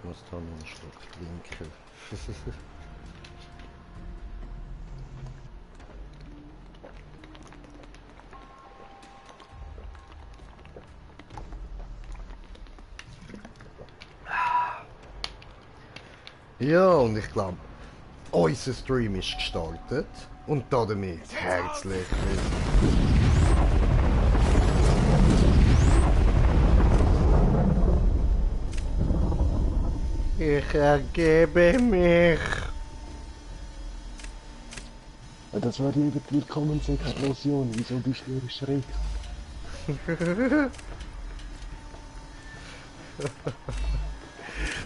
Ich muss da noch einen Schluck trinken. Ja, und ich glaube, unser Stream ist gestartet. Und damit herzlich willkommen. Ich ergebe mich. Das war die Willkommensexplosion. Wieso bist du erschreckt?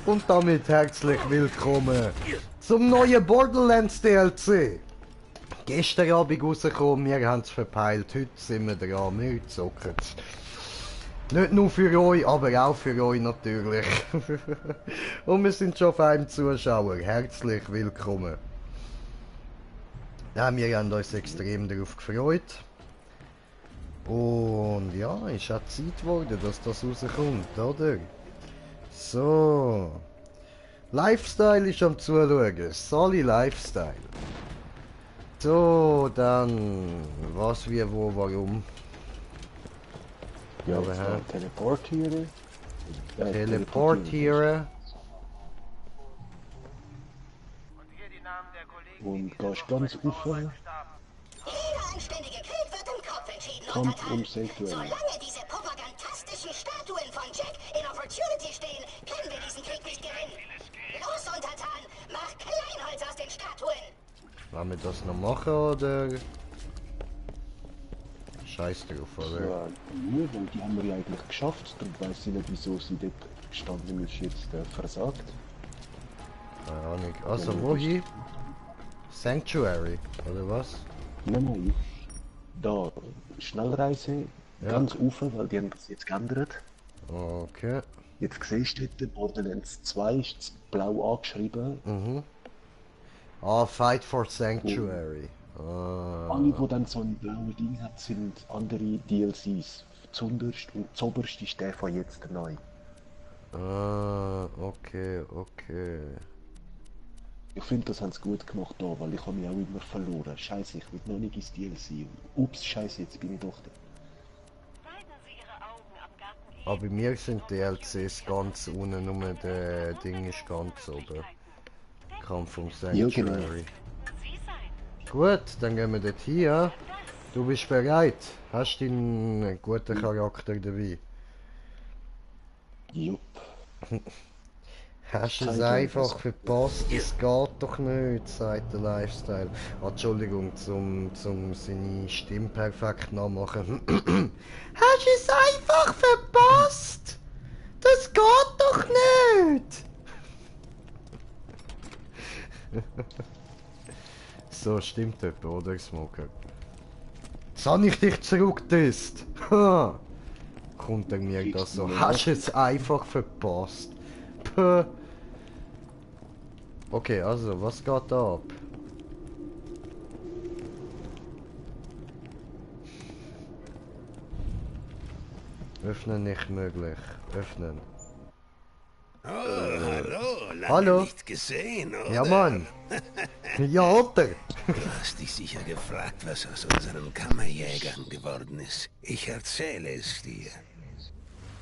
Und damit herzlich willkommen zum neuen Borderlands DLC. Gestern Abend rausgekommen, wir haben es verpeilt, heute sind wir dran, wir zocken es. Nicht nur für euch, aber auch für euch natürlich. Und wir sind schon auf einem Zuschauer, herzlich willkommen. Ja, wir haben uns extrem darauf gefreut. Und ja, ist auch Zeit geworden, dass das rauskommt, oder? So. Lifestyle ist am Zuschauen. Soli Lifestyle. So, dann. Was, wie, wo, warum? Ja, aber teleportieren. Teleportieren. Und gehst ganz rauf. Jeder anständige Krieg wird im Kopf entschieden. Kampf um Sanctuary. Solange diese propagandastischen Statuen von Jack in Opportunity stehen, können wir diesen Krieg nicht gewinnen. Los, Untertan, mach Kleinholz aus den Statuen! Wollen wir das noch machen, oder? Scheiß drauf, oder? Ja, nur, weil die haben wir ja eigentlich geschafft. Darum weiss ich nicht, wieso sie dort gestanden ist, jetzt versagt. Keine Ahnung. Also, wohin? Sanctuary, oder was? Nein. Da, Schnellreise, Ja. ganz rauf, weil die haben das jetzt geändert. Okay. Jetzt siehst du dort, Borderlands 2 ist blau angeschrieben. Mhm. Ah, Fight for Sanctuary. Ah. Alle, die dann so ein blaues Ding haben, sind andere DLCs. Zunderst und zoberst ist der von jetzt neu. Ah, okay, okay. Ich finde, das haben sie gut gemacht da, weil ich habe mich auch immer verloren. Scheiße, ich will noch nicht ins DLC. Ups, scheiße, jetzt bin ich doch da. Aber bei mir sind DLCs ganz unten, nur der Ding ist ganz oben. Kampf vom Ja, Sanctuary. Gut, dann gehen wir dort hier. Du bist bereit? Hast du deinen guten Charakter dabei? Jupp. Hast du es Zeig mir einfach das. verpasst? Das geht doch nicht, sagt der Lifestyle. Ah, Entschuldigung, zum seine Stimme perfekt nachmachen. Hast du es einfach verpasst? Das geht doch nicht! So stimmt etwa, oder, Smoker? Jetzt habe ich dich zurückgetestet. Kommt er mir das so? Hast du es einfach verpasst? Puh. Okay, also, was geht da ab? Öffnen nicht möglich. Öffnen. Oh, hallo, lange Hallo. nicht gesehen, oder? Ja, Mann. Ja, oder? Du hast dich sicher gefragt, was aus unseren Kammerjägern geworden ist. Ich erzähle es dir.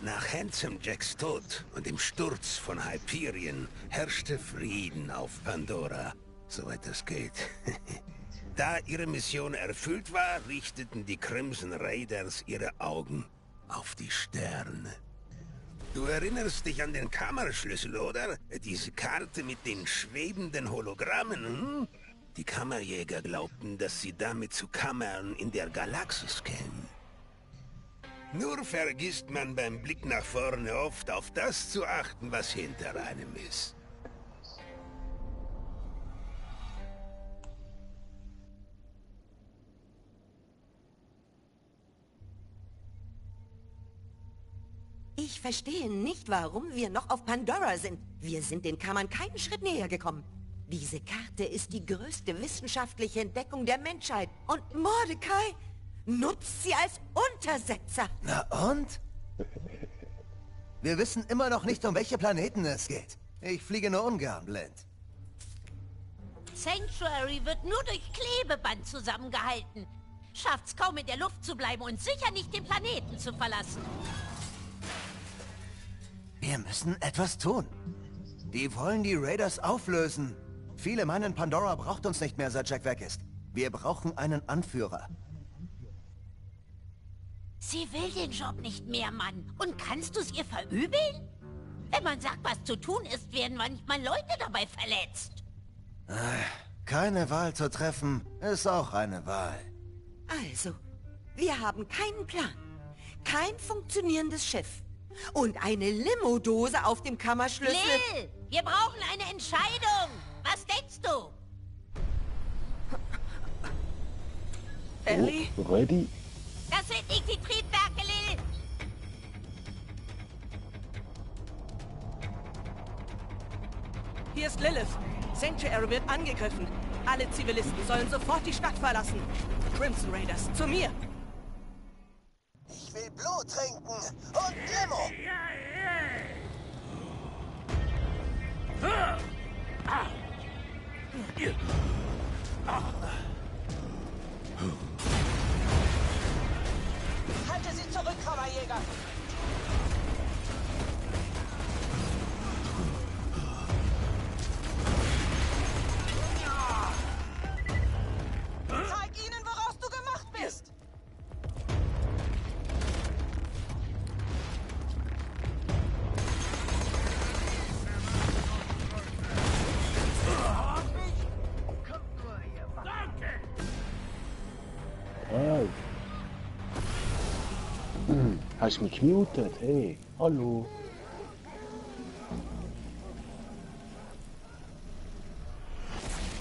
Nach Handsome Jacks Tod und dem Sturz von Hyperion herrschte Frieden auf Pandora, soweit das geht. Da ihre Mission erfüllt war, richteten die Crimson Raiders ihre Augen auf die Sterne. Du erinnerst dich an den Kammerschlüssel, oder? Diese Karte mit den schwebenden Hologrammen, hm? Die Kammerjäger glaubten, dass sie damit zu Kammern in der Galaxis kämen. Nur vergisst man beim Blick nach vorne oft auf das zu achten, was hinter einem ist. Ich verstehe nicht, warum wir noch auf Pandora sind. Wir sind den Kammern keinen Schritt näher gekommen. Diese Karte ist die größte wissenschaftliche Entdeckung der Menschheit. Und Mordecai nutzt sie als Untersetzer. Na und? Wir wissen immer noch nicht, um welche Planeten es geht. Ich fliege nur ungern, Blend. Sanctuary wird nur durch Klebeband zusammengehalten. Schafft's kaum in der Luft zu bleiben und sicher nicht den Planeten zu verlassen. Wir müssen etwas tun. Die wollen die Raiders auflösen. Viele meinen, Pandora braucht uns nicht mehr, seit Jack weg ist. Wir brauchen einen Anführer. Sie will den Job nicht mehr, Mann. Und kannst du es ihr verübeln? Wenn man sagt, was zu tun ist, werden manchmal Leute dabei verletzt. Keine Wahl zu treffen, ist auch eine Wahl. Also, wir haben keinen Plan, kein funktionierendes Schiff und eine Limo-Dose auf dem Kammerschlüssel. Lil, wir brauchen eine Entscheidung. Was denkst du? Oh, ready? Das sind nicht die Triebwerke, Lil. Hier ist Lilith. Sanctuary wird angegriffen. Alle Zivilisten sollen sofort die Stadt verlassen. Crimson Raiders, zu mir! Ich will Blut trinken und Limo. Halte sie zurück, Kammerjäger! Zeig ihnen, woraus du gemacht bist! Ah. Hast du mich gemutet? Hey, hallo.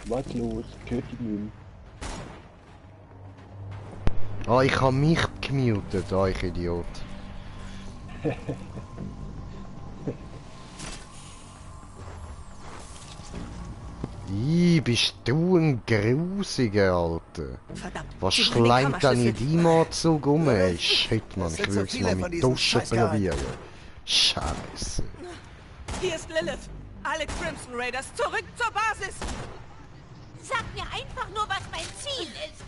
Was los? Gehört ich nicht. Ah, ich habe mich gemutet, ich Idiot. Bist du ein Grusiger, Alter. Verdammt! Was sie wollen den schleimt denn in Kammerschlüssel. deinem Anzug um? Ey, shit, Mann, Es ich sind so will es viele mal von mit diesen Duschen Scheißkerlen. probieren. Scheiße. Hier ist Lilith. Alle Crimson Raiders zurück zur Basis! Sag mir einfach nur, was mein Ziel ist.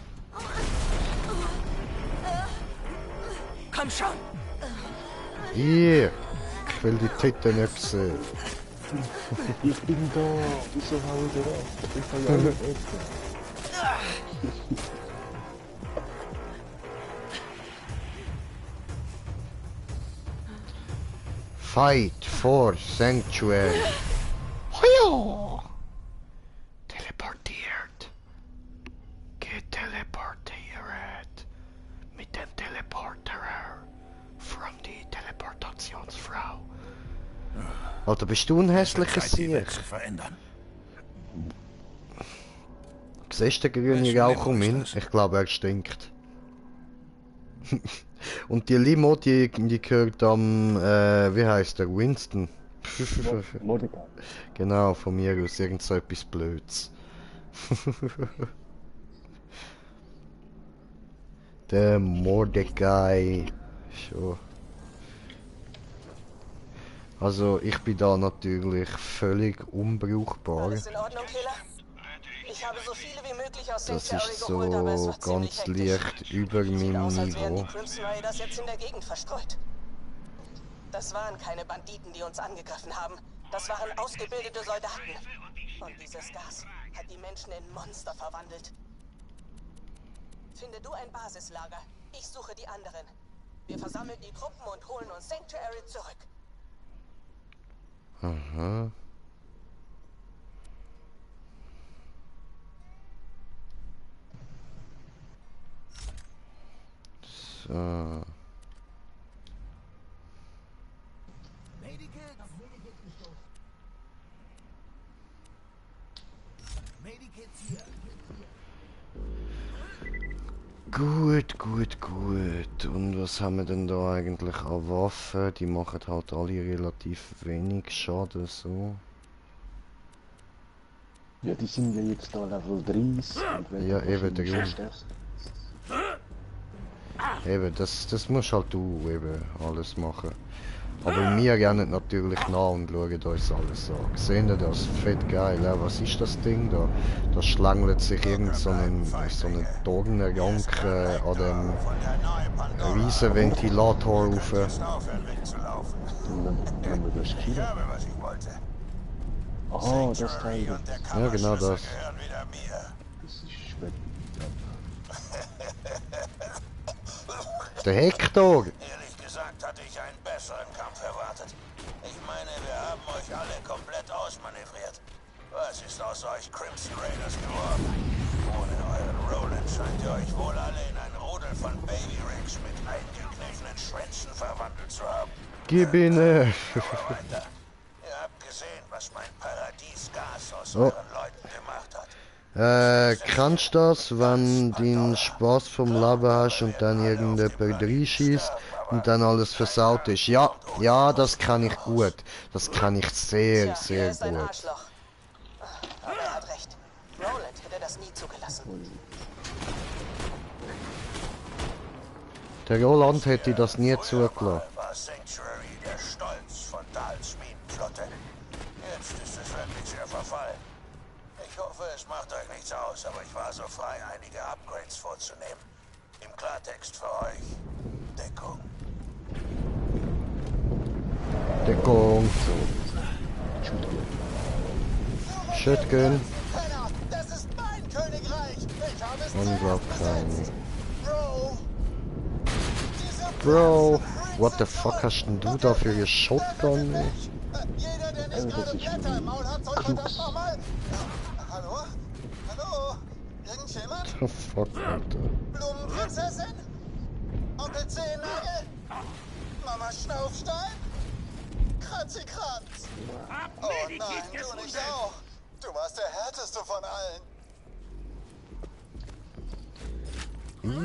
Komm schon! Hier, ich will die Titten nicht sehen. Ich bin da. Wieso hau ich dir ab? Ich kann ja nicht essen. Fight for Sanctuary. Hoja! Teleportiert. Geteleportiert. Mit dem Teleporter. Von die Teleportationsfrau. Alter, bist du ein hässlicher Sieg? verändern. Siehst du den grünen Rauch um ihn? Ich glaube, er stinkt. Und die Limo, die gehört am, wie heißt der? Winston. Mordecai. Genau, von mir aus irgend so etwas Blöds. Der Mordecai. Schon. Also ich bin da natürlich völlig unbrauchbar. Alles in Ordnung, Killer? Ich habe so viele wie möglich aus Das Sanctuary ist geholt, aber es so war ziemlich ganz hektisch. leicht über Sieht meinem aus, als wären die Niveau. Crimson Raiders jetzt in der Gegend verstreut. Das waren keine Banditen, die uns angegriffen haben. Das waren ausgebildete Soldaten. Und dieses Gas hat die Menschen in Monster verwandelt. Finde du ein Basislager. Ich suche die anderen. Wir versammeln die Truppen und holen uns Sanctuary zurück. Aha. So. Gut, gut, gut. Und was haben wir denn da eigentlich an Waffen? Die machen halt alle relativ wenig Schaden, so. Ja, die sind ja jetzt da Level 30. und werden Ja, eben, wahrscheinlich darum. schon stärkst. Eben, das musst halt du eben alles machen. Aber wir rennen natürlich nach und schauen uns alles an. Sehen ihr das? Fett geil, ja? Was ist das Ding da? Da schlängelt sich irgend so ein Dornenranke an dem riesen Ventilator rauf. Und dann haben wir das Kino. Aha, das Teil. Ja, genau das. Das ist schwer. Der Hector! Ehrlich gesagt hatte ich einen besseren Kampf erwartet. Ich meine, wir haben euch alle komplett ausmanövriert. Was ist aus euch Crimson Raiders geworden? Ohne euren Roland scheint ihr euch wohl alle in ein Rudel von Baby Ricks mit eingekniffenen Schwänzen verwandelt zu haben. Gib ihn! Weiter. Ihr habt gesehen, was mein Paradiesgas aus euren Leuten gemacht hat. Kannst du das, wenn du den Spaß vom Leben hast und dann irgendjemand reinschießt und dann alles versaut ist? Ja, ja, das kann ich gut. Das kann ich sehr, Er sehr ist ein gut. Arschloch. Aber er hat recht. Roland hätte das nie zugelassen. Der Roland hätte das nie zugelassen. War Sanctuary der Stolz von Dahls Minenflotte. Jetzt ist es wirklich sehr verfallen. Ich hoffe, es macht euch nichts aus, aber ich war so frei, einige Upgrades vorzunehmen. Im Klartext für euch. Deckung. Deckung. Shotgun. Das ist mein Königreich. Ich habe es Unglaublich. Bro. Bro, what the fuck hast denn du da für eine Shotgun? Jeder, der nicht Das gerade ist Blätter im Maul hat, soll verdammt Krux. nochmal... Hallo? Hallo? Irgendjemand? The fuck, Alter. Blumenprinzessin? Onkel Zehennagel? Mama Schnaufstein? Kratzikratz? Oh nein, du nicht auch. Du warst der härteste von allen.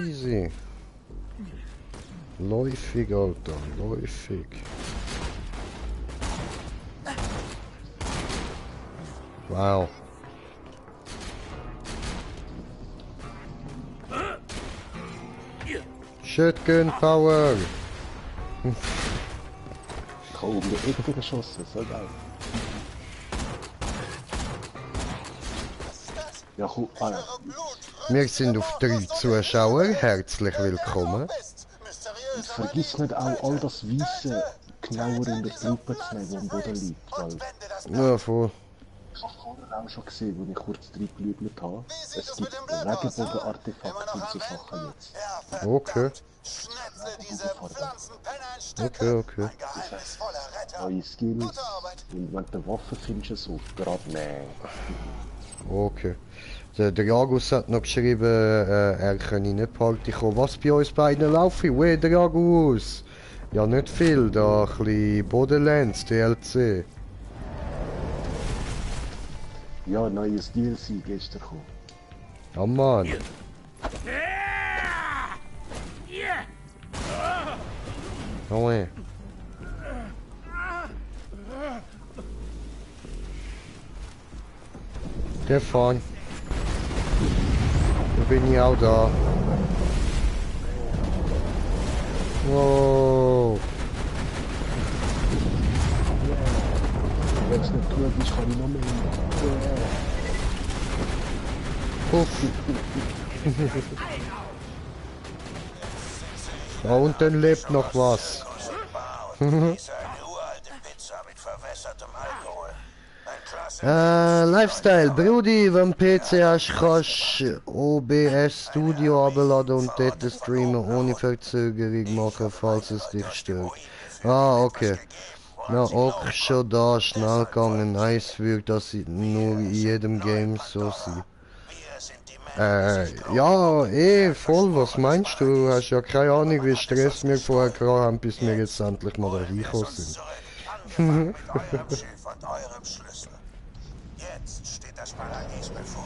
Easy. Läufig, Alter, läufig. Wow. Shotgun Power! Kaum um die Ecke geschossen, so geil. Ja, komm, Alter. Wir sind auf 3 Zuschauer, herzlich willkommen. Und vergiss nicht auch all das Weisse genauer in der Lupe zu nehmen, wo am Boden liegt. Weil Ja, voll. ich habe vorher auch schon gesehen, als ich kurz reingeschaut habe. Es gibt Regenbogen-Artefakte und so Sachen jetzt. Okay. Schnetzel diese Pflanzenpenner in Stücke. Okay, okay. Ein geheimnisvoller Retter. Neue Skills. Gute Arbeit. Und wenn du Waffen findest, so gerade nehmen. Okay. Der Jagus hat noch geschrieben, er könne nicht behalten kommen. Was bei uns beiden laufe? Ue, der Jagus! Ja, nicht viel, da ein bisschen Borderlands, DLC. Ja, neues DLC gestern gekommen. Ja, Mann. Oh, ey. Stefan. Da bin ich auch da. Wow. Wenn es nicht gut ist, kann ich noch mehr. Puff. Ja, und dann lebt noch was. Diese eine uralte Pizza mit verwässertem Alkohol. Ein klasse Lifestyle, Brudi, wenn du PC hast, kannst du OBS Studio abladen und dort streamen ohne Verzögerung machen, falls es dich stört. Ah, okay. Na, auch schon da schnell gegangen. Nice wird das nur in jedem Game so sein. Ja, voll, was meinst du? Du hast ja keine Ahnung, wie Stress wir vorher gehabt haben, bis wir jetzt endlich mal da reingekommen sind. Angefangen mit eurem Schiff und eurem Schlüssel. Jetzt steht das Paradies bevor.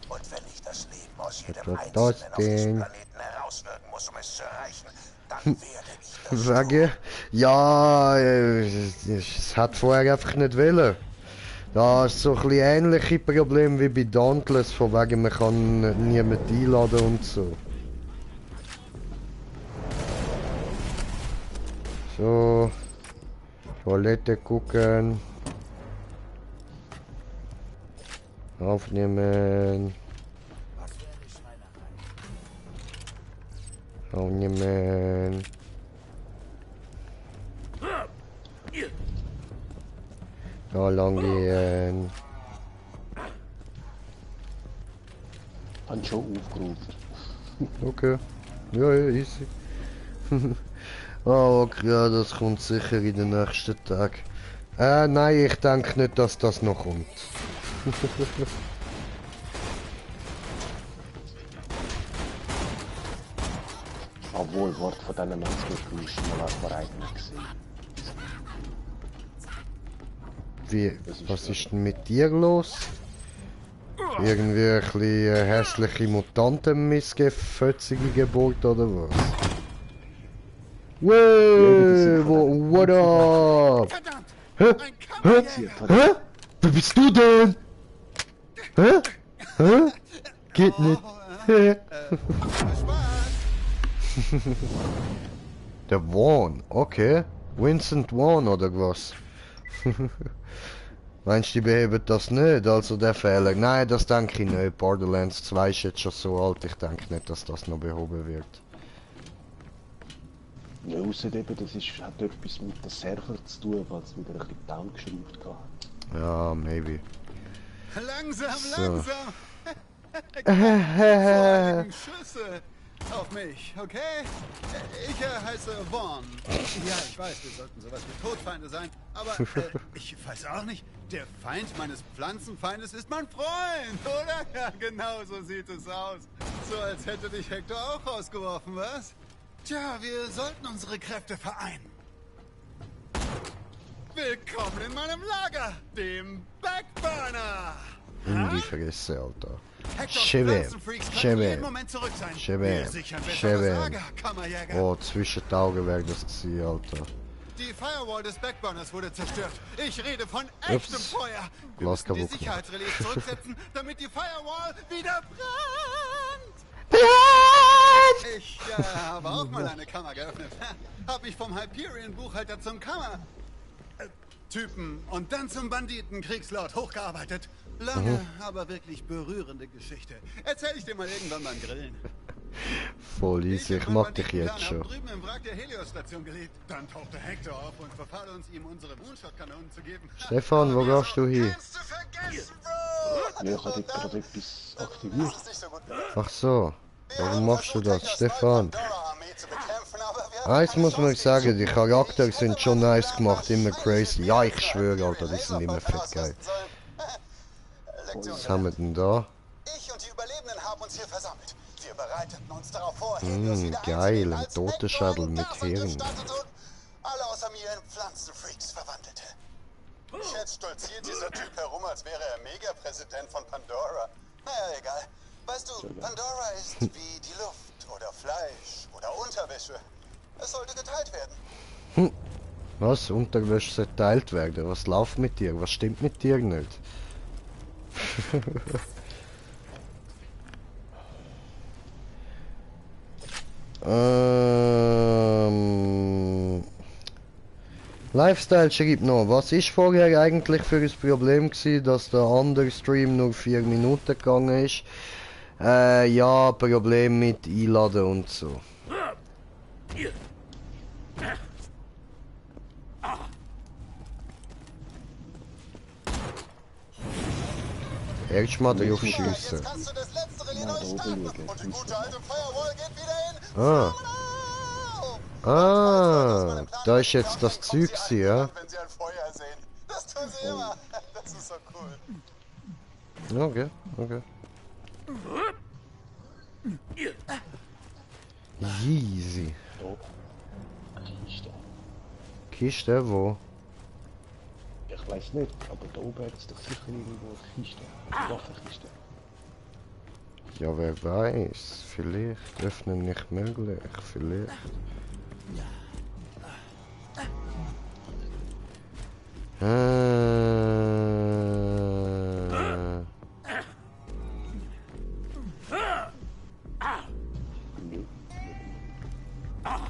Und wenn ich das Leben aus jedem Was Einzelnen das auf diesem Ding? Planeten herauswirken muss, um es zu erreichen, dann werde ich das Sage, ja, es hat vorher einfach nicht wollen. Da ist so ein bisschen ähnliche Problem wie bei Dauntless, von wegen man kann niemand einladen und so. So. Toilette gucken. Aufnehmen. Aufnehmen. Da lang gehen. Haben schon aufgerufen. Okay. Ja, ja, easy. Ah, okay, ja, das kommt sicher in den nächsten Tagen. Nein, ich denke nicht, dass das noch kommt. Obwohl, Wort von diesen Menschen ist mal was eigentlich gesehen. Wie, was ist denn mit dir los? Irgendwie ein bisschen hässliche Mutanten-Missgefötzige Geburt oder was? Wey, what up? Hä? Hä? Hä? Wer bist du denn? Hä? Hä? Geht nicht. Hä? Der Vaughn, okay. Vincent Vaughn oder was? Meinst du, die beheben das nicht? Also der Fehler? Nein, das denke ich nicht. Borderlands 2 ist jetzt schon so alt, ich denke nicht, dass das noch behoben wird. Ja, ausser eben, das hat etwas mit den Server zu tun, weil es wieder ein bisschen downgeschraubt hat. Ja, maybe. Langsam, So. langsam! Keine Schüsse auf mich, okay? Ich heiße Vaughn. Ja, ich weiß, wir sollten sowas wie Todfeinde sein, aber ich weiß auch nicht. Der Feind meines Pflanzenfeindes ist mein Freund, oder? Ja, genau so sieht es aus. So als hätte dich Hector auch rausgeworfen, was? Tja, wir sollten unsere Kräfte vereinen. Willkommen in meinem Lager, dem Backburner! In die Fresse, Alter. Hectors Schäbe, Pflanzenfreaks können Schäbe, jeden Moment zurück sein. Schäbe, Wir sichern besser Schäbe. das Lager, Kammerjäger. Oh, zwischen die Augen wäre das gewesen, Alter. Die Firewall des Backburners wurde zerstört. Ich rede von Ups. echtem Feuer. Wir Glas müssen die kaputt gemacht. Sicherheitsrelais zurücksetzen, damit die Firewall wieder brennt. Ich habe auch mal eine Kammer geöffnet. Hab mich vom Hyperion-Buchhalter zum Typen und dann zum Banditen-Kriegslord hochgearbeitet. Lange, aber wirklich berührende Geschichte. Erzähl ich dir mal irgendwann beim Grillen. Voll easy, ich mag dich jetzt Hab schon. drüben im Wrack der Helios-Station gelebt. Dann tauchte Hector auf und befahl uns, ihm unsere Moonshot-Kanonen zu geben. Stefan, wo gehst du hin? Kannst du vergessen, Bro! Ja, ich habe gerade etwas aktiviert. Ach so, warum machst du das, Stefan? Eins muss man sagen, die Charaktere sind schon nice gemacht, immer crazy. Ja, ich schwöre, Alter, die sind immer fett geil. Was haben wir denn da? Ich und die Überlebenden haben uns hier versammelt. Wir bereiteten uns darauf vor, Geil, ein Totenschädel mit Hirn. Alle außer mir in Pflanzenfreaks verwandelte. Jetzt stolziert dieser Typ herum, als wäre er Mega-Präsident von Pandora. Naja, egal. Weißt du, Pandora ist wie die Luft oder Fleisch oder Unterwäsche. Es sollte geteilt werden. Was? Unterwäsche soll geteilt werden? Was läuft mit dir? Was stimmt mit dir nicht? Lifestyle schreibt noch, was ist vorher eigentlich für ein Problem gewesen, dass der andere Stream nur 4 Minuten gegangen ist? Ja, Problem mit Einladen und so. Erstmal drauf schiessen. Kannst du das letzte Relais neu starten und die gute alte Firewall geht wieder hin. Ah. Ah, da ist jetzt das Zeug gewesen, ja? Wenn sie ein Feuer sehen. Das tun sie immer. Das ist so cool. Okay, okay. Easy. Kiste. Kiste, wo? Ich weiß nicht, aber da oben hat es doch sicher irgendwo eine Kiste. Eine Waffenkiste. Ja, wer weiß. Vielleicht öffnen nicht möglich. Vielleicht.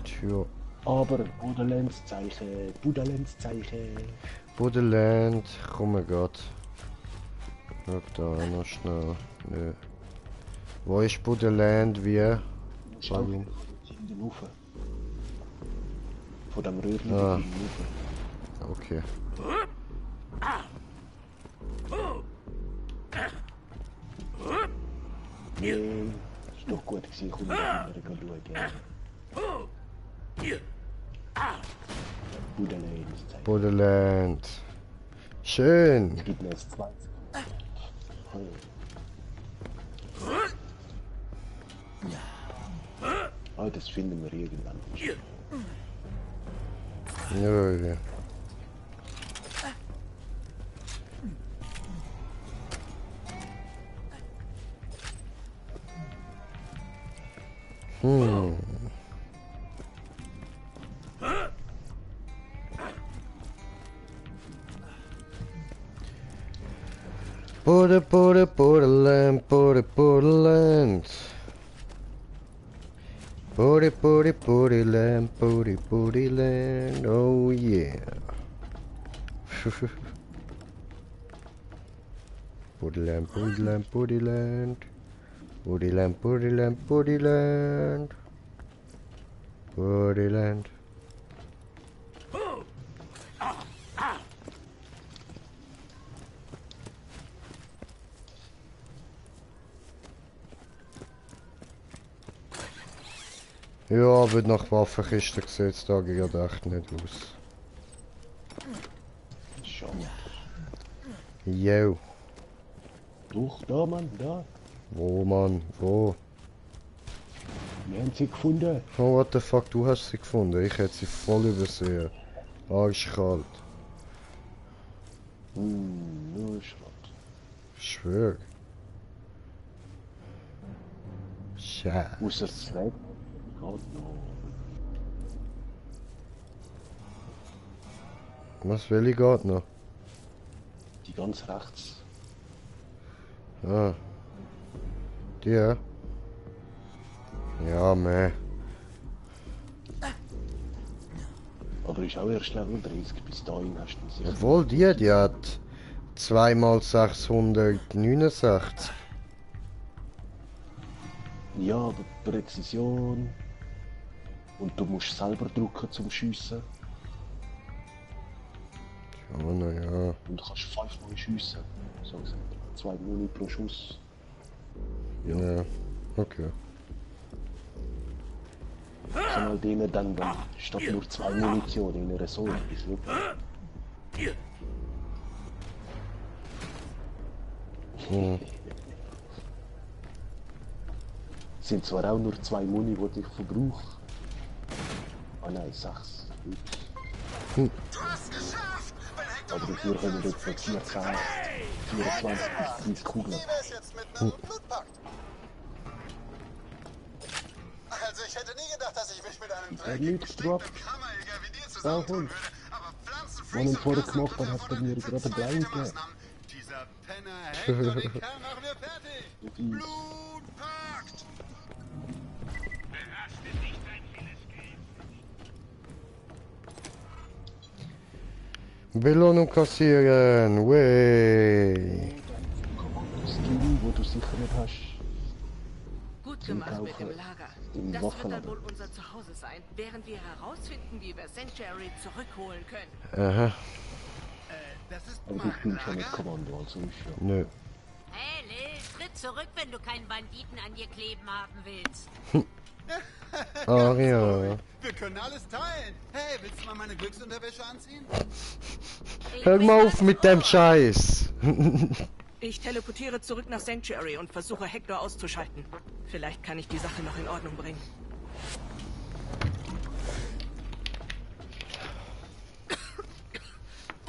Tja. Aber Borderlands-Zeichen, Budalands-Zeichen. Borderland, komm mein Gott. Schau da noch schnell. Nö. Wo ist Borderland? Wie? Schau, hinten rauf. Von dem Röhrchen Ah. hinten rauf. Okay. Nee, ist doch gut gewesen, komm ich wieder schauen. Budalands-Zeichen. Borderland. Schön. Es gibt mir jetzt 20. Ah, das finden wir irgendwann. Ja, ja. Hm. Borderland. Borderland, oh yeah. Borderland. Ja, wird nach Waffenkiste gesetzt, da geht echt nicht aus. Schon. Yo. Doch, da, Mann, da. Wo, Mann? Wo? Wir haben sie gefunden. Oh, what the fuck, du hast sie gefunden. Ich hätte sie voll übersehen. Arschkalt. Nur Schrott. Ich schwör. Scheiße. Muss das weg? Gott, no. Was will ich gerade noch? Die ganz rechts. Ah. Die? Ja, meh. Aber ist auch erst Level 30. Bis dahin hast du sicher. Obwohl die hat 2x669. Ja, aber Präzision. Und du musst selber drücken zum Schiessen. Ja, naja. Und du kannst 5 Mal schiessen. So gesagt. 2 Muni pro Schuss. Ja. Okay. So mal denen dann statt nur 2 Munition in einer so etwas. Hm. Sind zwar auch nur 2 Muni, die ich verbrauche. Ah nein, 6. Aber dafür können wir etwa 14, 24 bis 30 Kugeln. Also ich hätte nie gedacht, dass ich mich mit einem Er liegt drauf. Kammerjäger wie dir Hund. zusammentun würde, aber Wenn er vorher gemacht hat, hat er mir gerade Blein gegeben. Dieser Penner hält und den Kerl machen wir fertig. Fies. Blutpakt! Belohnung kassieren, wey. Skin, wo du sicher nicht hast. Gut Zum gemacht mit dem Kaufen. Lager. Im Das wird dann Waffenlager. wohl unser Zuhause sein, während wir herausfinden, wie wir Sanctuary zurückholen können. Aha, Das ist Aber ich bin schon nicht Kommando, also ich ja. nö. Hey Lil, tritt zurück, wenn du keinen Banditen an dir kleben haben willst. Ach ja. Wir können alles teilen. Hey, willst du mal meine Glücksunterwäsche anziehen? Hör mal auf mit dem Scheiß. Ich teleportiere zurück nach Sanctuary und versuche Hector auszuschalten. Vielleicht kann ich die Sache noch in Ordnung bringen.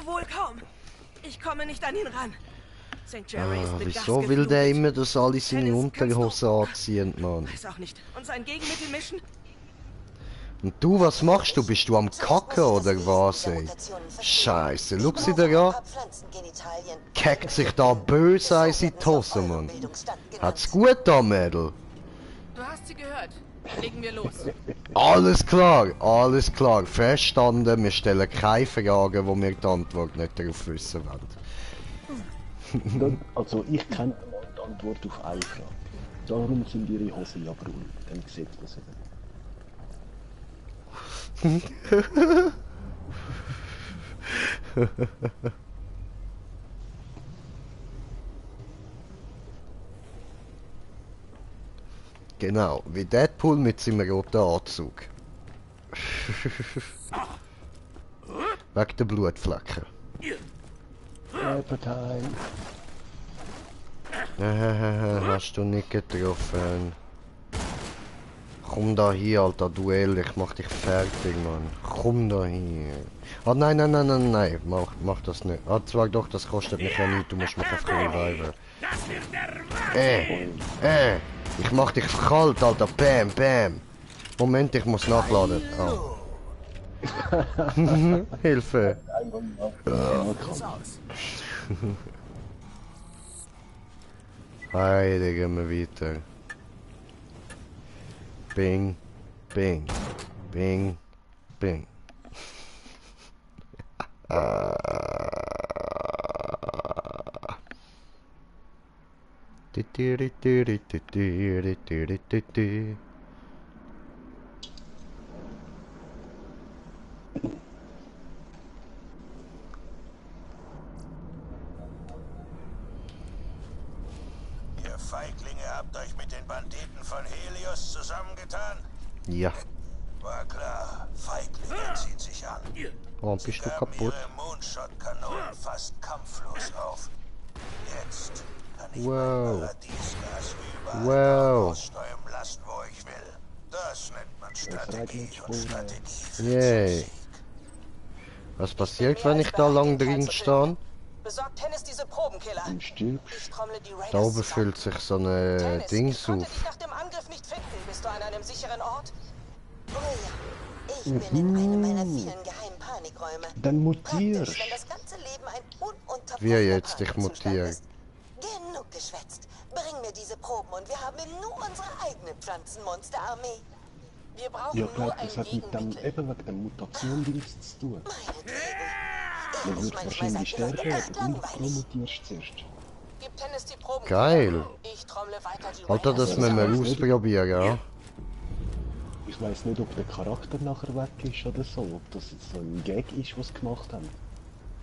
Wohl kaum. Ich komme nicht an ihn ran. Sanctuary ist mit Gas Wieso will der geflutet. immer, dass alle seine Dennis, Unterhose kannst anziehen, Mann? Weiß auch nicht. Und sein Gegenmittel mischen? Und du, was machst du? Bist du am Kacken oder was, ey? Scheiße, schau sie dir an. Kackt sich da böse in die Hose, Mann. Hat's gut da, Mädel? Du hast sie gehört. Legen wir los. Alles klar, verstanden. Wir stellen keine Fragen, wo wir die Antwort nicht darauf wissen wollen. Also ich kenne die Antwort auf eine Frage. Warum sind ihre Hosen ja braun? Dann sieht man es eben. Genau, wie Deadpool mit seinem roten Anzug. Wegen der Blutflecken. Partei. Hast du nicht getroffen? Komm da hier, alter Duell, ich mach dich fertig, Mann. Komm da hier. Ah, nein, mach das nicht. Ah, zwar doch, das kostet mich ja nichts, du musst mich einfach reviven. Ich mach dich kalt, alter, bam, bam. Moment, ich muss nachladen. Oh. Hilfe. Heide, gehen wir weiter. Bing, bing, bing, bing. Ihr Feiglinge habt euch mit den Banditen von Helios zusammengetan? Ja. War klar, Feiglinge ziehen sich an. Oh, bist du kaputt? Ihre Moonshot-Kanonen fast kampflos auf. Jetzt kann ich Wow. mein Paradiesgas überall Wow. ausströmen lassen, wo ich will. Das nennt man Strategie und Strategie. Yay. Was passiert, wenn ich da lang drin stehe? Besorgt Tennis diese Probenkiller. Im Stil. Ich trommle die Raiders Da oben zusammen. füllt sich so eine Tennis, Dings ich konnte auf. dich nach dem Angriff nicht finden. Bist du an einem sicheren Ort? Oh ja, ich bin in einem meiner vielen geheimen Panikräume. Dann mutierst. Praktisch, wenn das ganze Leben ein ununterbrochener Wie jetzt, ich Panikzustand mutiere. ist. Genug geschwätzt. Bring mir diese Proben und wir haben nu unsere eigene Pflanzenmonsterarmee. Wir brauchen Ja, nur glaub, ein das hat mit dem, Gegenmittel. eben wegen dem Mutation-Dings zu tun. Meinetwegen. Man wird wahrscheinlich stärker, aber du mutierst zuerst. Gib Tennis die Proben. Geil. Ich trommle weiter die Alter, das Raiders müssen wir zusammen. ausprobieren, ja? Ich weiß nicht, ob der Charakter nachher weg ist oder so, ob das jetzt so ein Gag ist, was sie gemacht haben.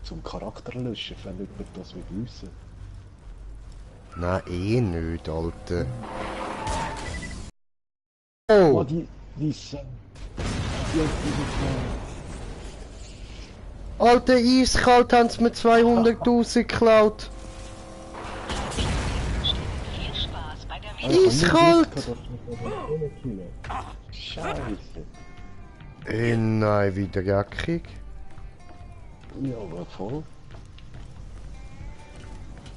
Zum Charakter löschen, wenn jemand das will wissen. Nein, eh nicht, Alter. Oh, Oh! die Alter, eiskalt haben sie mir 200.000 geklaut. Eiskalt! Scheiße. Nein, wieder gackig. Ja, aber voll.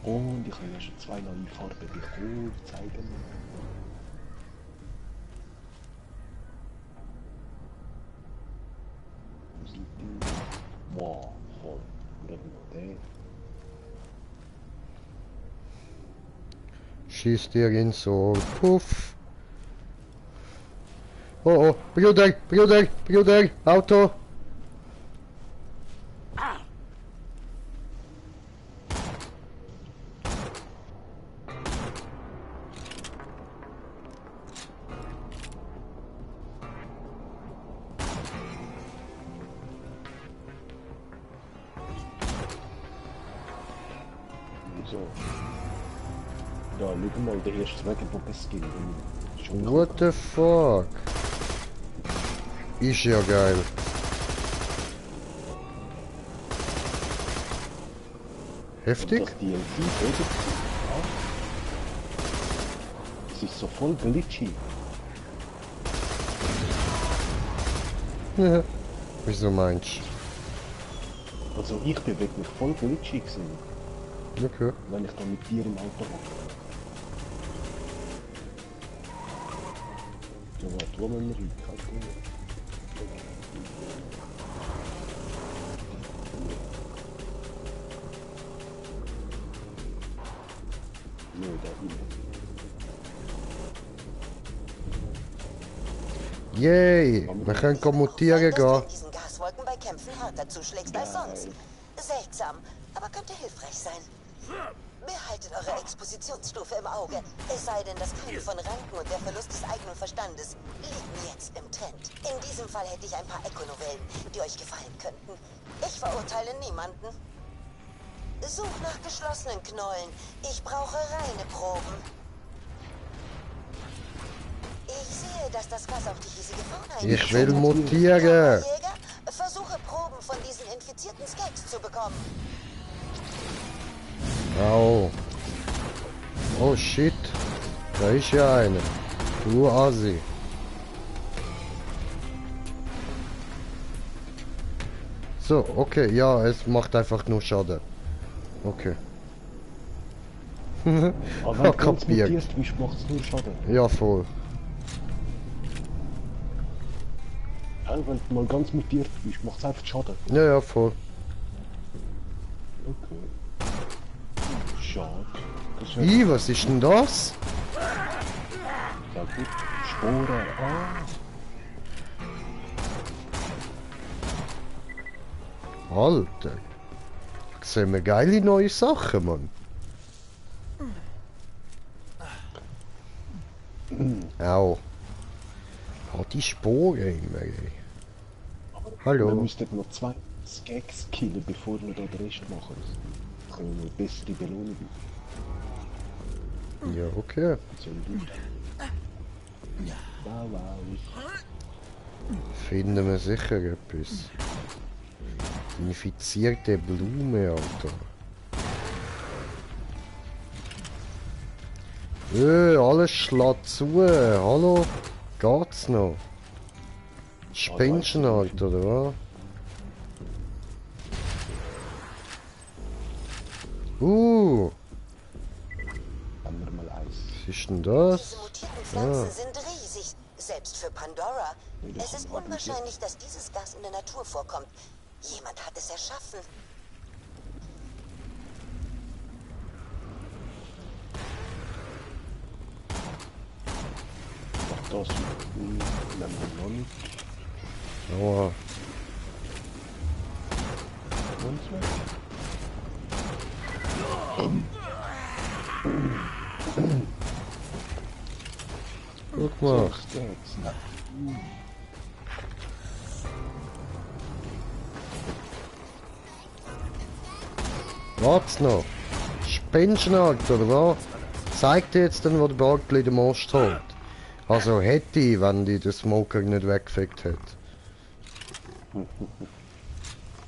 Und ich habe ja schon 2 neue Farben bekommen, zeigen. Wo sind die? Wow, voll. Oder der. Schieß dir ins Soul. Puff. Oh oh, Bruder, Auto. So. Da, schau mal, der erste Weg, wo das ging. Schon What the fuck? Ist ja geil. Heftig? das DLC, oder? Ja. Es ist so voll glitchy. Wieso meinst Also ich bin wirklich voll glitchy gewesen, du? Okay. wenn ich da mit dir im Auto hocke. So, warte, wo müssen wir hin? Nö, da hinten. Yay! Wir können mutieren dass du gehen. in diesen Gaswolken bei Kämpfen härter zuschlägst als sonst. Seltsam, aber könnte hilfreich sein. Behaltet eure Expositionsstufe im Auge. Es sei denn, das Kriegen von Ranken und der Verlust des eigenen Verstandes liegen jetzt im Trend. In diesem Fall hätte ich ein paar Eco-Novellen, die euch gefallen könnten. Ich verurteile niemanden. Such nach geschlossenen Knollen. Ich brauche reine Proben. Ich sehe, dass das Gas auf die hiesige Fauna Ich will mutieren. Jäger, versuche Proben von diesen infizierten Skags zu bekommen. Au. Oh shit. Da ist ja einer. Du Asi. So, okay, ja, es macht einfach nur Schaden. Okay. Aber wenn du ganz Kapiert. mutierst bist, macht es nur Schaden. Ja, voll. Ja, wenn du mal ganz mutiert bist, macht es einfach Schaden. Ja, ja, voll. Okay. Schade. Das wäre Wie, was ist denn das? ja gut. Sporen. Alter. Da sehen wir geile neue Sachen, Mann. Au. Hat die Sporen immer, ey. Wir Hallo. müssten noch 2 Skags killen, bevor wir da den Rest machen. Das können wir eine bessere Belohnung. Ja, okay. So gut. Wow, wow. Finden wir sicher etwas. Infizierte Blume, Alter. Alles schlägt zu. Hallo? Geht's noch? Spinnst du noch, Alter, oder was? Haben wir mal eins. Was ist denn das? Diese mutierten Pflanzen sind riesig, selbst für Pandora. Es ist unwahrscheinlich, dass dieses Gas in der Natur vorkommt. Jemand hat es erschaffen. Ach, das nehmen wir noch nicht. Aua. Und so. Guck mal. Skags, na. What's noch? Spinnst du noch, Alter, oder was? Zeig dir jetzt dann, wo der Bartli den Most holt. Also hätte ich, wenn die den Smoker nicht weggefickt hätte.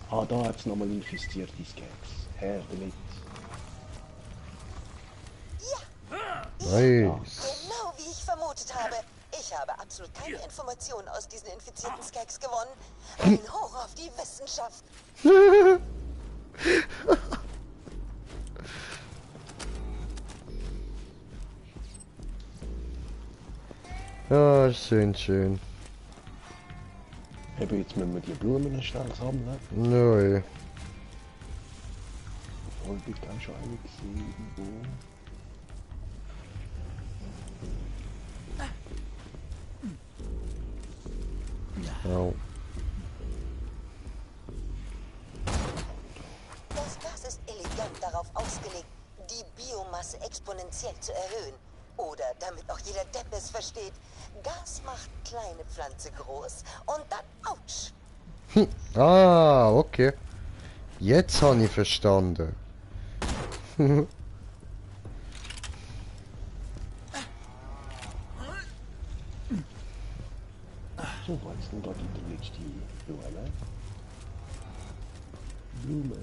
Ah, da hat es nochmal infiziert, die Skags. Her damit. Nice. Genau wie ich vermutet habe. Ich habe absolut keine Informationen aus diesen infizierten Skags gewonnen. Ein Hoch auf die Wissenschaft. Ja, schön, schön. Eben, jetzt müssen wir die Blumen schnell sammeln. Nö. Voll bist du auch schon eine gesehen irgendwo. Au. Das Gas ist elegant darauf ausgelegt, die Biomasse exponentiell zu erhöhen. Oder, damit auch jeder Depp es versteht, Gas macht kleine Pflanze groß und dann ouch. Ah, okay. Jetzt habe ich verstanden. So, war jetzt nur da die letzte Blume. Blume.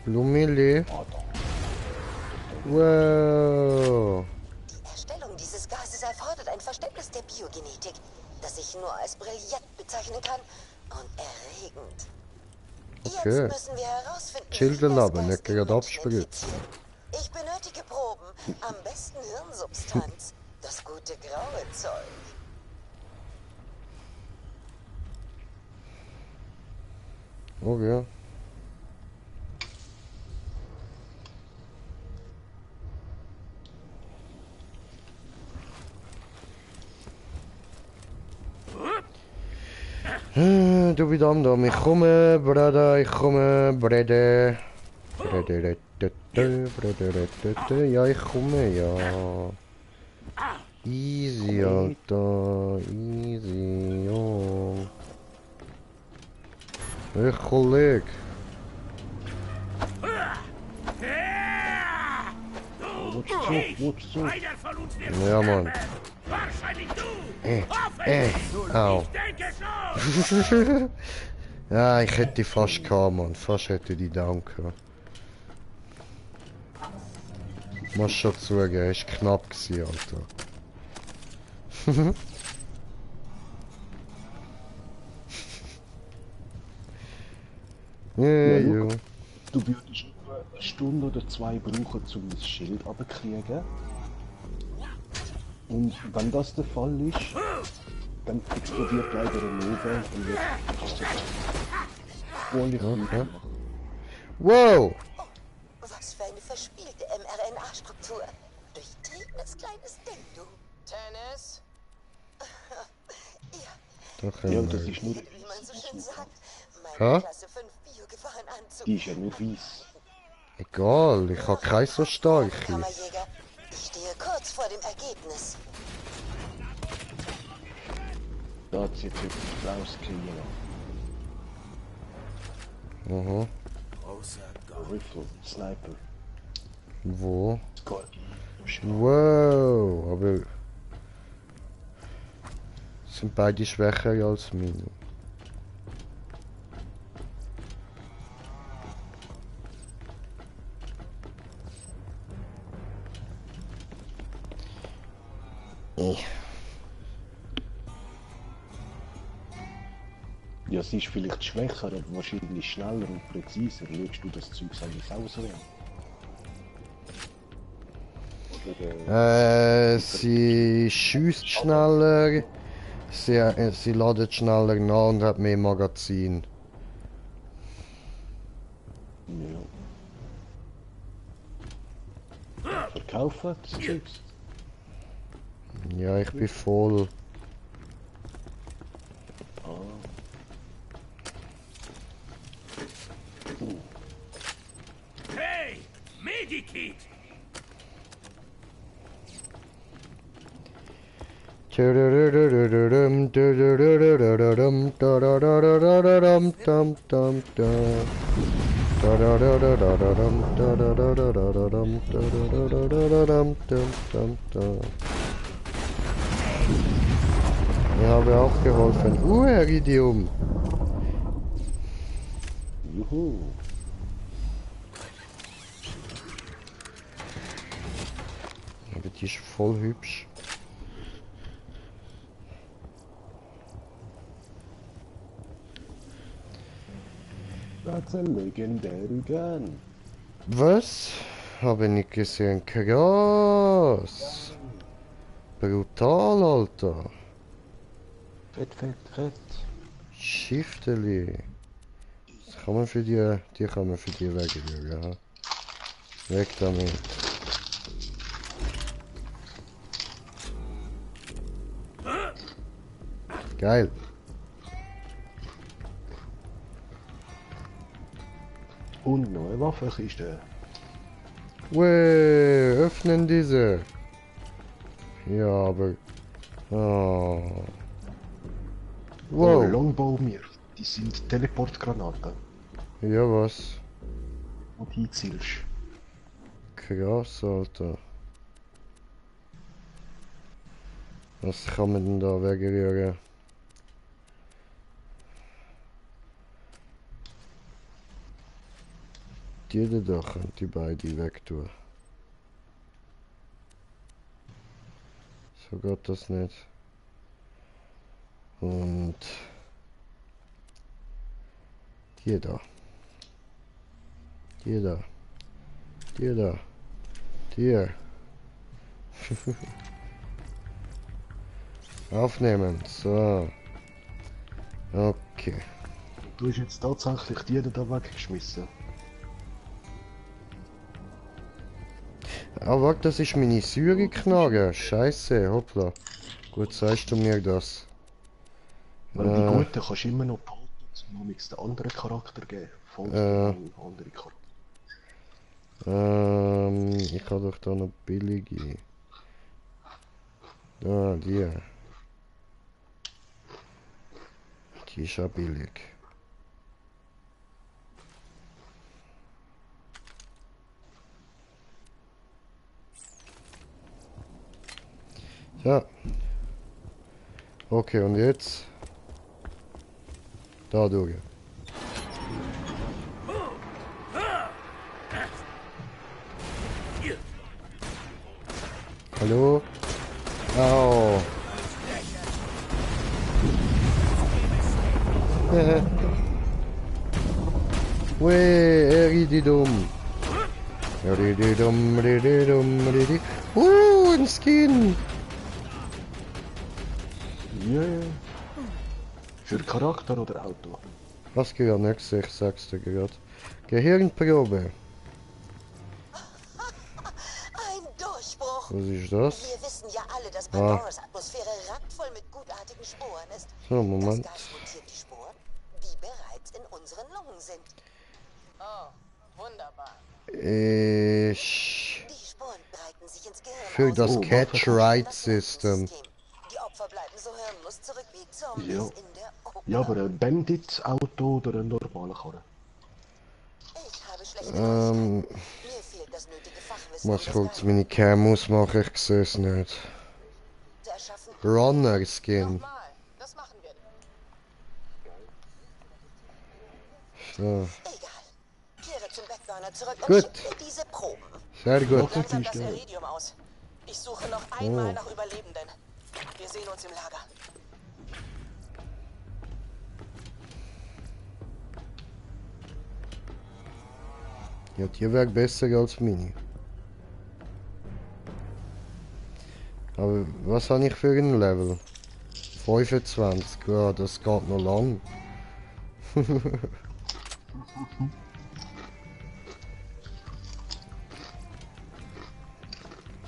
Blumili. Ah, da. Wow. Die Erstellung dieses Gases erfordert ein Verständnis der Biogenetik, das ich nur als brillant bezeichnen kann und erregend. Okay. Jetzt müssen wir herausfinden, Children wie das aber, Gas nicht den gerade Menschen abspritzt. infiziert. Ich benötige Proben, am besten Hirnsubstanz, das gute graue Zeug. Okay. Du wieder am da, ich komme, Bruder, ich komme, Brede. Ja, ich komme, ja. Easy, Alter, easy, ja. Hey, Kollege. Ja, Mann. Au. Ja, ich hätte die fast gehabt, Mann. Fast hätte die down gehabt. Muss schon zugeben, ist knapp gewesen, Alter. Ja. Du würdest eine Stunde oder 2 brauchen, um das Schild abzukriegen. Und wenn das der Fall ist, dann explodiert leider ein Nova und wird völlig okay. Wow! Was für eine verspielte mRNA-Struktur. Durchtriebenes kleines Ding, du. Tennis? Ja, das ist nur... Wie man so schön sagt. Ha? Meine Klasse 5 Bio-Gefahrenanzug. Die ist ja nur weiss. Egal, ich habe keine so starke. Kammerjäger, ich stehe kurz vor dem Ergebnis. Da hat sie jetzt rauskriegen. Aha. Rifle, Sniper. Wo? Scorpion. Wow, aber... sind beide schwächer als meine. Ja, sie ist vielleicht schwächer, aber wahrscheinlich schneller und präziser. Schaust du das Zeug eigentlich auch so an? Sie schießt schneller, sie ladet schneller nach und hat mehr Magazin. Ja. Verkaufen das Zeugs? Ja, ich bin voll. Hey, Medikit! Ich habe auch geholfen. Iridium! Juhu! Aber die ist voll hübsch. Das ist ein legendärer Gun. Was? Habe ich nicht gesehen. Krass! Brutal, Alter! Fett, fett, fett. Schifteli. Das kann man für die kann man für die wegrühren, ja. Weg damit. Geil. Und neue Waffenkiste. Weh, öffnen diese. Ja, aber... Oh. Wow. Wow. Longbow mir. Die sind Teleportgranaten. Ja, was? Und hinzielst. Krass, Alter. Was kann man denn da wegrühren? Die da können die beide wegtun. So geht das nicht. Und die da. Die da. Die da. Die. Aufnehmen. So. Okay. Du hast jetzt tatsächlich die da weggeschmissen. Ah, warte, das ist meine Säure-Knarre. Scheiße, hoppla. Gut, sagst du mir das. Weil die Guten kannst du immer noch behalten, um den anderen Charakter geben. Falls du einen anderen Charakter. Ich habe doch da noch billige. Ah, die. Die ist auch billig. Ja. Okay, und jetzt? Da durch. Hallo? Au. Weh, Erididum. Erididum, Erididum, Erididum. Ein Skin. Yeah. Für Charakter oder Auto? Was geht an? Ich sag's dir gerade. Gehirnprobe. Ein Durchbruch. Was ist das? Wir wissen ja alle, dass Pandoras Atmosphäre randvoll mit gutartigen Sporen ist. So, Moment. Das Gas mutiert die Sporen, die bereits in unseren Lungen sind. Oh, wunderbar. Die Sporen breiten sich ins Gehirn Für aus das und Catch-Right-System. Die Opfer bleiben so hirnlos zurück wie Zombies Ja. in der Oper. Ja, aber ein Bandits-Auto oder ein normaler Karre? Ich habe schlechte Neuigkeiten. Mir fehlt das nötige Fachwissen, Was um kurz das meine Cam ausmachen? Ich sehe es nicht. zu erschaffen. Runner Skin. Nochmal, das machen wir. So. Egal. Kehre zum Backburner zurück und Gut. schick mir diese Proben. Sehr gut. Langsam das Iridium aus. Ich suche noch einmal nach Überlebenden. Wir sehen uns im Lager. Ja, die wäre besser als meine. Aber was habe ich für ein Level? 25, ja, das geht noch lang.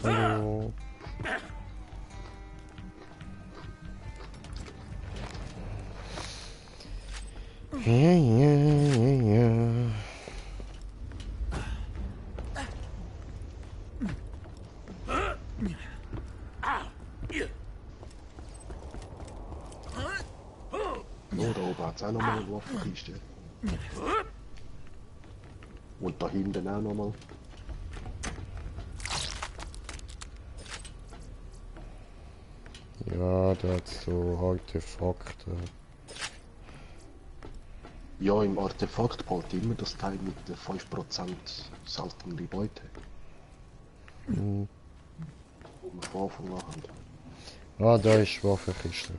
Hallo. Ja. Oh, da oben hat es auch nochmal eine Waffenkiste. Und da hinten auch nochmal. Ja, der hat so Artefakte. Ja, im Artefakt behalte immer das Teil mit der 5% seltenen Beute. Mhm. Wo wir von Anfang an haben. Ah, da ist Waffenkiste.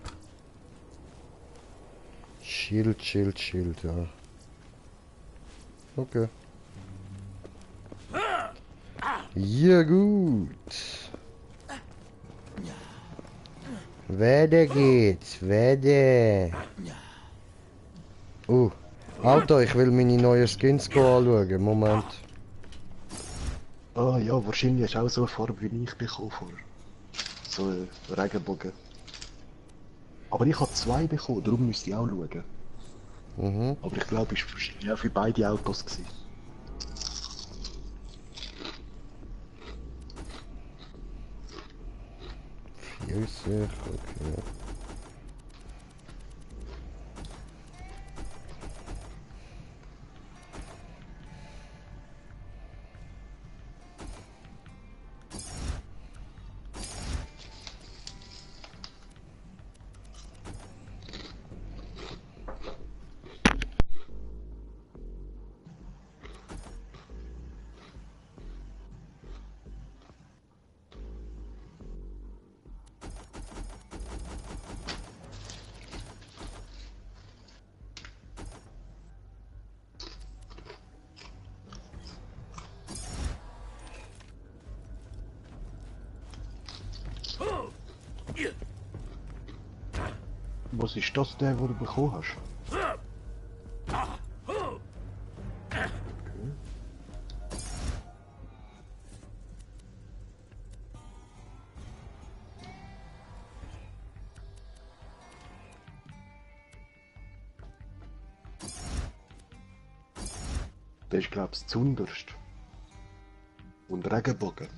Schild, ja. Okay. Ja, gut. Weiter geht's, weiter. Auto, ich will meine neuen Skins anschauen. Moment. Ah ja, wahrscheinlich hast du auch so eine Farbe wie ich bekommen vorher. So ein Regenbogen. Aber ich habe 2 bekommen, darum müsste ich auch schauen. Mhm. Aber ich glaube, es war wahrscheinlich auch für beide Autos gewesen. Okay. Was ist das, der du bekommen hast? Das ist, glaube ich, zunderst. Und Regenbogen.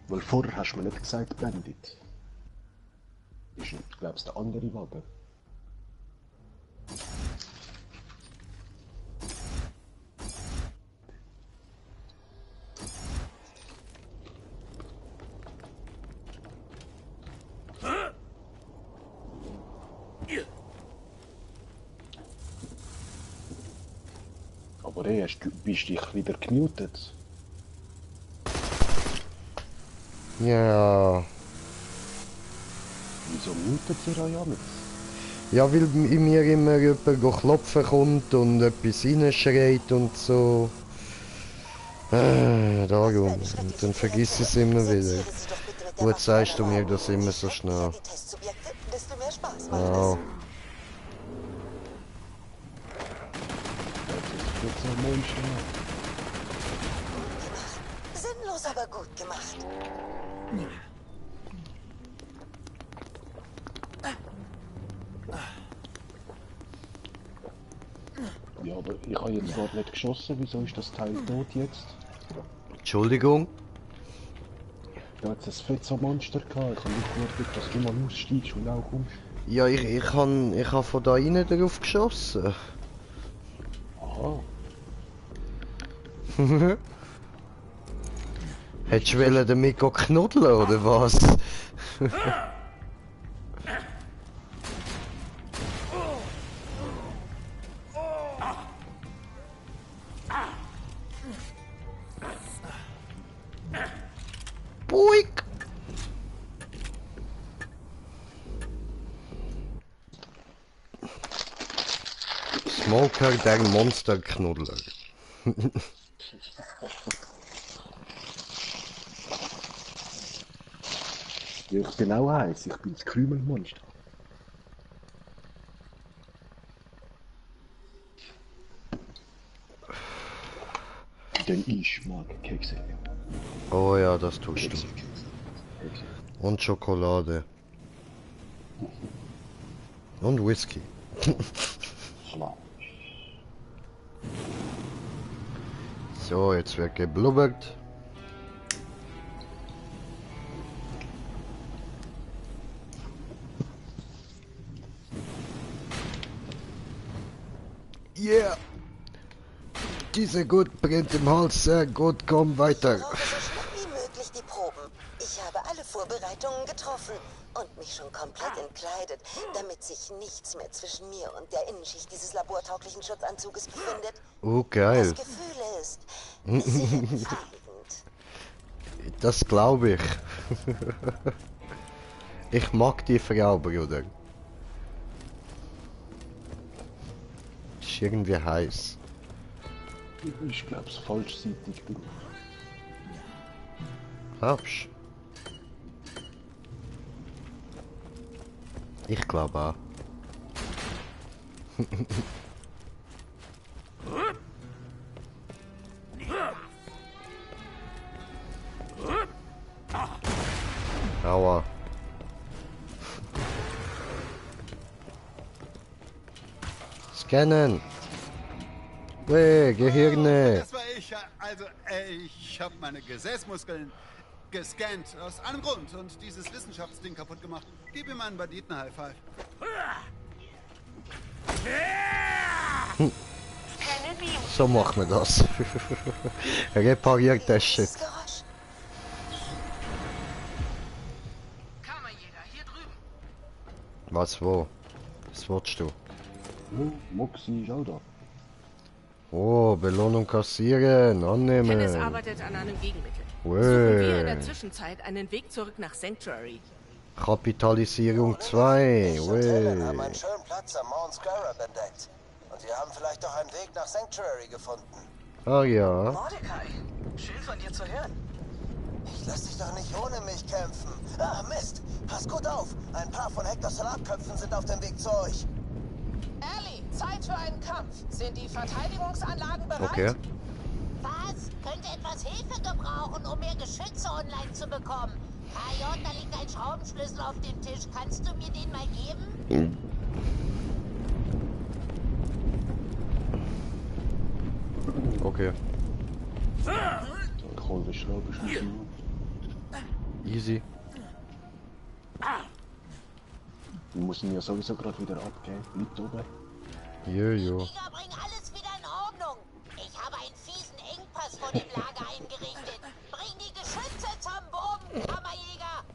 Weil vorher hast du mir nicht gesagt, Bandit. Ist, glaube ich, der andere Wagen. Aber ey, bist dich wieder gemutet? Ja. Wieso mutet ihr euch alles? Ja, weil in mir immer jemand klopfen kommt und etwas reinschreit und so. Darum. Und dann vergiss ich es immer wieder. Gut sagst du mir das immer so schnell. Ja. Sinnlos, aber gut gemacht. Ja, aber ich habe jetzt gerade nicht geschossen. Wieso ist das Teil tot jetzt? Entschuldigung? Da hat es ein Fetzer-Monster gehabt. Ich habe nicht gewartet, dass du mal aussteigst und auch kommst. Ja, ich han von da rein drauf geschossen. Aha. Hättest du wollen damit knuddeln oder was? Buik! Smoker, der Monsterknuddler. Ja, ich bin auch eins. Ich bin das Krümelmonster. Denn ich mag Kekse. Oh ja, das tust du. Kekse. Und Schokolade. Und Whisky. Klar. So, jetzt wird geblubbert. Yeah! Diese gut brennt im Hals, sehr gut, komm weiter. Ich brauche so schnell wie möglich die Proben. Ich habe alle Vorbereitungen getroffen und mich schon komplett entkleidet, damit sich nichts mehr zwischen mir und der Innenschicht dieses labortauglichen Schutzanzuges befindet. Oh, geil. Das Gefühl ist sehr befriedigend. Das glaube ich. Ich mag die Frau, Bruder. Ist irgendwie heiß. Ich glaube, es falschseitig genug. Hab's. Ich glaube auch. Aua. Scannen. Weh, Gehirne. Das war ich. Also, ich habe meine Gesäßmuskeln gescannt. Aus einem Grund. Und dieses Wissenschaftsding kaputt gemacht. Gib ihm einen Banditen-High Five. So machen wir das. Repariert das Shit. Dieses Geräusch. Kammerjäger, hier drüben. Was, wo? Was willst du? Moxie ist auch da. Oh, Belohnung kassieren, Kenneth annehmen. arbeitet an einem Gegenmittel. Suchen wir in der Weh. Zwischenzeit einen Weg zurück nach Sanctuary. Kapitalisierung 2. haben Weh. einen schönen Platz am Mount Scarab entdeckt. Und wir haben vielleicht auch einen Weg nach Sanctuary gefunden. Ah ja. Mordecai, schön von dir zu hören. Ich lass dich doch nicht ohne mich kämpfen. Ah, Mist. Pass gut auf. Ein paar von Hector Salatköpfen sind auf dem Weg zu euch. Ellie, Zeit für einen Kampf. Sind die Verteidigungsanlagen bereit? Okay. Was? Könnte etwas Hilfe gebrauchen, um mehr Geschütze online zu bekommen. KJ, da liegt ein Schraubenschlüssel auf dem Tisch. Kannst du mir den mal geben? Okay. Ich hol den Schraubenschlüssel. Easy. Wir müssen ihn ja sowieso gerade wieder abgeben. Bleibt oben. Jojo. Krieger, bring alles wieder in Ordnung. Ich habe einen fiesen Engpass vor dem Lager eingerichtet. Bring die Geschütze zum Boden, Kammerjäger.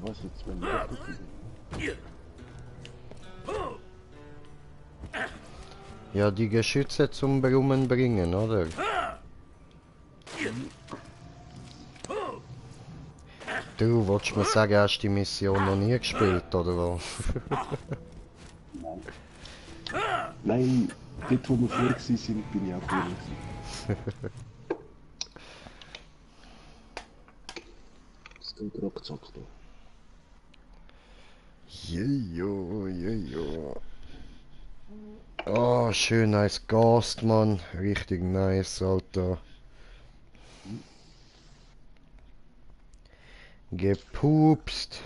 Was jetzt, wenn wir aufgekommen? Ja, die Geschütze zum Brummen bringen, oder? Du, wolltest mir sagen, hast du die Mission noch nie gespielt, oder was? Nein, dort wo wir vorher waren, bin ich auch vorher. Das geht ruckzuck da. Jojo, jojo. Oh, schön nice Gast, Mann. Richtig nice, Alter. Gepupst.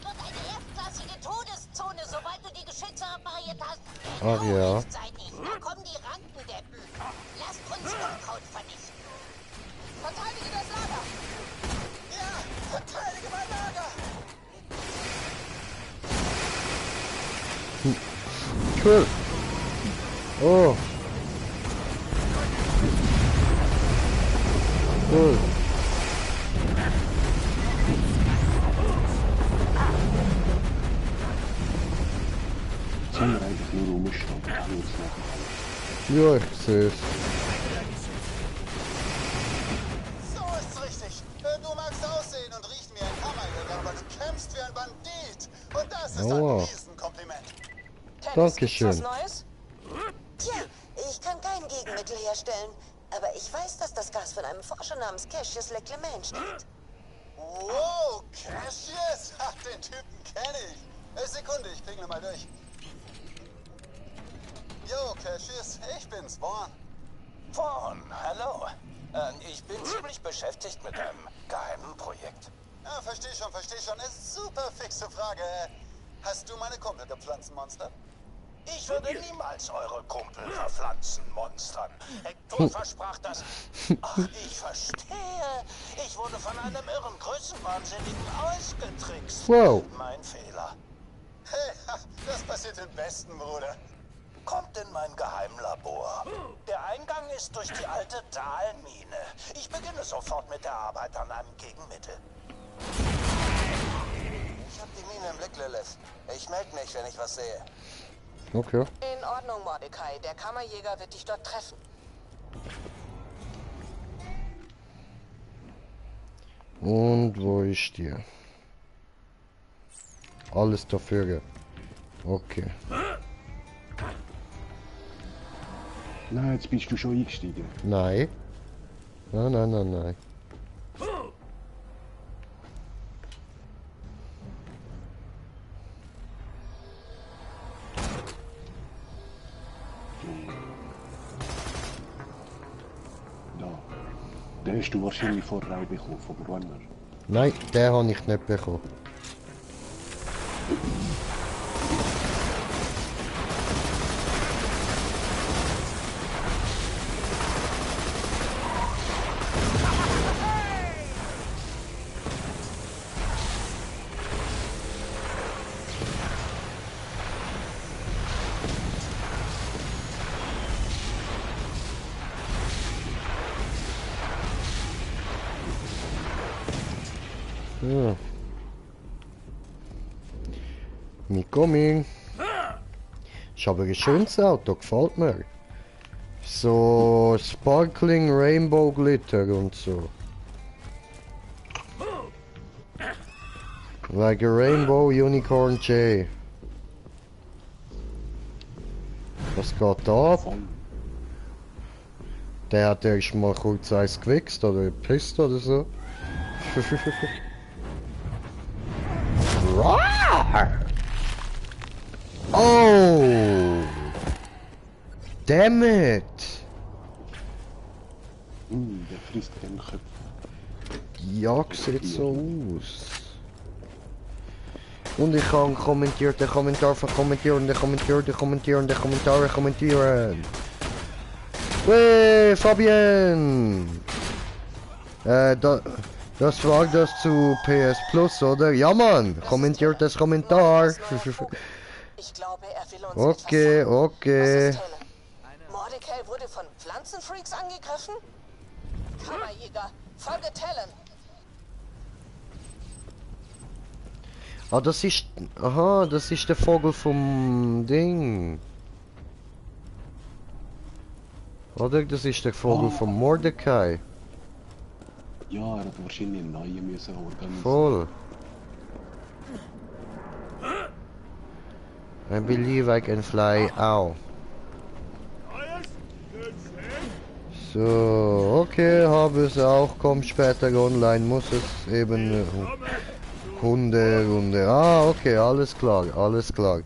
Das wird eine erstklassige Todeszone, sobald du die Geschütze repariert hast. Ach ja. Rechtzeitig, da kommen die Rankendeppen. Lasst uns Unkraut vernichten. Verteidige das Lager. Ja, verteidige mein Lager! Cool. Oh. Cool. Sollen wir eigentlich nur rumstehen? Kann ich jetzt machen. Ja, ich sehe es. So ist's richtig. Du magst aussehen und riechen wie ein Kammerjäger, aber du kämpfst wie ein Bandit. Und das ist Aua. ein Riesenkompliment. Tennis, gibt's was Dankeschön. Neues? Tja, ich kann kein Gegenmittel herstellen. Aber ich weiß, dass das Gas von einem Forscher namens Cassius LeClement stammt. Wow, Cassius? Ach, den Typen kenne ich. Sekunde, ich klingle mal durch. Jo, Cassius, ich bin's, Vaughn. Vaughn, hallo. Ich bin ziemlich beschäftigt mit einem geheimen Projekt. Ja, versteh schon. Ist super fixe Frage. Hast du meine Kumpel gepflanzt, Monster? Ich würde niemals eure Kumpel verpflanzen, Monstern. Hector versprach das. Ach, ich verstehe. Ich wurde von einem irren Größenwahnsinnigen ausgetrickst. Wow. Mein Fehler. Hey, das passiert im Besten, Bruder. Kommt in mein Geheimlabor. Der Eingang ist durch die alte Dahlmine. Ich beginne sofort mit der Arbeit an einem Gegenmittel. Ich hab die Mine im Blick, Lilith. Ich melde mich, wenn ich was sehe. Okay. In Ordnung, Mordecai. Der Kammerjäger wird dich dort treffen. Und wo ist die? Alles dafür. Okay. Nein, jetzt bist du schon eingestiegen. Nein. Nein. Da. Den hast du wahrscheinlich vorher auch bekommen, von Runner. Nein, den habe ich nicht bekommen. Ja. Me coming. Ich habe ein schönes Auto, gefällt mir. So Sparkling Rainbow Glitter und so. Like a Rainbow Unicorn J. Was geht da ab? Der hat erst mal kurz eins gewichst oder gepisst oder so. Oh! Damn it! Der frisst gerne Köpfe. Ja, sieht so aus. Und ich kann kommentierte Kommentar von kommentierende Kommentare kommentieren. Hey, Fabian! Das war das zu PS Plus, oder? Ja, Mann! Kommentiertes Kommentar! Ich glaube, er will uns Okay, etwas sagen. okay. Was ist Talon? Mordecai wurde von Pflanzenfreaks angegriffen? Kammerjäger, folge Talon! Ah, das ist... Aha, das ist der Vogel vom Ding. Oder? Das ist der Vogel von Mordecai. Ja, er hat wahrscheinlich einen neuen müssen organisieren. Voll. I believe I can fly out. So, okay, habe es auch, kommt später online, muss es eben Hunde. Ah, okay, alles klar, alles klar.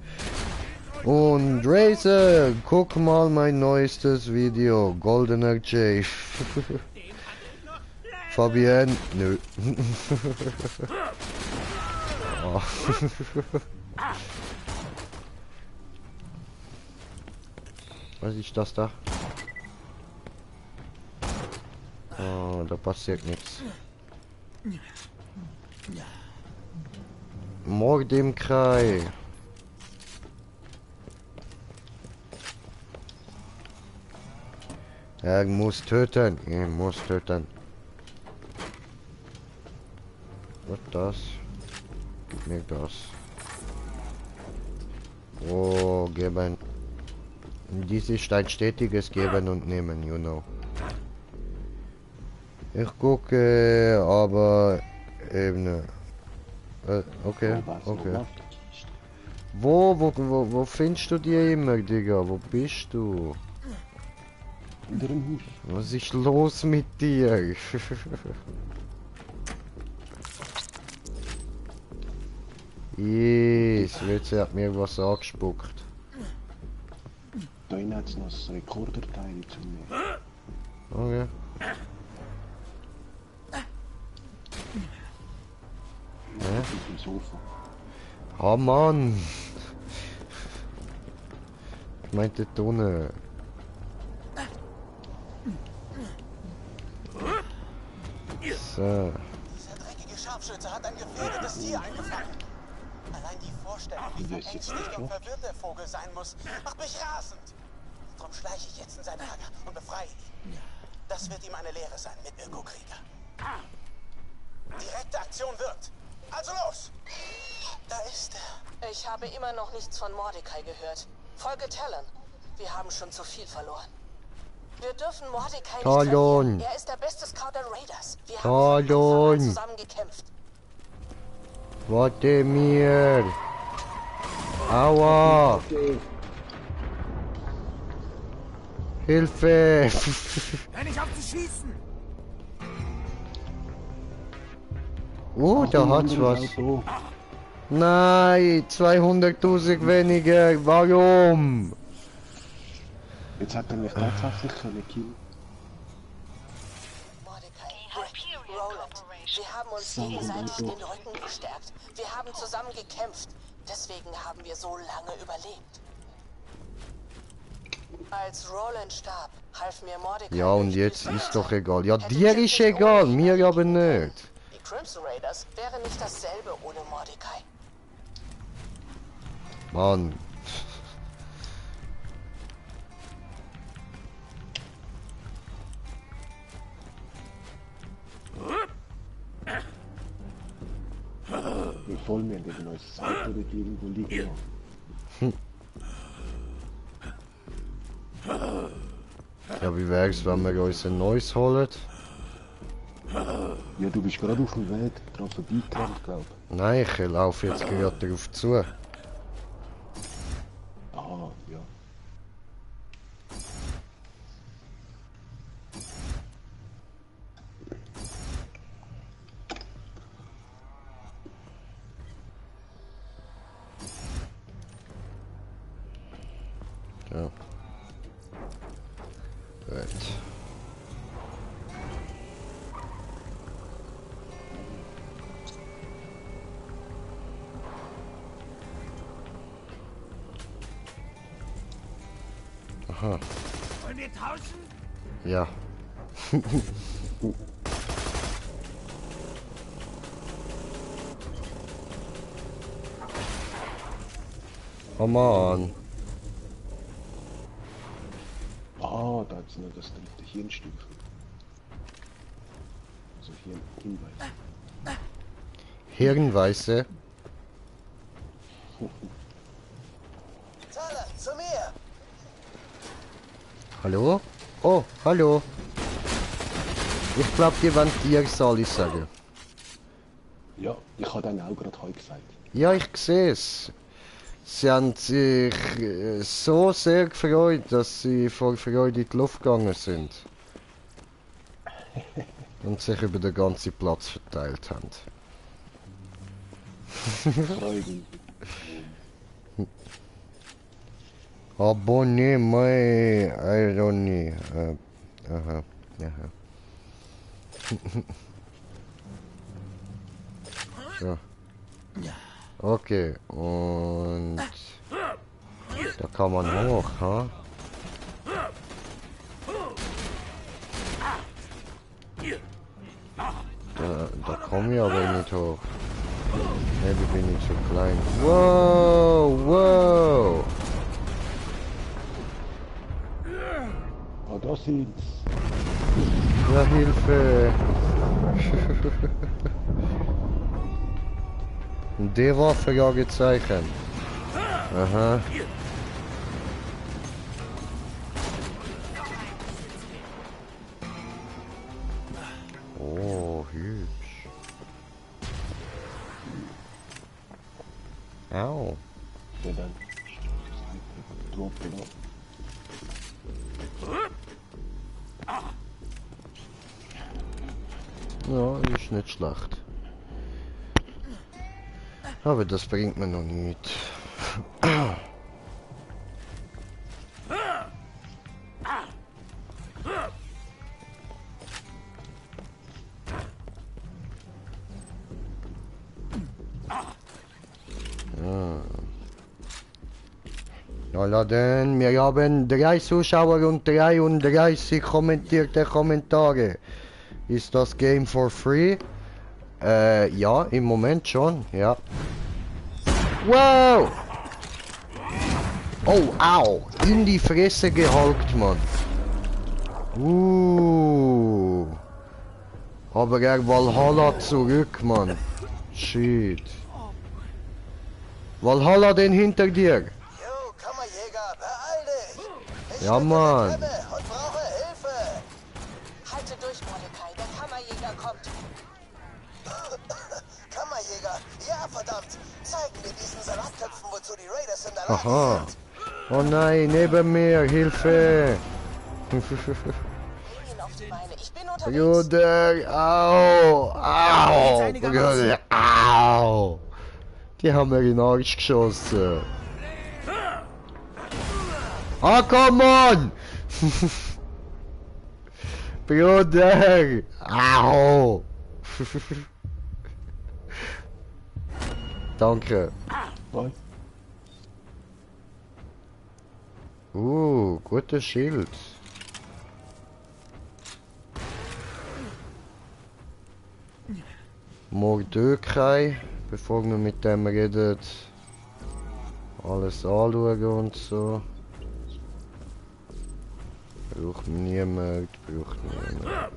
Und Razer, guck mal mein neuestes Video, Goldener J. Fabian, nö. Oh. Was ist das da? Oh, da passiert nichts. Mordimkrei. Er muss töten. Er muss töten. Was das? Gib mir das. Oh, geben. Dies ist ein stetiges Geben und Nehmen, you know. Ich gucke, aber eben. Okay, okay. Wo findest du die immer, Digga? Wo bist du? Unter dem Haus. Was ist los mit dir? Yes, jetzt hat mir was angespuckt. Da hinten hat es noch ein Rekorderteil zu mir. Okay. Ja, auf dem Sofa. Ah, Mann! Ich meinte Tonne. So. Dieser dreckige Scharfschütze hat ein gefährdetes Tier eingefangen. Allein die Vorstellung, wie verängstigt und verwirrt der Vogel sein muss, macht mich rasend. Drum schleiche ich jetzt in sein Lager und befreie ihn. Das wird ihm eine Lehre sein mit Ökokrieger. Direkte Aktion wirkt. Also los! Da ist er. Ich habe immer noch nichts von Mordecai gehört. Folge Talon. Wir haben schon zu viel verloren. Wir dürfen Mordecai nicht verlieren. Er ist der beste Scout der Raiders. Wir haben von Anfang an zusammen gekämpft. Warte mir! Aua! Hilfe! Hör nicht auf zu schießen! Oh, da hat's was. Nein, 200.000 weniger. Warum? Jetzt hat er mich tatsächlich killen. Roland, wir haben uns gegenseitig den Rücken gestärkt. Wir haben zusammen gekämpft. Deswegen haben wir so lange überlebt. Als Roland starb, half mir Mordecai. Ja, und jetzt ist doch egal. Ja, dir ist egal, mir aber nicht. Die Crimson Raiders wären nicht dasselbe ohne Mordecai. Mann. Wie voll mir ein neues Auto dort irgendwo liegen. Ja, wie wär's, wenn wir uns ein neues holen? Ja, du bist gerade auf dem Weg dran vorbeigerannt, glaub ich. Nein, ich laufe jetzt gerade darauf zu. Ah, ja. Ja. Gut. Aha. Wollen wir tauschen? Ja. Oh Mann. Ah, da ist noch das dritte Hirnstufe. Also hier ein Hinweis. Hirnweiße. Tyler, zu mir! Hallo? Oh, hallo. Ich glaube, die wollen dir soll ich sagen. Ja, ich habe dann auch gerade heute gesagt. Ja, ich sehe es. Sie haben sich so sehr gefreut, dass sie vor Freude in die Luft gegangen sind. Und sich über den ganzen Platz verteilt haben. Freuden. Abonnez-moi, Ironie. Aha, aha. So. Okay, und da kann man hoch, ha? Da komme ich aber nicht hoch. Maybe bin ich zu klein. Wow, wow! Ah, da sind's. Ja, Hilfe! Die Waffe ja gezeichnet. Aha. Oh, hübsch. Au. Ja, dann. Droppen ab. Ja, ist nicht schlecht. Aber das bringt mir noch nicht. Ja, dann, wir haben 3 Zuschauer und 33 kommentierte Kommentare. Ist das Game for free? Ja, im Moment schon, ja. Wow! Oh, au! In die Fresse gehalkt, Mann. Aber er Valhalla zurück, Mann. Shit. Valhalla den hinter dir. Jo, Kammerjäger, beeil dich! Ich Ja, bin Mann. in der Klemme und brauche Hilfe! Halte durch, Mordecai. Der Kammerjäger kommt. Kammerjäger, ja verdammt! Zeigen wir diesen Salatköpfen, wozu die Raiders in der Lage Aha. sind! Oh nein, neben mir, Hilfe! Bring ihn auf die Beine. Ich bin unterwegs. Bruder, au! Au! Bruder, au! Die haben mir in den Arsch geschossen. Ah, come on! Bruder! Au! Danke. Bye. Gutes Schild. Mordecai, bevor wir mit dem reden, alles anschauen und so. Braucht niemand, braucht niemand.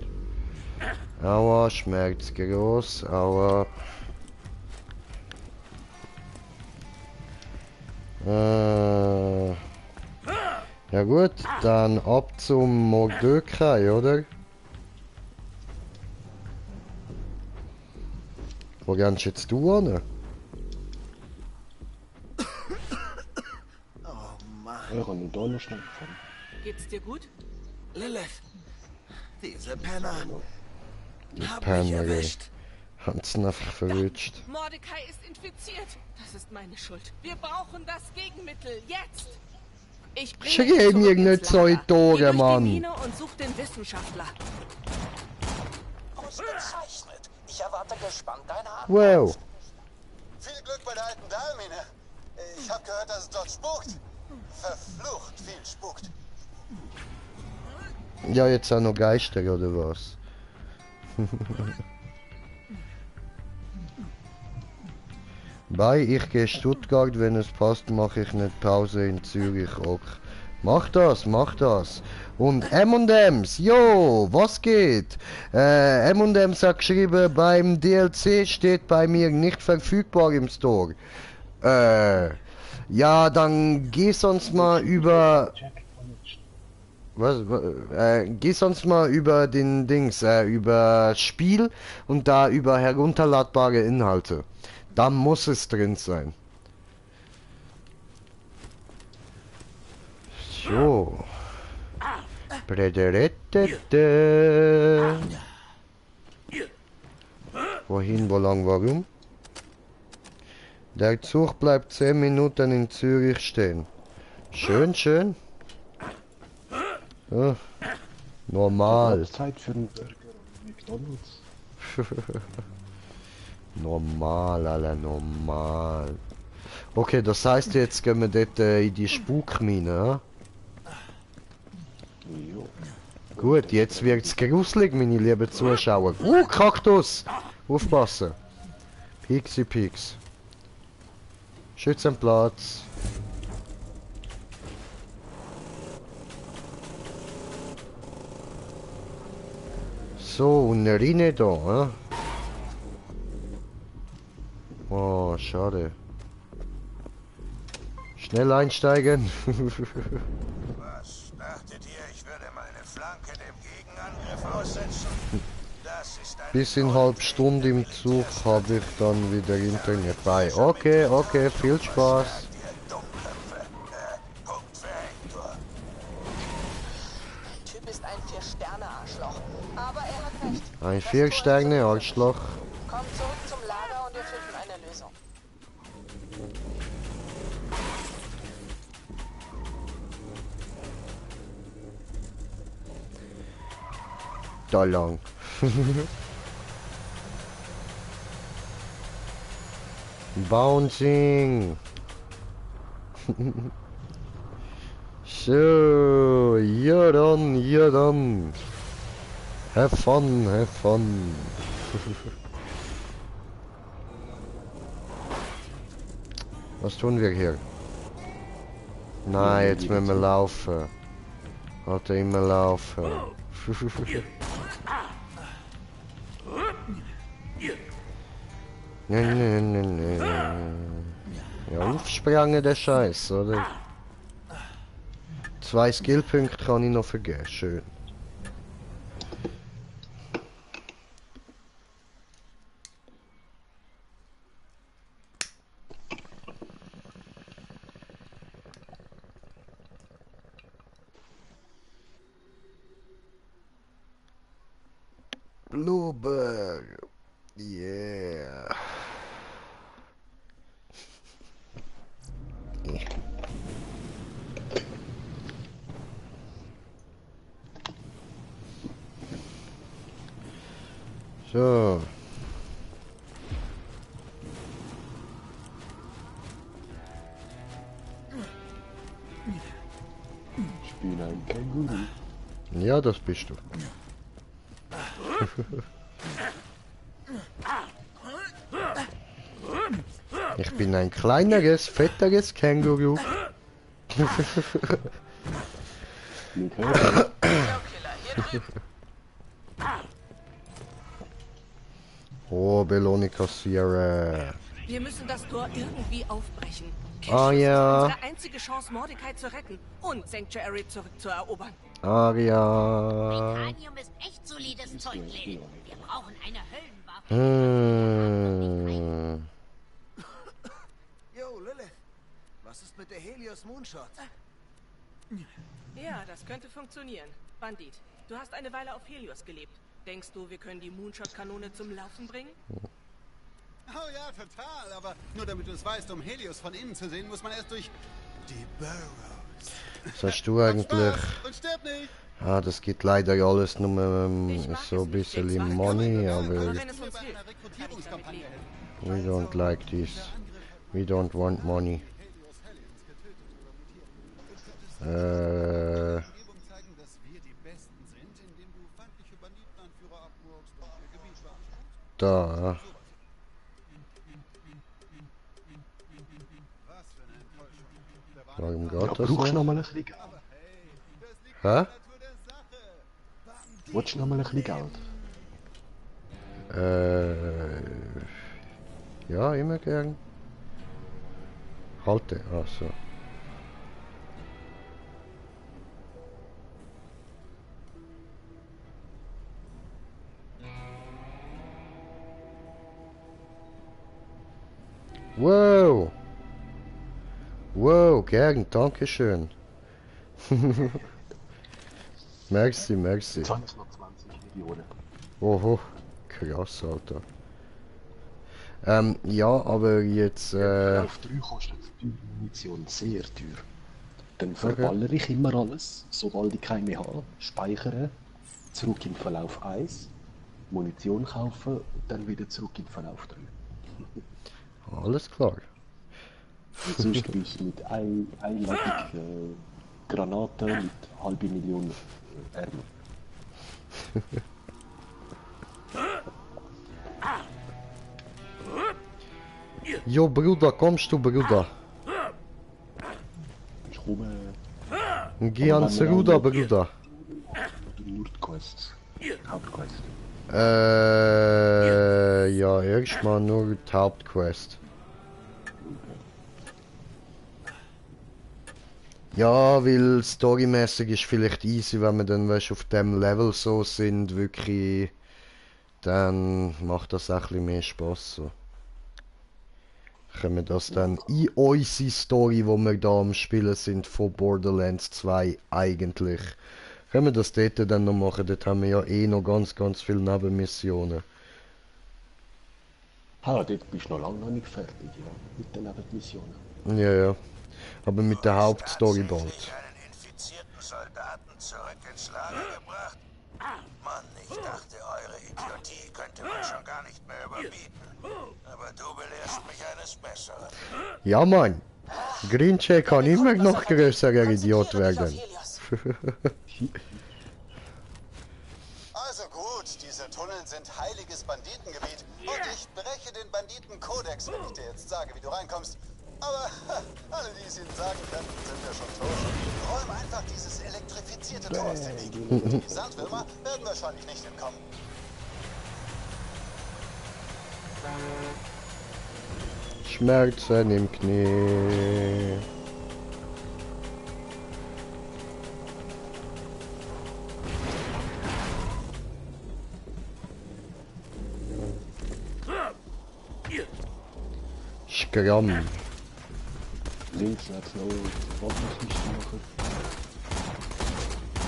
Aua, schmerzt groß, aua. Ja gut, dann ab zum Mordecai, oder? Wo gehst jetzt du hin? Ich kann nur da noch schnell fahren. Geht's dir gut? Lilith, diese Penner haben mich Penner, erwischt. Haben's ihn einfach verrutscht. Mordecai ist infiziert. Das ist meine Schuld. Wir brauchen das Gegenmittel. Jetzt! Ich bringe Schreib ihn mir zurück nicht ins so in Lager. die Ohren, Geh durch Mann. die Mine und such den Wissenschaftler. Ausgezeichnet! Ich erwarte gespannt deine Antwort. Wow. Viel Glück bei der alten Dahlmine. Ich habe gehört, dass es dort spukt. Verflucht viel spukt. Ja, jetzt auch noch Geister, oder was? Bei, ich gehe Stuttgart, wenn es passt, mache ich eine Pause in Zürich auch. Mach das, mach das. Und M&M's, jo, was geht? M&M's hat geschrieben, beim DLC steht bei mir nicht verfügbar im Store. Ja, dann geh sonst mal über... geh sonst mal über den Dings, über Spiel und da über herunterladbare Inhalte. Da muss es drin sein. So. Wohin, wo lang, warum? Der Zug bleibt 10 Minuten in Zürich stehen. Schön, schön. Ja. Normal. Zeit für einen Burger und McDonald's. Normal, Alter, normal. Okay, das heißt, jetzt gehen wir dort in die Spukmine, Jo. Gut, jetzt wird's gruselig, meine lieben Zuschauer. Kaktus! Aufpassen. Pixie Pix. Schützenplatz. So, und eine Rinne da, eh? Oh, schade. Schnell einsteigen. Was? Dachtet ihr, ich würde meine Flanke dem Gegenangriff aussetzen? Das ist ein Bis in halb Stunde im Zug habe ich dann wieder Internet bei. Okay, okay, viel Spaß. Punkt für Hector. Der Typ ist ein 4-Sterne-Arschloch. Aber er hat recht. Ein 4-Sterne-Arschloch. Komm zurück zum Lager und wir finden eine Lösung. Da lang. Bouncing. So, ja dann, ja dann. Have fun, have fun. Was tun wir hier? Nein, jetzt müssen wir laufen. Halt immer laufen. Nee. Ja, aufsprangen der Scheiß, oder? 2 Skillpunkte kann ich noch vergeben, schön. Blueberg. Yeah. So. Ich bin ein Känguru. Ja, das bist du. Ich bin ein kleineres, fetteres Känguru. Oh, Belohnung kassieren. Wir müssen das Tor irgendwie aufbrechen. Ah, ja. Unsere einzige Chance, Mordecai zu retten und Sanctuary zurückzuerobern. Aria. Vibranium ist echt solides Zeug, Lil. Wir brauchen eine Höllenwaffe. Yo, Lilith. Was ist mit der Helios Moonshot? Ja, das könnte funktionieren. Bandit, du hast eine Weile auf Helios gelebt. Denkst du, wir können die Moonshot-Kanone zum Laufen bringen? Oh ja, total. Aber nur damit du es weißt, um Helios von innen zu sehen, muss man erst durch die Burrows. Was hast du eigentlich? Und stirb nicht. Ah, das geht leider alles nur so ein bisschen Money, aber Wenn es uns hilft, kann ich damit leben. we don't like this. We don't want money. Da. Warum geht Ja, das brauchst du nicht? noch mal ein bisschen Geld? Hä? Willst du noch mal ein bisschen Geld? Ja, immer gern. Halte, also. Wow! Wow, gern, dankeschön. Merci, merci. Jetzt haben es noch 20 Millionen. Oho, krass, Alter. Ja, aber jetzt, Auf 3 kostet die Munition sehr teuer. Dann verballere ich immer alles, sobald ich keine mehr habe, speichere, zurück in Verlauf 1, Munition kaufen und dann wieder zurück in Verlauf 3. alles klar. Und sonst bist du mit ein Ladung Granaten mit halbe Million Ärmel. Jo, Bruder, kommst du, Bruder? Ich komme Geh ans Ruder, Bruder. Nordquest, Hauptquest. Ja, erstmal nur die Hauptquest. Ja, weil storymäßig ist vielleicht easy, wenn wir dann weißt, auf dem Level so sind, wirklich, dann macht das auch ein bisschen mehr Spaß. So. Können wir das dann in unsere Story, wo wir da am Spielen sind, von Borderlands 2 eigentlich, können wir das dort dann noch machen? Dort haben wir ja eh noch ganz viele Nebenmissionen. Ah, dort bist du noch lange noch nicht fertig, ja, mit den Nebenmissionen. Ja, ja. Aber mit der Hauptstory bald. Einen infizierten Soldaten zurück ins Lager gebracht? Mann, ich dachte, eure Idiotie könnte man schon gar nicht mehr überbieten. Aber du belehrst mich eines Besseren. Ja, Mann. Grinche kann immer noch größerer Idiot werden. Also gut, diese Tunnel sind heiliges Banditengebiet und ich breche den Banditenkodex, wenn ich dir jetzt sage, wie du reinkommst. Aber alle, die es ihnen sagen können, sind ja schon tot. Räum einfach dieses elektrifizierte Tor aus dem Weg. Die Sandwürmer werden wahrscheinlich nicht entkommen. Schmerzen im Knie. Schramm. Links hat's noch Wasserkiste machen.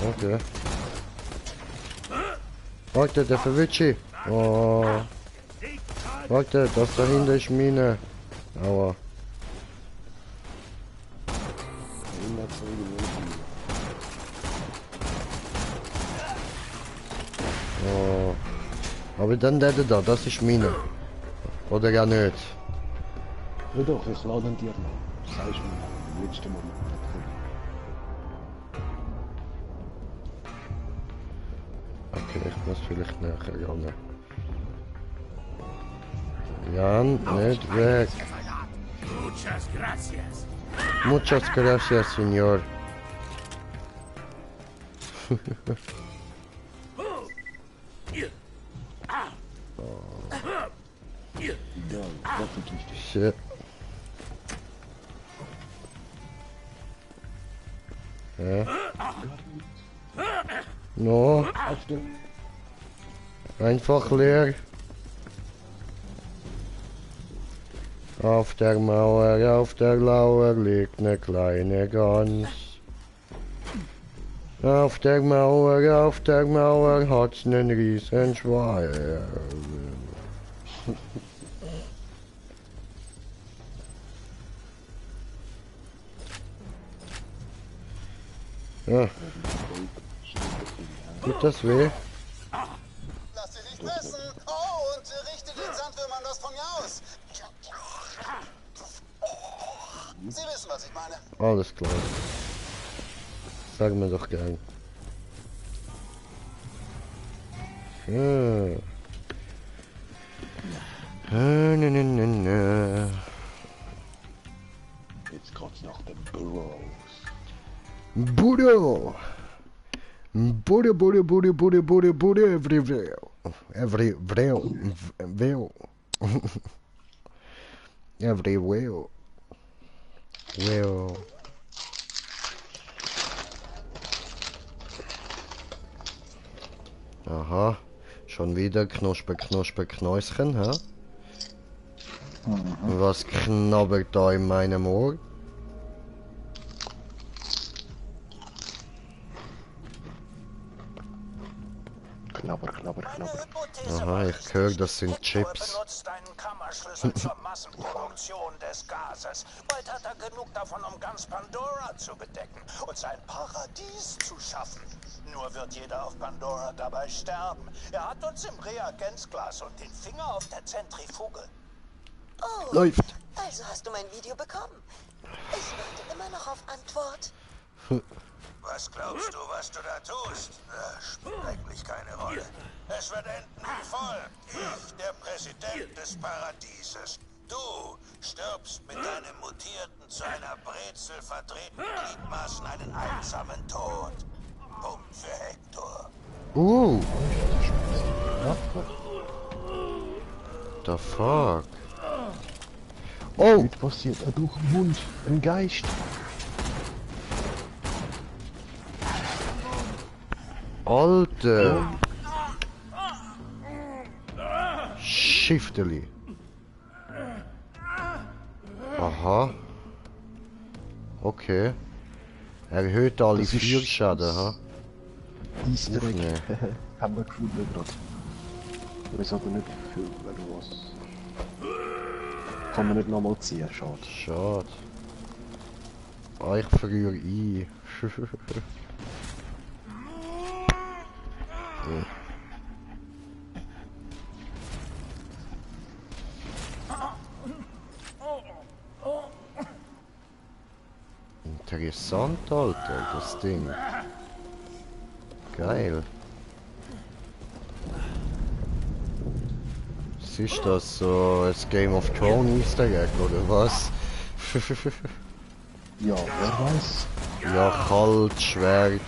Okay. Warte, der verwitscht. Oh. Warte, das dahinter ist Mine. Aua. Oh. Aber dann der da, das ist Mine. Oder ja nicht. Ja doch, ich lade ihn dir noch. Sagst du mir im letzten Moment. Okay, ich muss vielleicht nachher ran. Jan, nicht weg. Muchas gracias. Muchas gracias, señor. Ja, Wasserkiste. Shit. Ja. No. Einfach leer. Auf der Mauer, auf der Lauer liegt eine kleine Gans. Auf der Mauer hat's nen riesen Schwein. Ja. Tut das weh? Lass dich nicht messen! Oh, und richte den Sandwürmern das von mir aus! Sie wissen, was ich meine. Alles klar. Sag mir doch gern. Ja. Jetzt geht's nach den Burrows. Budo! Budo, Budo, Budo, Budo, Budo, Budo, everywhere. Everywhere. Everywhere. Well. Aha. Schon wieder Knusper, Knusper, Knäuschen, hä? Was knabbert da in meinem Ohr? Knabber, knabber, knabber. Aha, ich höre, das sind Chips. Benutzt einen Kammerschlüssel zur Massenproduktion des Gases. Bald hat er genug davon, um ganz Pandora zu bedecken und sein Paradies zu schaffen. Nur wird jeder auf Pandora dabei sterben. Er hat uns im Reagenzglas und den Finger auf der Zentrifuge. Oh, Läuft. also hast du mein Video bekommen. Ich warte immer noch auf Antwort. Was glaubst du, was du da tust? Spielt eigentlich keine Rolle. Es wird enden wie folgt. Ich, der Präsident des Paradieses. Du stirbst mit deinem mutierten, zu einer Brezel verdrehten Gliedmaßen einen einsamen Tod. Punkt für Hector. The fuck? Oh! Was passiert da durch den Mund? Ein Geist. Alter! Shifteli. Aha. Okay. Erhöht alle Das ist- 4 Schaden, ha? Easter Egg. Nee. Haben wir gefunden gerade. Ich weiß aber nicht, für was. Kann man nicht nochmal ziehen, schade. Schade. Ah, ich friere ein. Interessant, Alter, das Ding. Geil. Was ist das, so ein Game of Thrones Easter Egg, oder was? Ja, wer weiß. Ja, kalt, Schwert.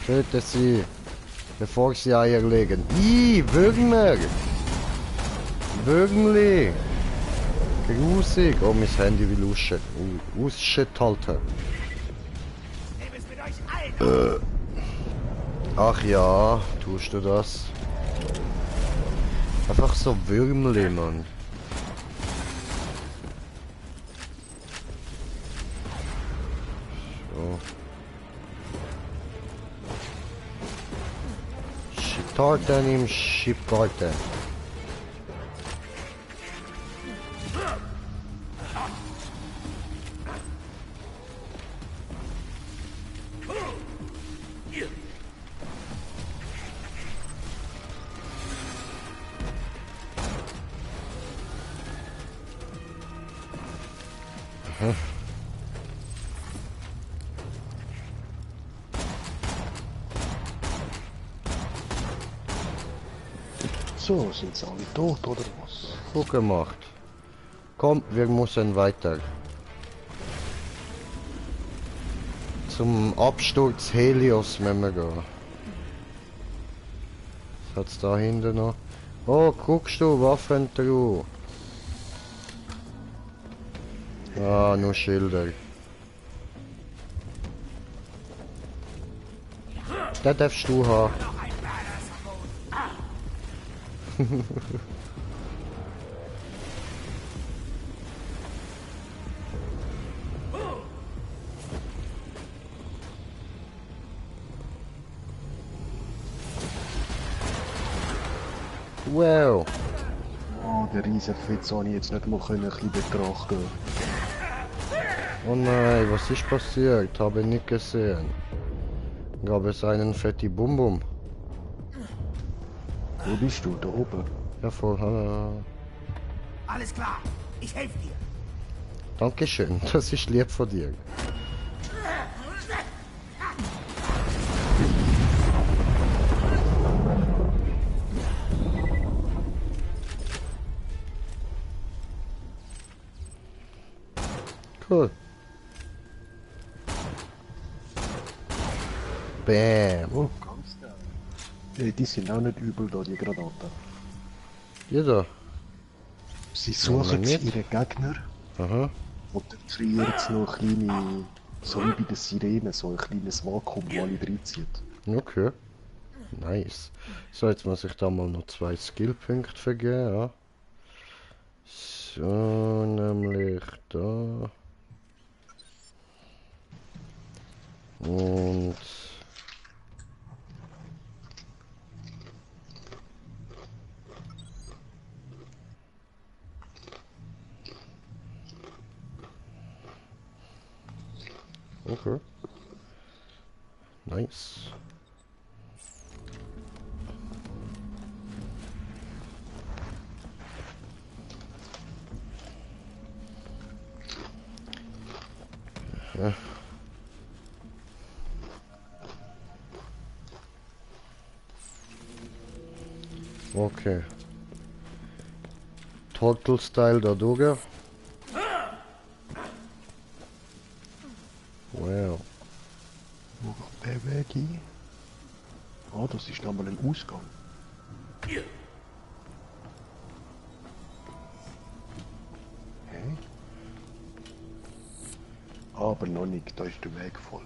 Töte sie, bevor sie Eier legen. Ih, Würmer! Würmli! Grusig! Oh, mein Handy will ausschalten. Ach ja, tust du das? Einfach so Würmli, Mann. So. Tartan im Schipgarten. So, sind sie alle tot oder was? Gut gemacht. Komm, wir müssen weiter. Zum Absturz Helios müssen wir gehen. Was hat's da hinten noch? Oh, guckst du, Waffentruhe. Ah, nur Schilder. Den darfst du haben. Wow. Oh, der riesen Fitz habe ich jetzt nicht mal ein bisschen betrachten. Oh nein, was ist passiert? Habe ich nicht gesehen. Gab es einen fetti Bum-Bum? Wo bist du? Da oben? Ja, voll. Alles klar, ich helfe dir. Dankeschön, das ist lieb von dir. cool. Bam. Oh, ganz geil. Ja, die sind auch nicht übel da, die Granaten. Jeder. Sie suchen nicht. ihre Gegner Aha. und dann kreieren sie noch kleine, so wie bei den Sirenen, so ein kleines Vakuum, wo alle reinzieht. Okay. Nice. So, jetzt muss ich da mal noch 2 Skillpunkte vergeben, ja. So, nämlich da. Und... Okay. Nice. Ja. Okay. Total Style da durch. Wow. Wo kommt der Weg hin? Ah, das ist nochmal ein Ausgang. Hä? Aber noch nicht, da ist der Weg voll.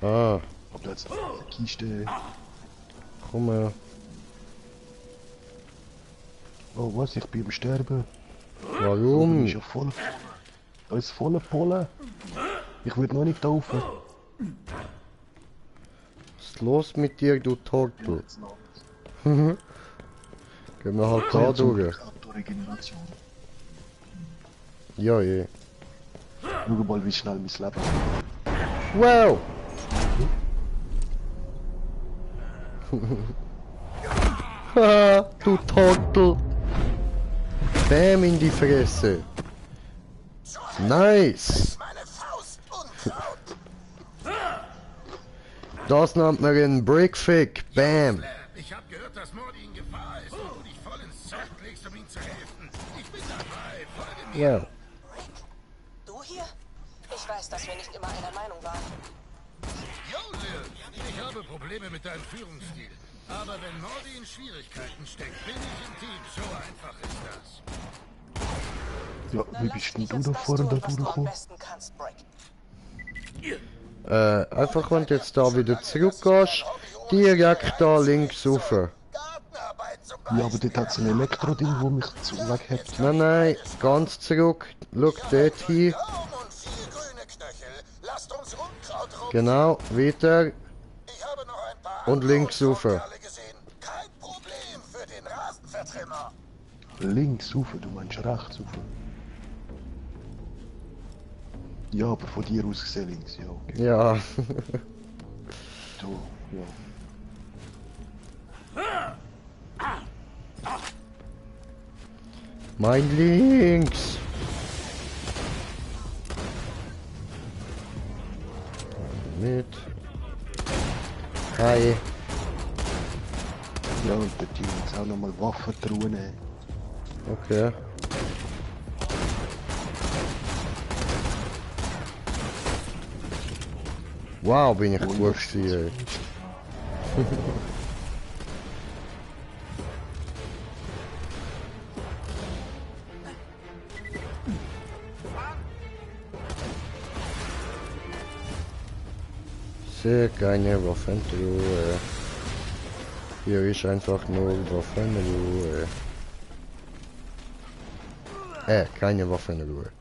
Ah, Aber jetzt noch eine Kiste. komm her. Oh, was? Ich bin am Sterben. Da Warum? ist ja voll. Da ist voller Pollen. Ich will noch nicht laufen. Was ist los mit dir, du Tortel? Gehen wir halt da durch. Regeneration. Ja, je. Schau mal, wie schnell mein Leben Wow! Haha, du Tortel! Bam in die Fresse! Nice! Das nennt man einen Brickfick. Bam! Ich hab gehört, dass Mordi in Gefahr ist und du dich voll ins Zeug legst, um ihm zu helfen. Ich bin dabei, folge mir. Wow. Du hier? Ich weiß, dass wir nicht immer einer Meinung waren. Josef, ich habe Probleme mit deinem Führungsstil. Aber wenn Mordi in Schwierigkeiten steckt, bin ich im Team. So einfach ist das. Ja, wie bist denn du da vorne da was du am durchgekommen? besten kannst, Brick. Einfach wenn du jetzt da wieder zurückgehst, direkt da links rauf. Ja, aber dort hat es ein Elektro-Ding, wo mich zu weghebt. Nein, nein, ganz zurück. Schau dort hin. Genau, weiter. Und links rauf. Links rauf, du meinst rechts rauf. Ja, aber von dir aus gesehen links, ja, okay. Ja. So, ja. Mein links. Mit. Hi. Ja, und dort hier jetzt auch nochmal Waffentruhen. Okay. Wow, bin ich gut gewesen, ey. Sehr keine Waffentruhe. Hier ist einfach nur Waffenruhe. Keine Waffenruhe.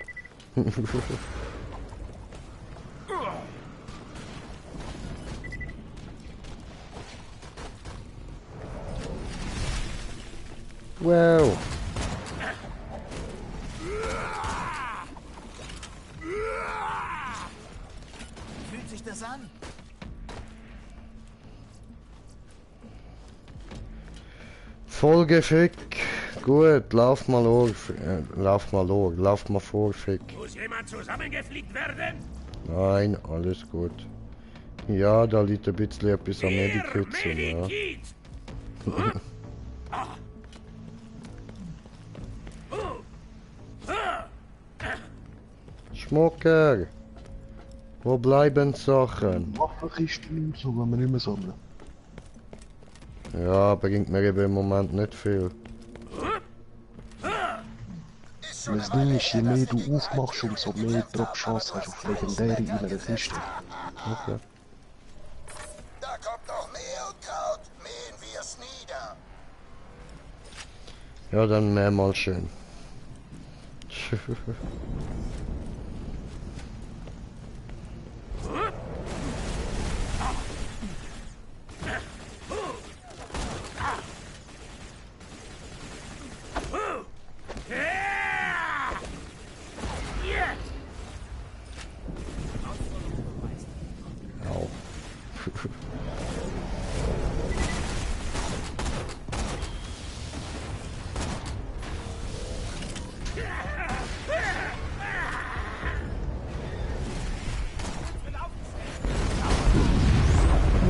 Wow. Wie fühlt sich das an? Folgefick. Gut, lauf mal hoch. Lauf mal hoch. Lauf mal vor, Fick. Muss jemand zusammengeflickt werden? Nein, alles gut. Ja, da liegt ein bisschen etwas am Medikit. Ja. Schmucker! Wo bleiben die Sachen? Waffenkisten, so wollen wir nicht mehr sammeln. Ja, bringt mir eben im Moment nicht viel. Das Ding ist, je mehr du aufmachst, umso mehr Drop-Chance hast du auf Legendäre in einer Kiste. Okay. Da kommt noch mehr Unkraut. Mähen wir's nieder. Ja, dann mehrmals schön. Au.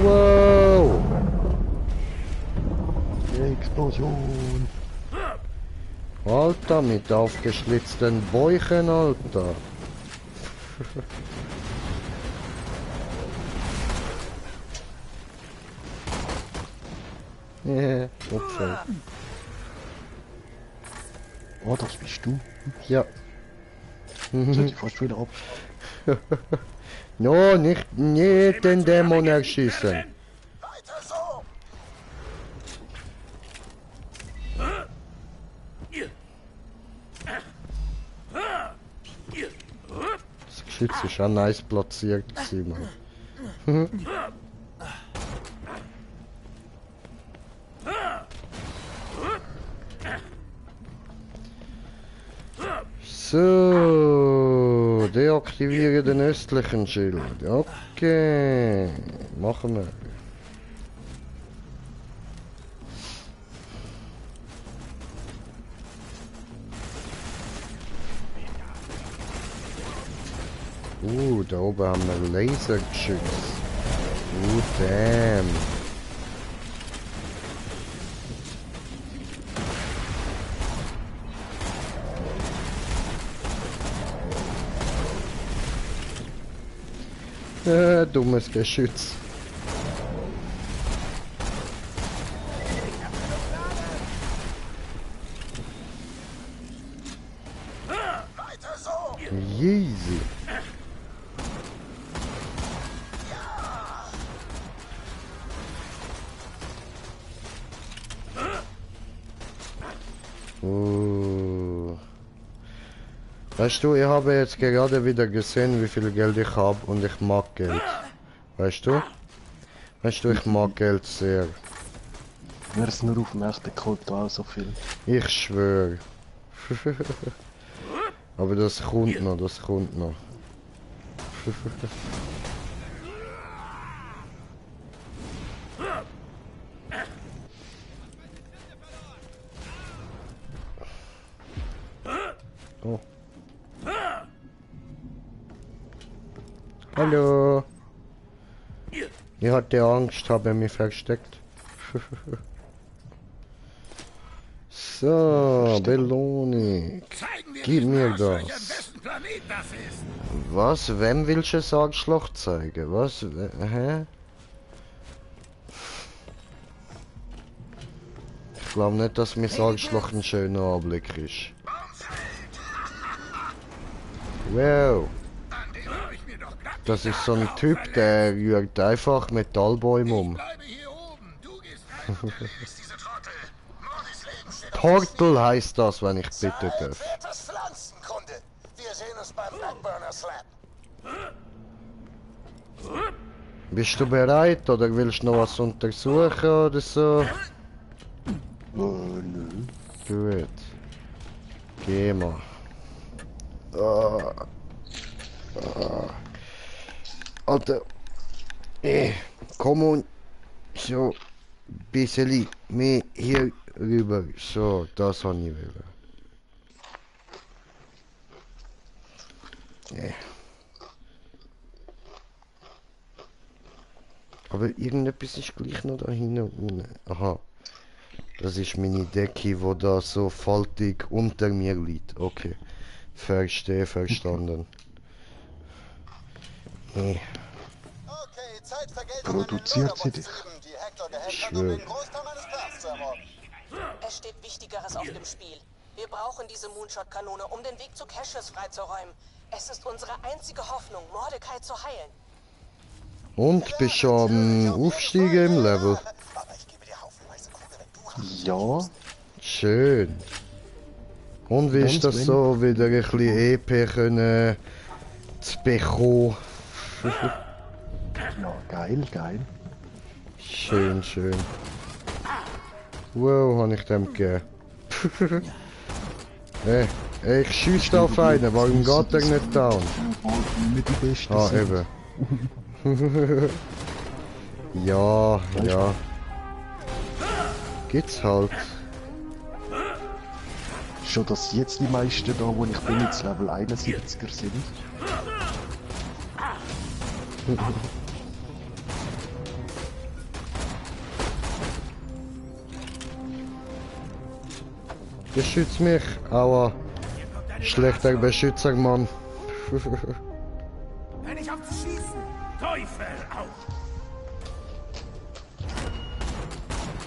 Wow! Explosion! Alter, mit aufgeschlitzten Bäuchen, Alter. Opfer. Oh, das bist du? Ja. Sollte ich fast wieder ab. No, nicht den Dämon erschießen. Weiter so. Das Geschütz ist schon nice platziert gewesen, Mann. So, deaktiviere den östlichen Schild. Okay, machen wir. Da oben haben wir Lasergeschütz. Damn. Dummes Geschütz. Weiter so. Easy. Weißt du, ich habe jetzt gerade wieder gesehen, wie viel Geld ich habe und ich mag Geld. Weißt du? Weißt du, ich mag Geld sehr. Wär's nur auf dem echten Konto auch so viel. Ich schwöre. Aber das kommt noch, das kommt noch. Oh. Hallo. Ich hatte Angst, habe mich versteckt. So, Belohnung. Gib mir das. Was? Wem willst du das Arschloch zeigen? Was? Hä? Ich glaube nicht, dass mein Arschloch ein schöner Anblick ist. Wow. Das ist so ein Typ, der rührt einfach Metallbäume um. Portal heißt das, wenn ich bitte darf. Pflanzenkunde. Wir sehen uns beim Backburner Slab. Bist du bereit oder willst du noch was untersuchen oder so? Nö. Gut. Geh mal. Alter. Komm und so ein bisschen mehr hier rüber. So, das habe ich will. Aber irgendetwas ist gleich noch da hinten unten. Aha. Das ist meine Decke, wo da so faltig unter mir liegt. Okay. Verstehe, verstanden. Nee. Okay, Zeit vergeht, Produziert sie dich. die Hector gehackt hat, Schwör. um den Großteil meines Plans zu ermorden. Es steht Wichtigeres auf dem Spiel. Wir brauchen diese Moonshot-Kanone, um den Weg zu Cassius freizuräumen. Es ist unsere einzige Hoffnung, Mordecai zu heilen. Und bist schon am Aufsteigen im Level. Aber ich gebe dir haufenweise Kohle, wenn du Ja, Schön. Und wie ist Ganz das so, wieder ein bisschen EP können zu bekommen? ja, geil, geil. Schön, schön. Wow, habe ich dem gegeben. Hey, ich schieße auf einen, warum geht er nicht down? Nicht die Beste Ah, sind. eben. Ja, ja. Gibt's halt. Schon, dass jetzt die meisten da, wo ich bin, jetzt Level 71er sind. Beschütz mich, aua. Schlechter Beschützer, Mann. Hör nicht auf zu schießen! Teufel auf!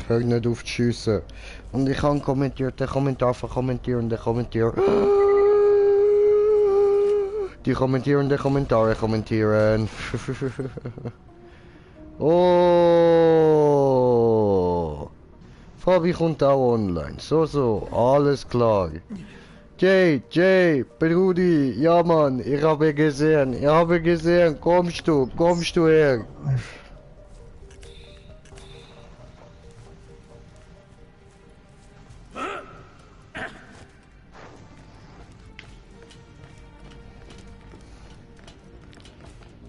Hör nicht auf zu schiessen. Und ich habe kommentiert, den Kommentar verkommentieren, den Kommentier. Die kommentierenden Kommentare kommentieren. Oh! Fabi kommt auch online. So, alles klar. Jay, Brudi, ja Mann, ich habe gesehen, kommst du her.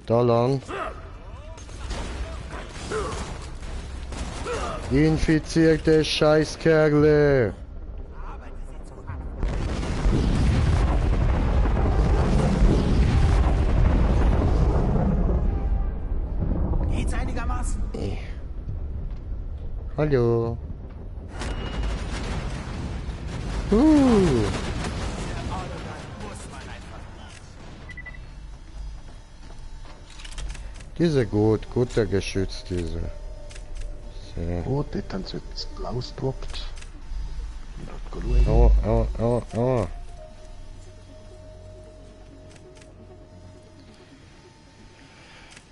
Da lang. Infizierte Scheißkerle. Geht's einigermaßen? Hallo. Diese guter Geschütz, diese. Sehr. Oh, dort haben sie jetzt Blaues gedroppt. Aua.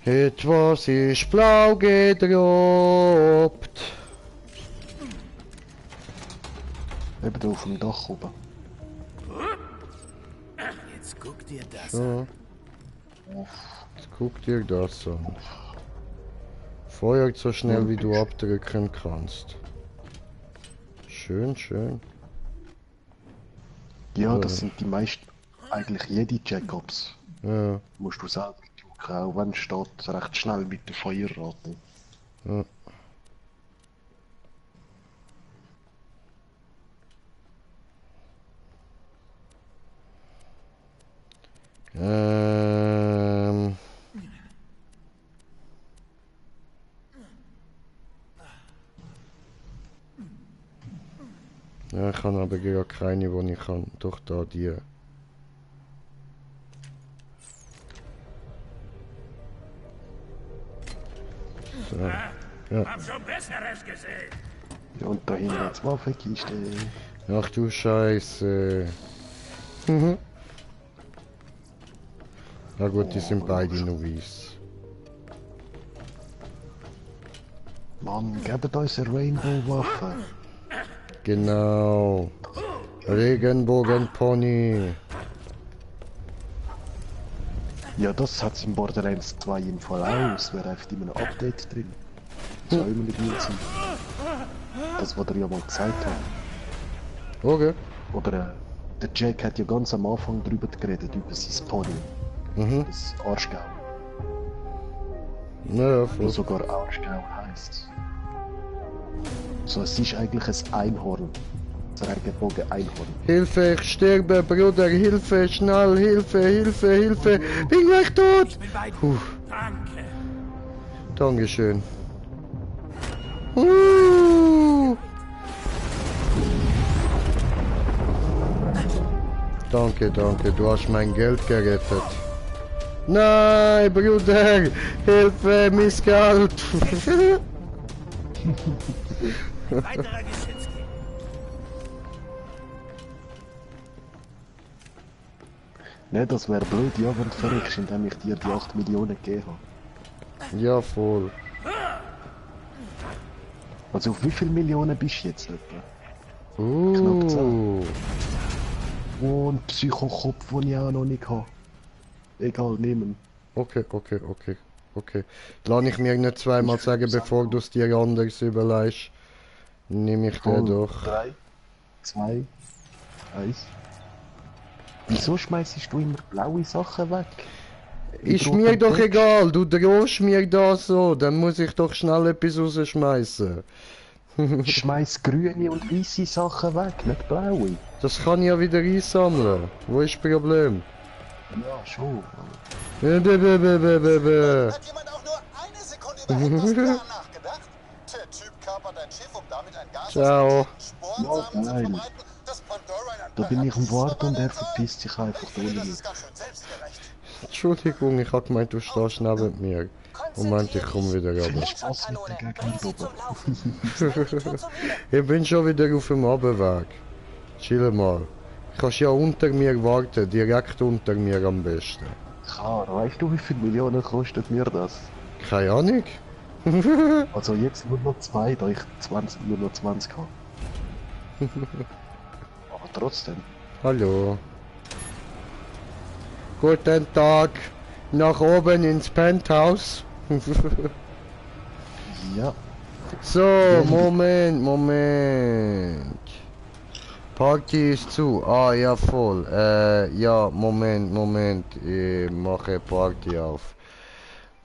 Etwas ist blau gedroppt. Eben da auf dem Dach oben. Jetzt guck dir das So. Jetzt guck dir das an. Feuert so schnell wie du abdrücken kannst. Schön. Ja, das sind die meisten, eigentlich jede Jacobs. Ja. Musst du selber drücken, auch wenn es steht recht schnell mit der Feuerrate. Ja. Ja, ich habe aber gar keine, wo ich kann. Doch da die. So. Ja. Hab schon Besseres gesehen! Ja, und da hinten jetzt Waffenkiste. Ach du Scheiße. Na gut, die sind beide Novice. Mann, gebt uns eine Rainbow-Waffe. Genau. Regenbogenpony. Ja, das hat es im Borderlands 2 im Fall auch. Es wäre einfach in einem Update drin. Soll immer nicht mehr sein. Das, was er ja mal gesagt hat. Okay. Oder der Jack hat ja ganz am Anfang drüber geredet, über sein Pony. Das Arschgau. Naja, Wo voll. sogar Arschgau heisst. So, es ist eigentlich ein Einhorn. Ein Regenbogen Einhorn. Hilfe, ich sterbe, Bruder, Hilfe, schnell, Hilfe. Bin gleich tot. Puh. Danke! Dankeschön. Danke, du hast mein Geld gerettet. Nein, Bruder! Hilfe, mein Geld! Weiterer Geschützkind. Ne, das wäre blöd, ja, wenn du verreckst, indem ich dir die 8 Millionen gegeben habe. Ja, voll. Also auf wie viele Millionen bist du jetzt etwa? Knapp 10. Oh, ein Psychokopf, den ich auch noch nicht habe. Egal, nehmen. Okay. Lass ich mir nicht zweimal sagen, bevor du es dir anders überlegst. Nehme ich den doch. 3, 2, 1. Wieso schmeißt du immer blaue Sachen weg? Ist mir doch egal, du drohst mir da so, dann muss ich doch schnell etwas rausschmeißen. Schmeiß grüne und weiße Sachen weg, nicht blaue. Das kann ich ja wieder einsammeln. Wo ist das Problem? Ja, schon. Hat jemand auch nur eine Sekunde über Hektors Plan nachgedacht? Der Typ kapert ein Schiff, um damit ein Gas Ciao. Sporensamen zu verbreiten, das Pandora in ein Da bin ich am Warten und er verpisst sich einfach ohne Das mich. ist ganz schön selbstgerecht. Entschuldigung, ich hab gemeint, du stehst neben mir. Moment, ich komm wieder runter. Spaß mit der Gegenüber. Ich bin schon wieder auf dem Abweg. Chill mal. Du kannst ja unter mir warten, direkt unter mir am besten. Klar, weißt du, wie viele Millionen kostet mir das? Keine Ahnung. Also jetzt nur noch 2, da ich nur noch 20 habe. Aber trotzdem. Hallo. Guten Tag. Nach oben ins Penthouse. Ja. So, Moment. Party ist zu. Ah, ja, voll. Ja, Moment. Ich mache Party auf.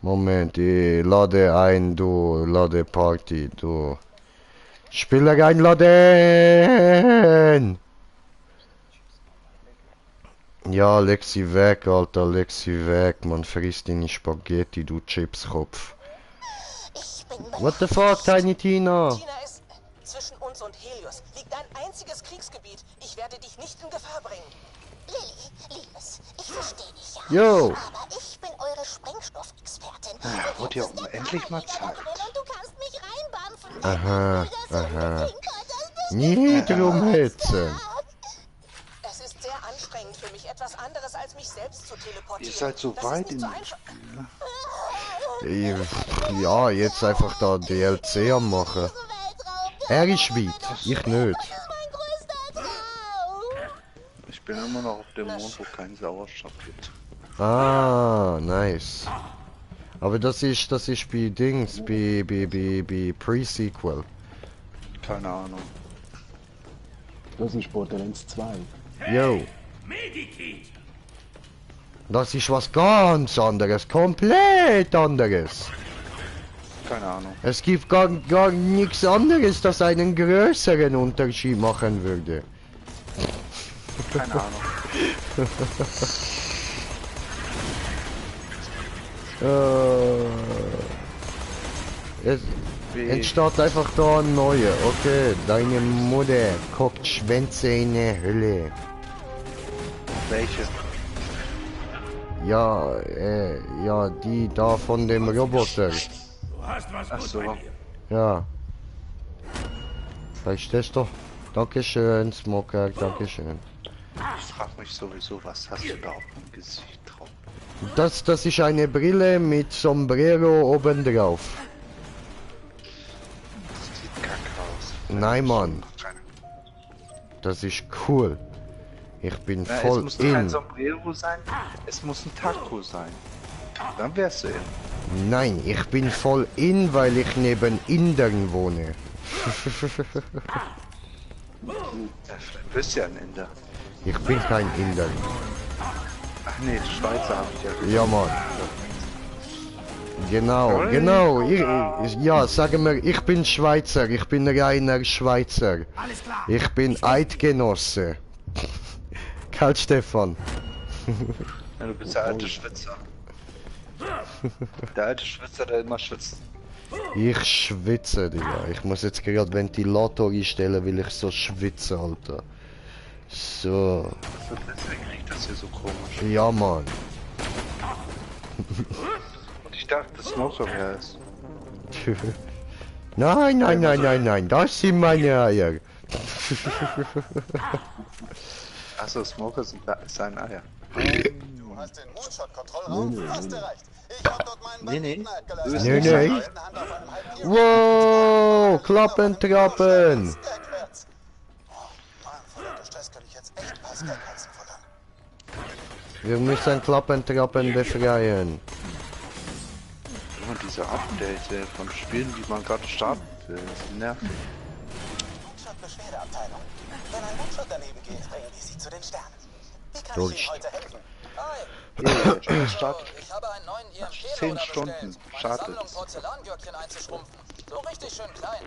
Moment, ich lade ein, du. Lade Party, du. Spieler einladen! Ja, leg sie weg, Alter, leg sie weg. Man frisst deine Spaghetti, du Chipskopf. What the fuck, Tiny Tina? Tina ist zwischen uns und Helios. Liegt ein einziges Kriegsgebiet. Ich werde dich nicht in Gefahr bringen. Lilly, Liebes, ich verstehe dich ja. Yo. Aber ich bin eure Sprengstoffexpertin. Wird ja endlich mal Zeit. Und du kannst mich reinbampfen. Aha. Nie drum hetzen. Es ist sehr anstrengend für mich, etwas anderes als mich selbst zu teleportieren. Ihr seid so Das weit ist in... nicht so Ja, jetzt einfach da DLC am machen. Er ist weit, ich nicht. Ich bin immer noch auf dem Mond, wo kein Sauerstoff gibt. Ah, nice. Aber das ist bei Dings, bei Pre-Sequel. Keine Ahnung. Das ist Borderlands 2. Yo. Das ist was ganz anderes, komplett anderes. Keine Ahnung. Es gibt gar nichts anderes, das einen größeren Unterschied machen würde. Keine Ahnung. Es entsteht einfach da ein neuer. Okay, deine Mutter guckt Schwänze in die Hölle. Welche? Ja, ja, die da von dem Roboter. Ach so. Ja. Verstehst du? Dankeschön, Smoker, dankeschön. Ich frag mich sowieso, was hast du da auf dem Gesicht drauf? Das ist eine Brille mit Sombrero oben drauf. Das sieht kacke aus. Nein, Mann. Das ist cool. Ich bin Na, voll es muss kein in. Sombrero sein, es muss ein Taco sein. Dann wärst du in. Nein, ich bin voll in, weil ich neben Indern wohne. Du bist ja ein Inder. Ich bin kein Inder. Ach nee, Schweizer hab ich ja gesagt. Ja, Mann. Genau. Ja, sagen wir, ich bin Schweizer. Ich bin reiner Schweizer. Ich bin Eidgenosse. Karl Stefan. Ja, du bist der alte Schwitzer. Der alte Schwitzer, der immer schwitzt. Ich schwitze, Digga. Ich muss jetzt gerade Ventilator einstellen, weil ich so schwitze, Alter. So. Also deswegen riecht das hier so komisch. Ja, Mann. Und ich dachte, Smoker wäre es. Nein, nein, nein, nein, nein, das sind meine Eier. Achso, Smoker sind sein Eier. Du hast den Moonshot-Kontrollraum fast erreicht. Ich hab dort meinen Nee, Banditen nee. geleistet. Nee, nee. Hand auf einem Halbtier. Wow, klappen, trappen. Rückwärts. Oh, Mann, vor lauter Stress kann ich jetzt echt ein paar Skagkatzen futtern. Wir müssen klappen, trappen befreien. Und diese Update von Spielen, die man gerade starten will, ist nervig. Moonshot-Beschwerdeabteilung. Wenn ein Moonshot daneben geht, bringen die sie zu den Sternen. Wie kann Durch. ich Ihnen heute helfen? Hi. Start Ich habe einen neuen IMP 10 Stunden Meine startet. Sammlung Porzellangürkchen einzuschrumpfen. So richtig schön klein.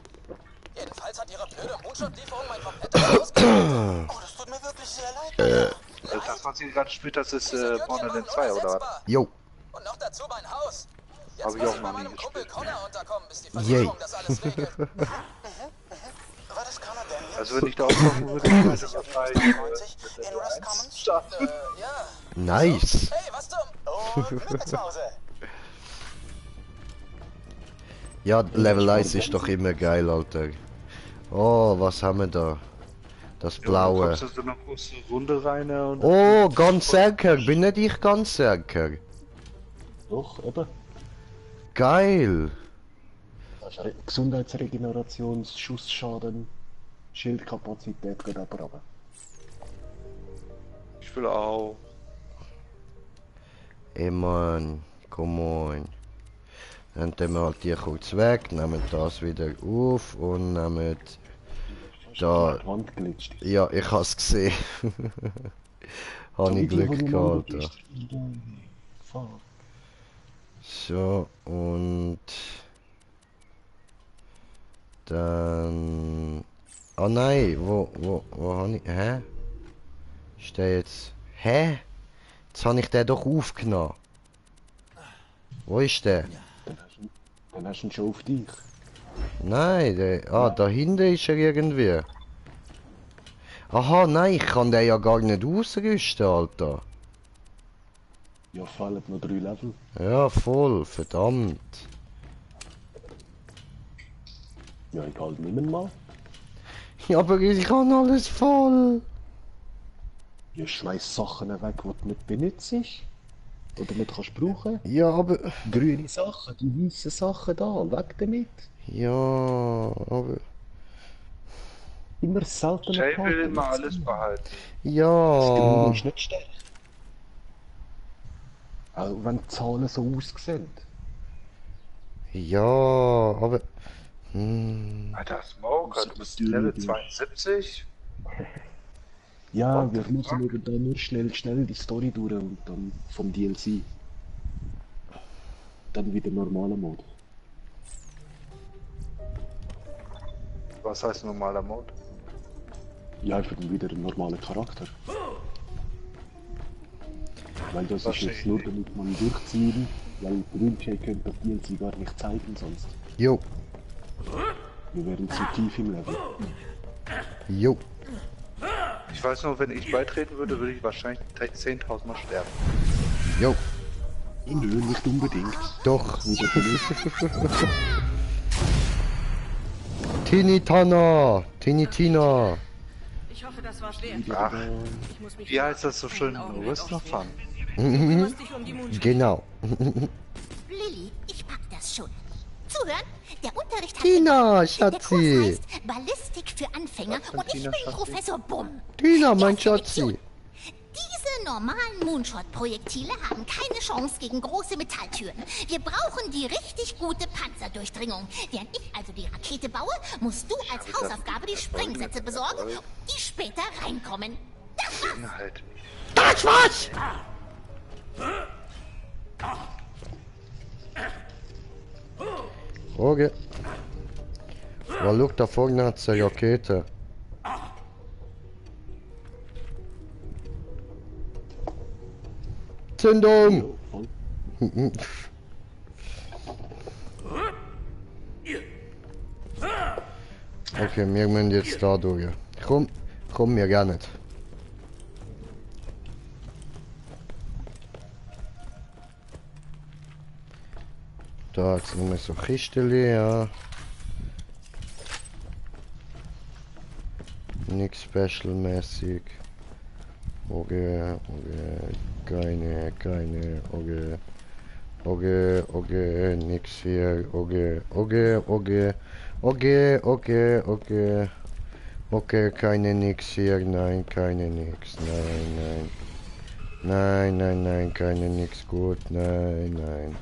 Jedenfalls hat ihre blöde Moonshot-Lieferung mein komplettes Haus geöffnet. Oh, das tut mir wirklich sehr leid. Das, was ihr gerade spielt, das ist Borderlands 2, oder was? Jo. Und noch dazu mein Haus. Hab Jetzt ich muss auch ich bei noch nie meinem Kumpel gespielt. Connor unterkommen, bis die Yay. Versicherung das alles regelt. War das Connor Daniels? Also wenn ich da aufmachen würde, würde ich das wahrscheinlich 90 in Rust Commons? starten. Ja. Nice. Hey, was zum... Und mit zu Hause. Ja, Level 1 ist doch immer geil, Alter. Oh, was haben wir da? Das Ja, Blaue. dann kommst du so eine große Runde rein und... Oh, Ganzerker. Bin nicht ich Ganzerker? Doch, eben. Geil. Gesundheitsregeneration, Schussschaden, Schildkapazität geht aber runter. Ich will auch. Ey Mann, come on. Dann tun wir halt die kurz weg, nehmen das wieder auf und nehmen da. Die Wand glitscht. Ja, ich hab's gesehen. Habe ich Glück gehabt. Ja. Fuck. So, und dann. Ah nein, wo habe ich. Hä? Ist der jetzt. Hä? Jetzt habe ich den doch aufgenommen. Wo ist der? Dann hast du ihn schon auf dich. Nein, der. Ah, da hinten ist er irgendwie. Aha, nein, ich kann den ja gar nicht ausrüsten, Alter. Ja, fehlen noch 3 Level. Ja, voll, verdammt. Ja, egal, nimm ihn mal. Ja, aber ich habe alles voll. Ja, schmeiß Sachen weg, die du nicht benutzt. Oder nicht kannst brauchen. Ja, aber. Grüne Sachen, die weißen Sachen da, weg damit. Ja, aber. Immer selten. Jay will immer alles behalten. Das Ja. Grüne ist nicht stark. Auch wenn die Zahlen so aussehen. Ja, aber. Alter, Smoker, du bist Level 72? Ja, wir machen eben da nur schnell die Story durch und dann vom DLC. Dann wieder normaler Mode. Was heißt normaler Mode? Ja, einfach wieder ein normaler Charakter. Weil das ist jetzt nur damit man durchziehen, weil Grünjay könnte das DLC gar nicht zeigen sonst. Jo. Wir wären zu tief im Level. Jo. Ich weiß nur, wenn ich beitreten würde, würde ich wahrscheinlich 10.000 Mal sterben. Jo. Nö, nicht unbedingt. Doch. Tinitana. Tinitina. Ich hoffe, das war's wert. Ach, Ich muss mich wie heißt das so schön? einen Augenblick Wrestler ausruhen. Fun. Du kümmerst dich um die Moonshot. Genau. Lilly, ich pack das schon. Zuhören? Der Unterricht hat Tina, Der Schatzi. Kurs heißt Ballistik für Anfänger Was denn, und ich Tina, bin Schatzi? Professor Bumm. Tina, mein Erste Lektion. Schatzi. Diese normalen Moonshot-Projektile haben keine Chance gegen große Metalltüren. Wir brauchen die richtig gute Panzerdurchdringung. Während ich also die Rakete baue, musst du als Hausaufgabe die Sprengsätze besorgen, die später reinkommen. Das war's. Inhalt. Das war's! Frage. Weil schau, da vorne hat's eine Rakete. Zündung! Okay, wir müssen jetzt da durch. Komm, wir gar nicht. Da jetzt nur so Kisten, ja. Nix special-mäßig. Okay, keine, okay, nix hier, okay, keine nix hier, nein, keine nix, nein, keine nix gut, nein,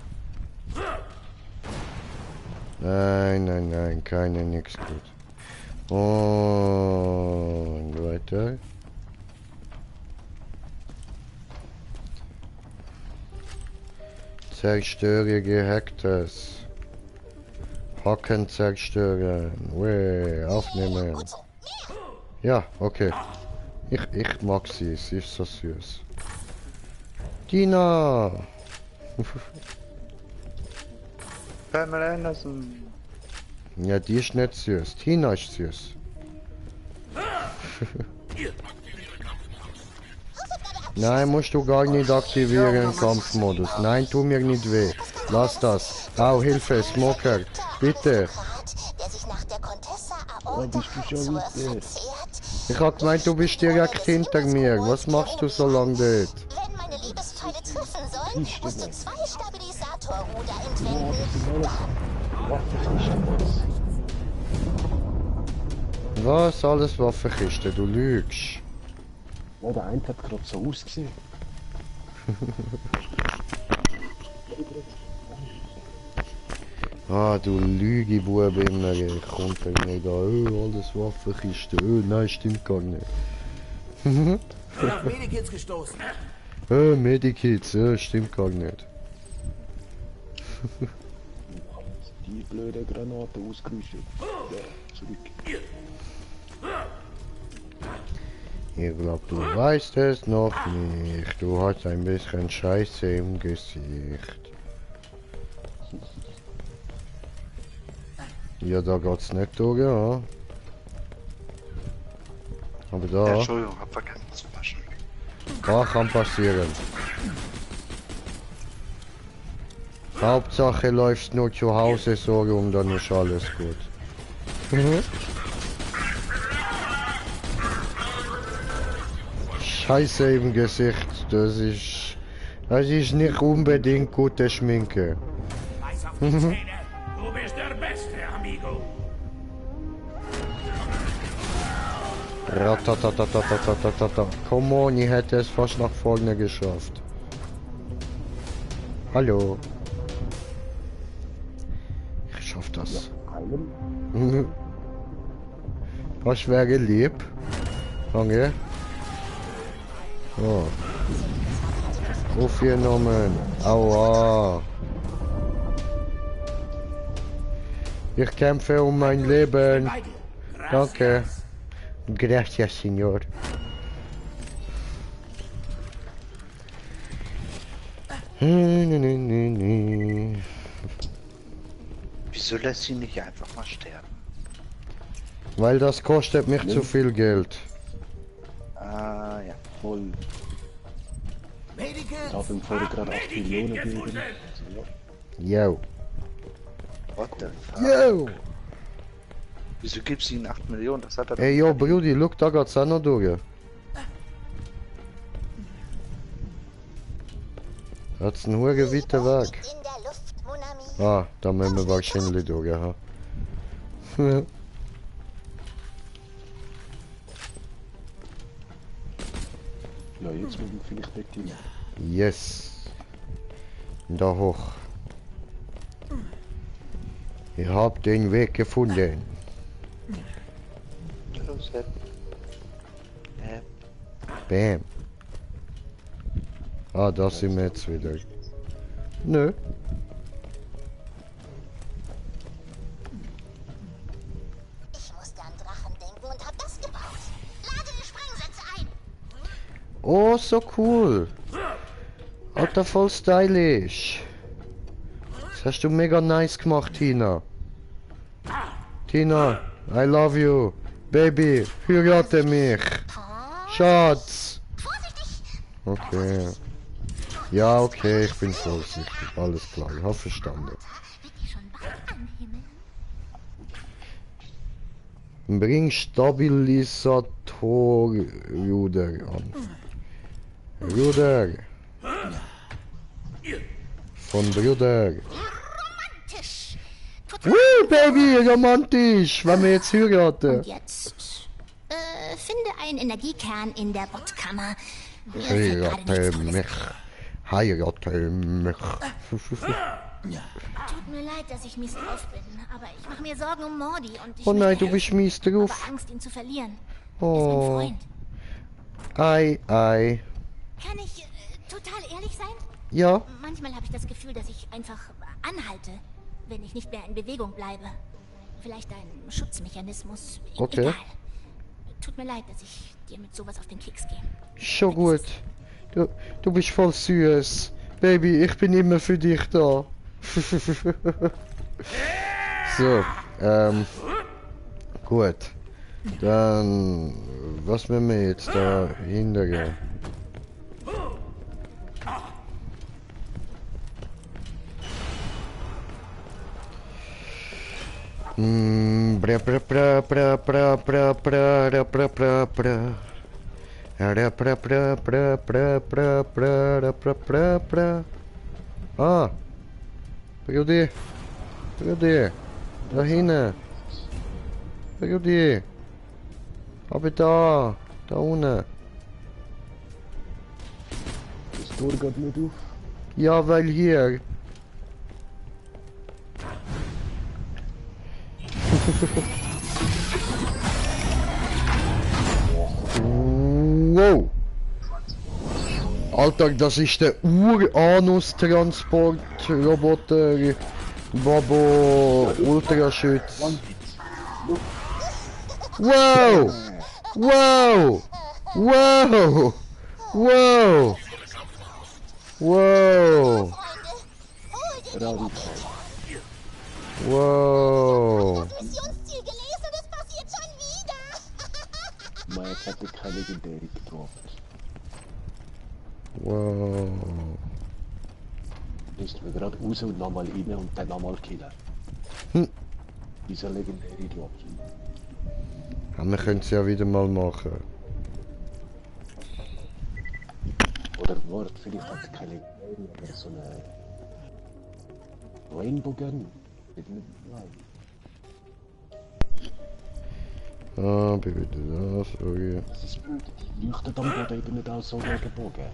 keine nix gut. Und weiter. Zerstöre Gehacktes. Hacken zerstören. Weh, aufnehmen. Ja, okay. Ich mag sie, sie ist so süß. Tina! Pamela Anderson. Ja, die ist nicht süß. Tina ist süß. Nein, musst du gar nicht aktivieren, Kampfmodus. Nein, tu mir nicht weh. Lass das. Au, Hilfe, Smoker. Bitte. Ich hab gemeint, du bist direkt hinter mir. Was machst du so lange dort? Wenn meine Liebespfeile treffen sollen, musst du 2 Stabilisatorruder entwenden. Was? Alles Waffenkiste, du lügst. Ja, der eine hat gerade so ausgesehen. Ah, du Lügebube immer, kommt er nicht da. Alles Waffenkiste. Nein, stimmt gar nicht. Bin auf Medikits gestoßen. Medikits, stimmt gar nicht. Die blöde Granate ausgerüstet. Ja, zurück. Ich glaub, du weißt es noch nicht. Du hast ein bisschen Scheiße im Gesicht. Ja, da geht's nicht durch, ja. Aber da... Entschuldigung, hab vergessen zu waschen. Da kann passieren. Hauptsache läufst nur zu Hause so rum, dann ist alles gut. Scheiße im Gesicht, das ist nicht unbedingt gute Schminke. Du bist der Beste, amigo. Ratatatatatatatata. Come on, ich hätte es fast nach vorne geschafft. Hallo. Ich schaff das. Was wäre lieb? Danke. Oh. Aufgenommen. Aua. Ich kämpfe um mein Leben. Danke. Gracias, Signor. Wieso lässt sie nicht einfach mal sterben? Weil das kostet mich zu viel Geld. Ah, ja. Voll. Ich habe ihm vorher gerade 8 Millionen gegeben. Yo. What the fuck? Yo. Wieso gibst du ihm 8 Millionen? Das hat er Ey, yo, Brudi, look, da geht's auch noch durch. Hat's einen hohen weiten Weg. Ah, da müssen wir wahrscheinlich durch, ja. Ja, jetzt muss ich vielleicht dort hin. Yes. Da hoch. Ich hab den Weg gefunden. Los, Bam. Ah, da sind wir jetzt wieder. Nö. Ich musste an Drachen denken und hab das gebaut. Lade die Sprengsätze ein. Oh, so cool. Alter, voll stylisch. Das hast du mega nice gemacht, Tina. Tina, I love you. Baby, heirate mich. Schatz. Okay. Ja, okay, ich bin vorsichtig. Alles klar, ich habe verstanden. Bring Stabilisatorruder an. Ruder. Von Bruder. Woo, Baby, romantisch, wenn wir jetzt heiraten. Und jetzt, finde einen Energiekern in der Botkammer. Heirate mich. Heirate mich. Tut mir leid, dass ich mies drauf bin, aber ich mache mir Sorgen um Mordi und ich Oh nein, möchte du bist helfen, mies drauf. aber Angst, ihn zu verlieren. Oh. Er ist mein Freund. Ei, ei. Kann ich total ehrlich sein? Ja. Manchmal habe ich das Gefühl, dass ich einfach anhalte, wenn ich nicht mehr in Bewegung bleibe. Vielleicht ein Schutzmechanismus. Okay. Egal. Tut mir leid, dass ich dir mit sowas auf den Keks gehe. Schon gut. Du bist voll süß. Baby, ich bin immer für dich da. So, gut. Dann, was müssen wir jetzt da hingehen? Bra bra bra bra bra bra bra bra bra bra. Ah! Pega o D! Pega o D! Da hinten! Pega o D! Aber da! Da unten! Das Tor geht nicht auf. Ja, weil hier! Wow! Alter, das ist der Uranus-Transport-Roboter Bobo Ultraschütz. Wow! Wow! Wow! Wow! Wow! Wow! Missionsziel gelesen und es passiert schon wieder. Meine hätte keine legendäre getroffen. Wow! Müssten wir gerade raus und nochmal rein und dann nochmal killen. Dieser legendäre Drop. Ja, wir können es ja wieder mal machen. Oder Wort, vielleicht hat er keine legendäre, aber so eine Rainbow Gun. Ah, bitte das, okay. Das ist blöd. Leuchtet am Boden eben nicht auch so gegen Bogen.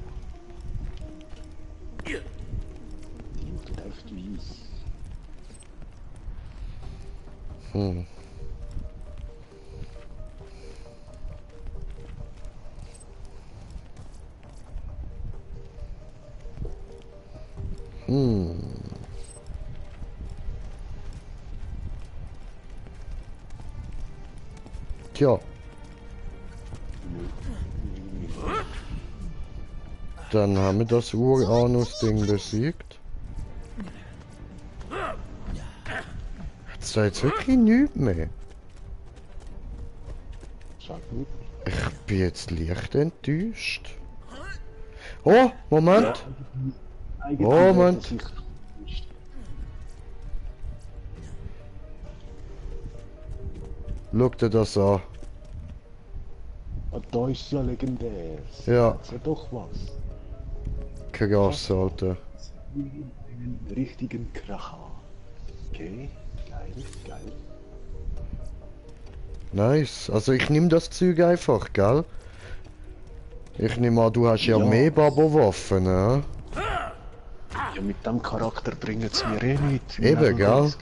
Die leuchtet echt weiss. Tja. Dann haben wir das Uranus-Ding besiegt. Hat's da jetzt wirklich nichts mehr? Sag nicht. Ich bin jetzt leicht enttäuscht. Oh, Moment! Oh, Moment! Schau dir das an. Ah, da ist ja legendär. Ja. Das ist ja doch was. Krass, Alter. Einen richtigen Kracher. Okay, geil, geil. Nice. Also ich nehme das Zeug einfach, gell? Ich nehme an, du hast ja mehr Babo-Waffen, ne? Ja, mit dem Charakter bringen es mir eh nicht. Eben, gell?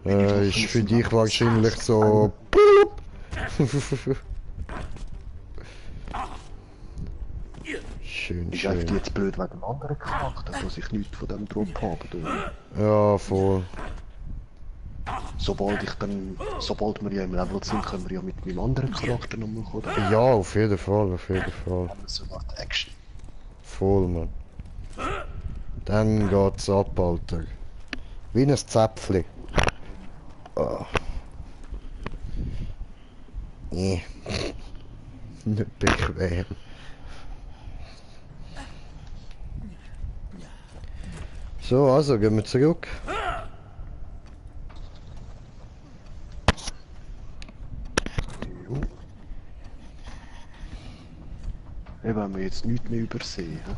Ist für dich wahrscheinlich so... Schön, Ist einfach schön. jetzt blöd wegen dem anderen Charakter, dass ich nichts von dem Drop habe. Ja, voll. Sobald wir ja im Level sind, können wir ja mit meinem anderen Charakter nochmal kommen. Ja, auf jeden Fall, auf jeden Fall. So eine Art Action. Voll, Mann. Dann geht's ab, Alter. Wie ein Zäpfli. Oh. Nee. Nicht bequem. So, also gehen wir zurück. Eben, haben wir jetzt nichts mehr übersehen. He?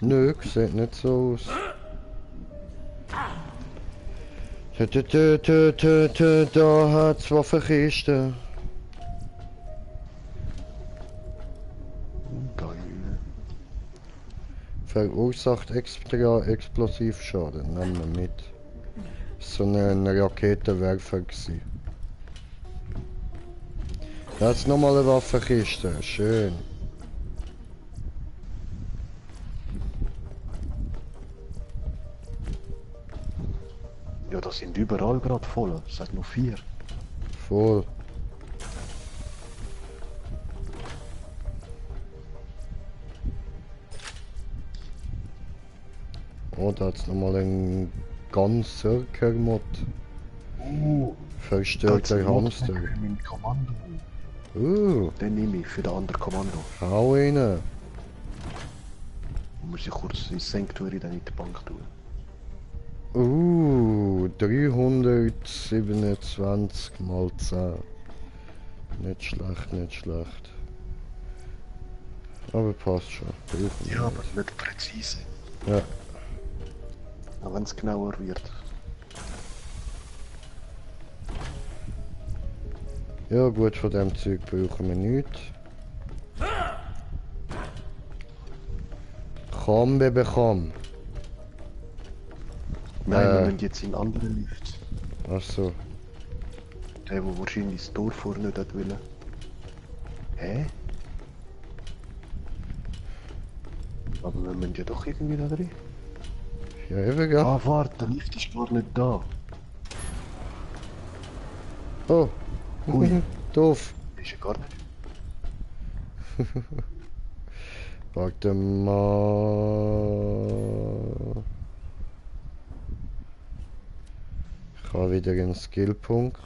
Nö, sieht nicht so aus. Da hat's Waffenkisten. Geil. Verursacht extra Explosivschaden. Nehmen wir mit. So eine Raketenwerfer gsi. Da hat's nochmal eine Waffenkiste. Schön. Ja, das sind überall gerade voll. Es hat nur 4. Voll. Oh, da hat's nochmal einen ganzen Kermod. Verstörter Hamster. Mein Kommando. Den nehme ich für den anderen Kommando. Hau rein. Muss ich kurz ins Sanctuary dann in die Bank tun. 327 mal 10. Nicht schlecht, nicht schlecht. Aber passt schon. Ja, aber nicht präzise. Ja. Auch wenn es genauer wird. Ja gut, von dem Zeug brauchen wir nichts. Komm, Baby, komm. Nein, wir müssen jetzt in einen anderen Lift. Ach so. Der, wo wahrscheinlich das Tor vorne nicht hat wollen. Hä? Aber wir müssen ja doch irgendwie da drin. Ja, eben, ja. Ah, warte, der Lift ist gar nicht da. Oh. Ui. Doof. Ist ja gar nicht. Warte mal. Ich habe wieder einen Skillpunkt.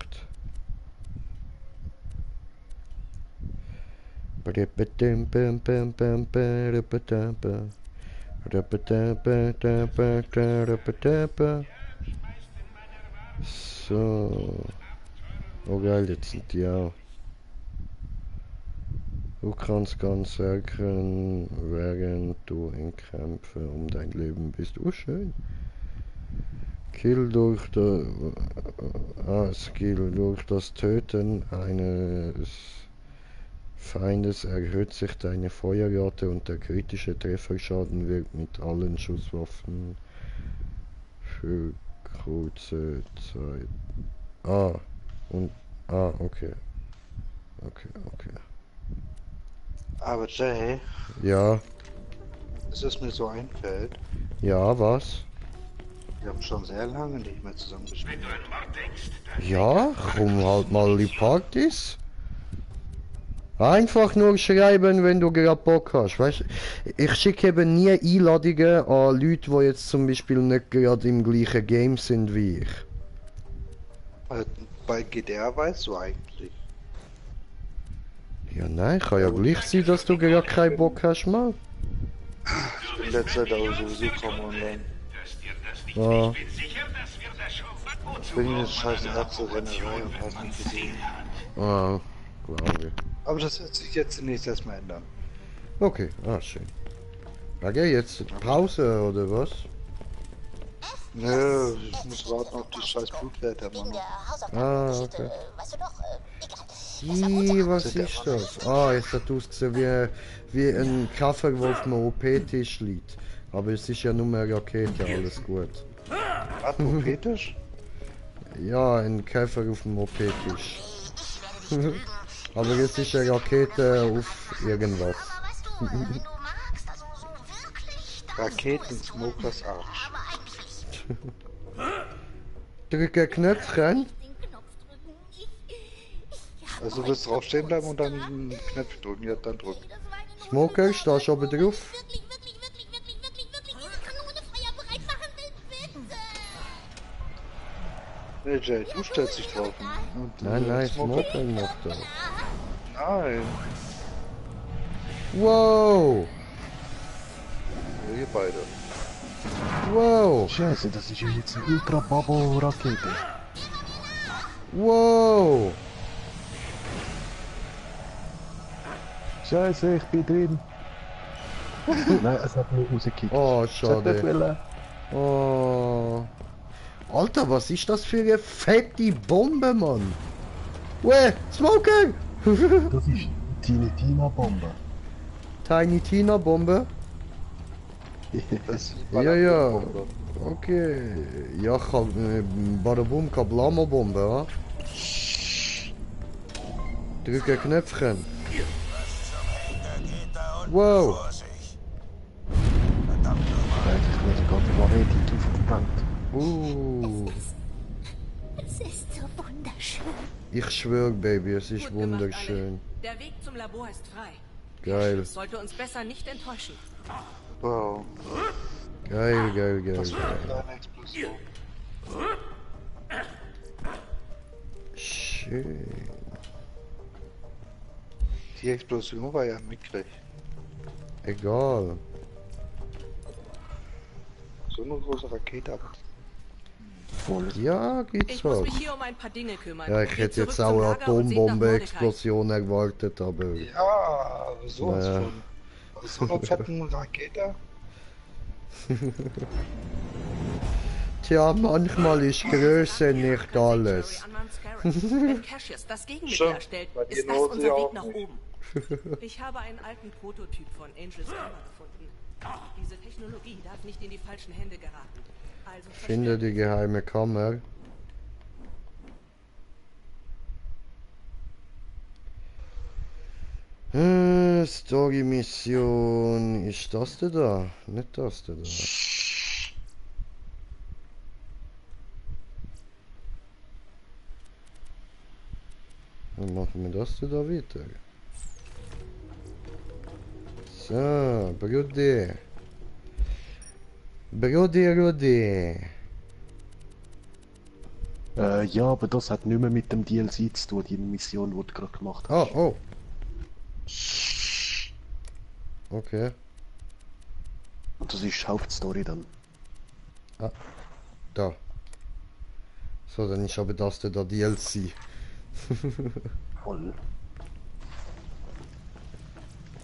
So. Oh geil, jetzt sind die auch. Du kannst ganz erkennen, während du in Kämpfen um dein Leben bist. Oh schön. Kill durch Skill durch das Töten eines Feindes erhöht sich deine Feuerrate und der kritische Trefferschaden wird mit allen Schusswaffen für kurze Zeit. Okay. Okay. Aber Jay, Ja, es mir so einfällt, ja, was? wir haben schon sehr lange nicht mehr zusammen gespielt. Ja, komm halt mal in die Partys. Einfach nur schreiben, wenn du gerade Bock hast, weißt? Ich schicke eben nie Einladungen an Leute, die jetzt zum Beispiel nicht gerade im gleichen Game sind wie ich. Bei GDR weißt du eigentlich. Ja nein, kann ja gleich sein, dass du gerade keinen Bock hast, mal. Ich bin letzter Zeit aber sowieso kaum online. Ja. Ich bin eine scheiß Ärzte-Rennerei und hast nicht gesehen. Ah, glaube ich. Aber das wird sich jetzt demnächst erstmal ändern. Okay, schön. Okay, jetzt Pause oder was? Nö, ich muss warten auf die scheiß Blutwerte, Mann. Okay. Was ist das? Jetzt hat ausgesehen wie ein Kaffer, der auf einem OP-Tisch liegt. Aber es ist ja nur eine Rakete, alles gut. Was, OP-Tisch? Ja, ein Käfer auf dem OP-Tisch. Aber es ist eine Rakete auf irgendwas. Raketen, Smokers Arsch. Drücke Knöpfchen. Also du willst drauf stehen bleiben und dann einen Knopf drücken, ja dann drücken. Smoker, stehst du oben drauf? Nee, Jay, du stellst dich drauf. Und, Nein, Smoker macht das. Nein. Wow! Ja, ihr beide. Wow! Scheiße, das ist ja jetzt eine Ultra-Bubble-Rakete. Wow! Scheiße, ich bin drin. Nein, es hat mich rausgekickt. Oh, Ich hätte nicht schade. wollen. Oh. Alter, was ist das für eine fette Bombe, Mann? Weh, Smoker! Das ist Tiny Tina Bombe. Tiny Tina Bombe? Das ist Ja, ja. Okay. Ja, Badabum, Kablamo Bombe, ja? Drücke Knöpfchen. Wow. Ich weiß gar nicht, war richtig aufgebannt. Es ist so wunderschön. Ich schwör, Baby, es ist Gut gemacht, wunderschön. alle. Der Weg zum Labor ist frei. Geil. Das sollte uns besser nicht enttäuschen. Wow. Geil, geil, geil, Was für geil. eine Explosion. Schön. Die Explosion war ja mickrig. Egal. So eine große Rakete, aber Ja, geht's Ich muss halt. mich hier um ein paar Dinge kümmern. Ja, ich Geht hätte zurück jetzt zum auch eine Lager und seht nach Mordecai. Atombombe-Explosion erwartet, aber... ja, sowas Naja. von. So einer fetten Rakete. Tja, manchmal ist Größe nicht alles. Wenn Cassius das Gegenmittel Stimmt, erstellt, bei dir ist das lohnt unser sie Weg auch nach nicht. oben. Ich habe einen alten Prototyp von Angels Hammer gefunden. Diese Technologie darf nicht in die falschen Hände geraten. Also Finde die geheime Kammer. Story-Mission. Ist das denn da? Nicht das denn da. Dann machen wir das denn da weiter. So, Brudi. Brudi. Ja, aber das hat nicht mehr mit dem DLC zu tun, die Mission, die du gerade gemacht Ah, hast. oh. Okay. Und das ist die Hauptstory dann. Ah, da. So, dann ist aber das der DLC. Voll.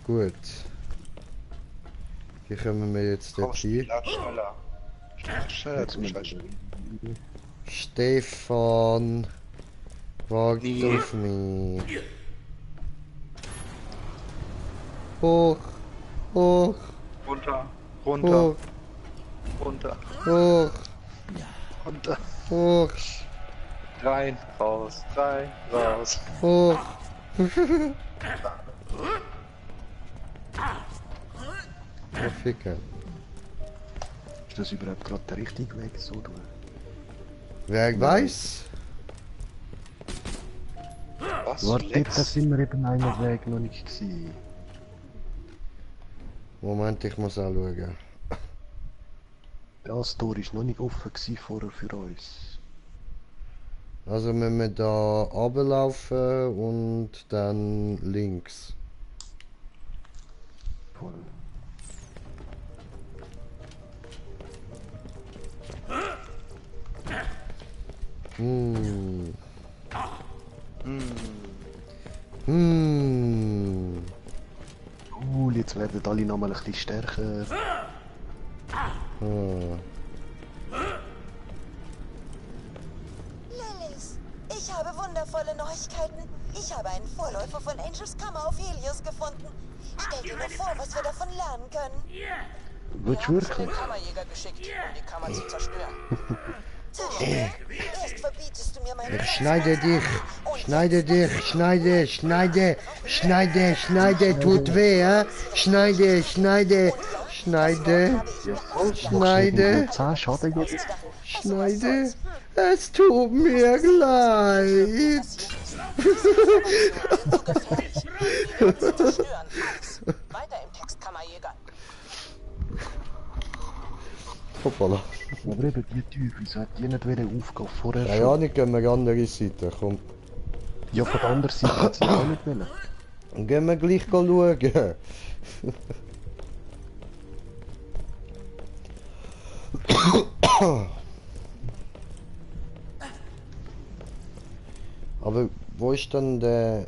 Gut. Wie kommen wir jetzt Komm, dort hin? schneller. Schneller, du Scheiße. Stefan, wart auf mich. Hoch, hoch, Runter, hoch, runter, hoch, runter. hoch, Rein, raus, hoch. Oh, Ficker. Ist das überhaupt gerade der richtige Weg, so du? Wer weiß? Was? Warte, Lex? da sind wir eben einen Weg noch nicht gewesen. Moment, ich muss anschauen. Das Tor ist noch nicht offen gewesen vorher für uns. Also müssen wir da runterlaufen und dann links. Voll. Hm. Hm. Cool, jetzt werden alle nochmal ein bisschen stärker. Hm. Lilith, ich habe wundervolle Neuigkeiten. Ich habe einen Vorläufer von Angels Kammer auf Helios gefunden. Stell dir nur vor, was wir davon lernen können. Willst du Den wirklich? Kammerjäger geschickt, um die Kammer zu zerstören. Erst verbietest du mir meine Ich schneide dich, schneide, tut weh, hä? Schneide, schneide, 10 Schaden jetzt. schneide, es tut mir leid. Zerstören, Fax. Weiter im Text, Kammerjäger. Hoppala. Aber eben die Teufel, so hat die nicht wieder aufgehen vorher Keine schon. Ahnung, gehen wir andere Seite, komm. Ja, von der anderen Seite hat sie auch nicht wollen. Dann gehen wir gleich schauen. Aber wo ist denn der...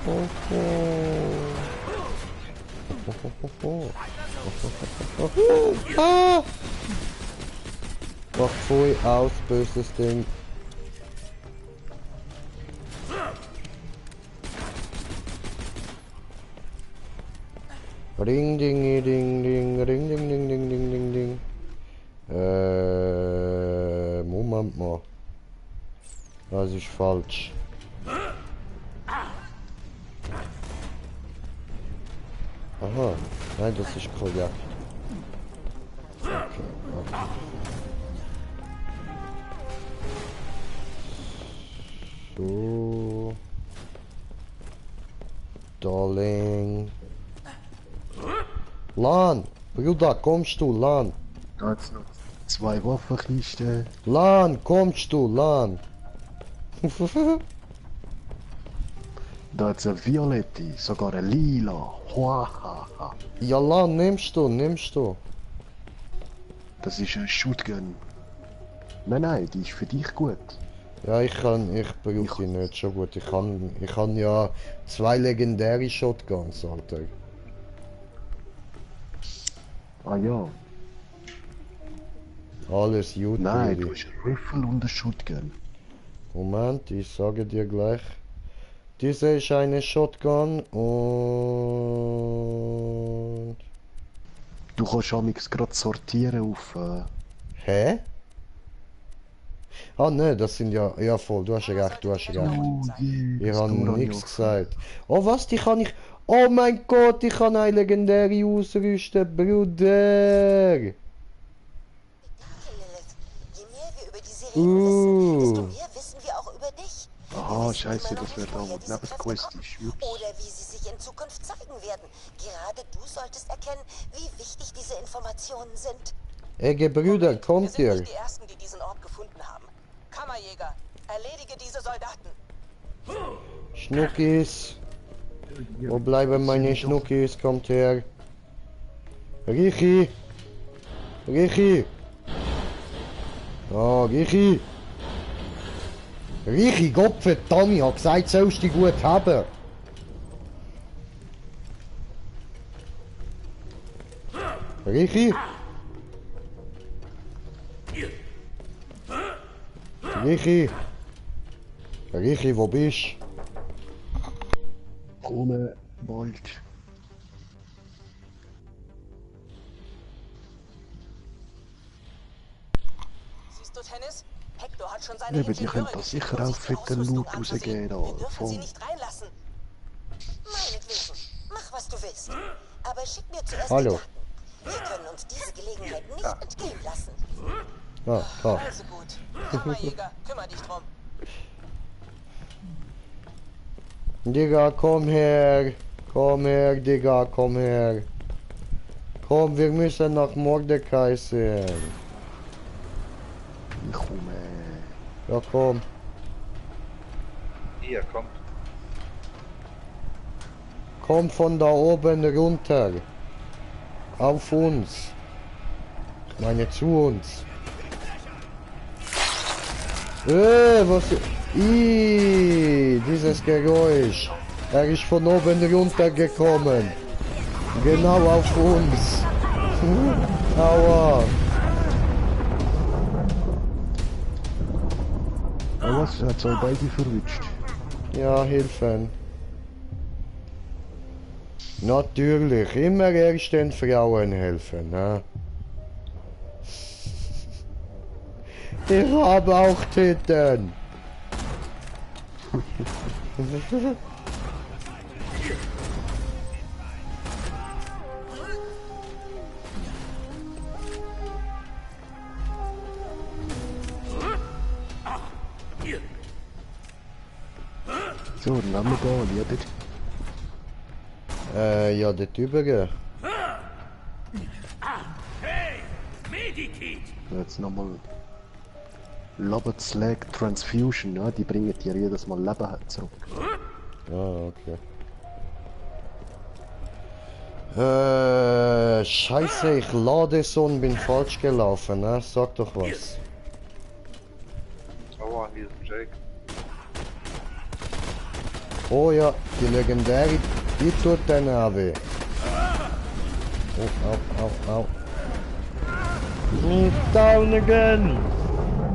Ah! Mach voll aus, böses Ding. Ring ding ding ding ring ding ding ding ding ding ding. Moment mal. Das ist falsch. Aha, nein, das ist korrekt. Okay, okay. So. Darling. Lan, Bruder, kommst du, Lan? Da hat's noch 2 Waffenkisten. Lan, kommst du, Lan? Da hat's eine violette, sogar eine lila. Huahaha. Ja, Lan, nimmst du. Das ist ein Shotgun. Nein, die ist für dich gut. Ja, ich brauche die nicht schon gut. Ich kann ja 2 legendäre Shotguns, Alter. Ah ja. Alles gut. Nein, Baby. du hast ein Rifle und ein Shotgun. Moment, ich sage dir gleich. Diese ist eine Shotgun und... Du kannst amigs gerade sortieren auf... Hä? Ah ne, das sind ja... Ja voll, du hast recht. Oh je, Ich das habe Tor nichts ich gesagt. Oh was, die kann ich... Oh mein Gott, ich kann eine legendäre ausrüsten, Bruder! Je mehr wir über die Serie wissen, desto mehr wissen wir auch über dich. Aha, scheiße, das wird auch mit Nebenquest. Oder wie sie sich in Zukunft zeigen werden. Gerade du solltest erkennen, wie wichtig diese Informationen sind. Ege Brüder, kommt Wir ihr? sind nicht die Ersten, die diesen Ort gefunden haben. Kammerjäger, erledige diese Soldaten. Schnuckis. Wo bleiben meine Schnuckis? Kommt her. Richi. Oh, Richi. Gottverdammt, ich hab gesagt, sollst du die gut haben. Richi, wo bist du? Komme bald. Siehst du, Tennis? Hector hat schon seine Eben, die Ingenieure können da geschickt, sicher um auch sich die fette Ausrüstung Loot anzusehen. rausgehen. Da. Wir dürfen sie Voll. nicht reinlassen. Meinetwegen. Mach, was du willst. Aber schick mir zuerst Hallo. die Daten. Wir können uns diese Gelegenheit nicht entgehen lassen. Ah, da. Also gut. Kammerjäger, kümmere dich drum. Digga, komm her, Digga, komm her. Komm, wir müssen nach Mordecai sehen. Ich komme. Ja, komm. Hier, kommt. Komm von da oben runter. Auf uns. Ich meine zu uns. Was? Dieses Geräusch. Er ist von oben runtergekommen. Genau auf uns. Aua. Was? Er hat so beide verwünscht. Ja, helfen. Natürlich, immer erst den Frauen helfen, ne? Ich habe auch Titten. So, dann haben wir da, liebet. Ja, dort übrige. Jetzt nochmal Slag Transfusion, ja, die bringen dir jedes Mal Leben zurück. Ah, okay. Scheiße, ich lade so und bin falsch gelaufen, ne? Sag doch was. Aua, hier ist Jake. Oh ja, die legendäre, die tut dann auch weh. Oh, au. Nicht down again!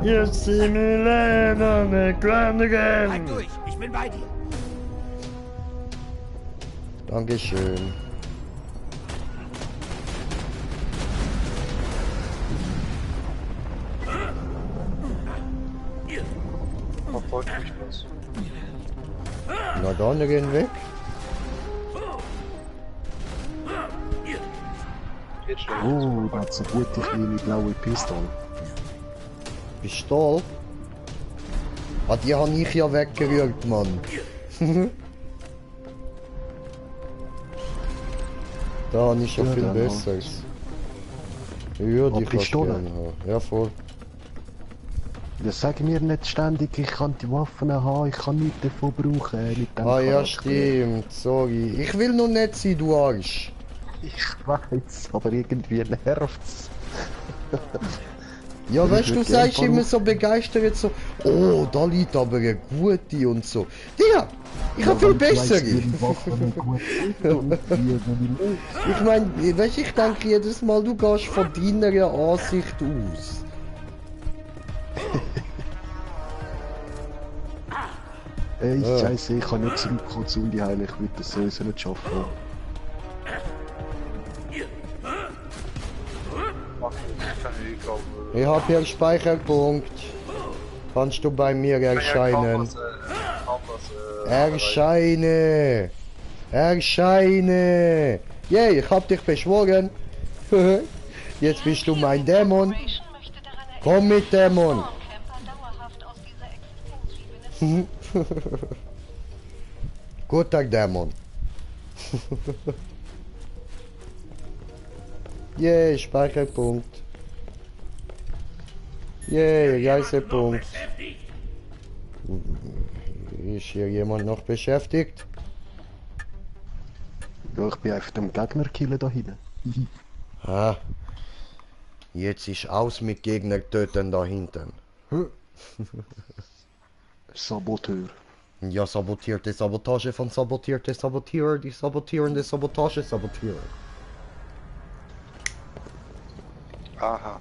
You see me laying on the ground again! Bleib durch, ich bin bei dir. Dankeschön. Verfolgt mich was. Na dann, gehen weg. Geht schnell. Oh, da hat so gute kleine blaue Pistole. Pistole? Ah, die habe ich ja weggerührt, Mann. Da habe ich ja Ja, viel dann Besseres. Ja, die kannst du Pistole? gerne haben. Ja, voll. Ja, sag mir nicht ständig, ich kann die Waffen haben, ich kann nichts davon brauchen. Mit dem Ah ja, Charakter. stimmt, sorry. Ich will noch nicht sein, du Arsch. Ich weiß, aber irgendwie nervt's. Ja, Ich weißt du, würd du gern sagst immer so begeistert so, oh, da liegt aber eine gute und so. Digga, ich hab viel bessere. Ich meine, weißt du, ich denke jedes Mal, du gehst von deiner Ansicht aus. Ey, scheiße, ich kann nicht zurückkommen zu Uli Heil, ich würde das sowieso nicht schaffen. Ich hab hier einen Speicherpunkt. Kannst du bei mir erscheinen? Erscheine! Erscheine! Yay, ich hab dich beschworen. Jetzt bist du mein Dämon. Komm mit, Dämon. Guten Tag, Dämon. Yay, Speicherpunkt. Yay, Reisepunkt. Ist hier jemand noch beschäftigt? Ja, ich bin auf dem Gegnerkiller da hinten. Ah. Jetzt ist aus mit Gegner töten da hinten. Saboteur. Ja, sabotierte Sabotage von sabotierte Sabotierer, die sabotierende Sabotage Sabotierer. Aha.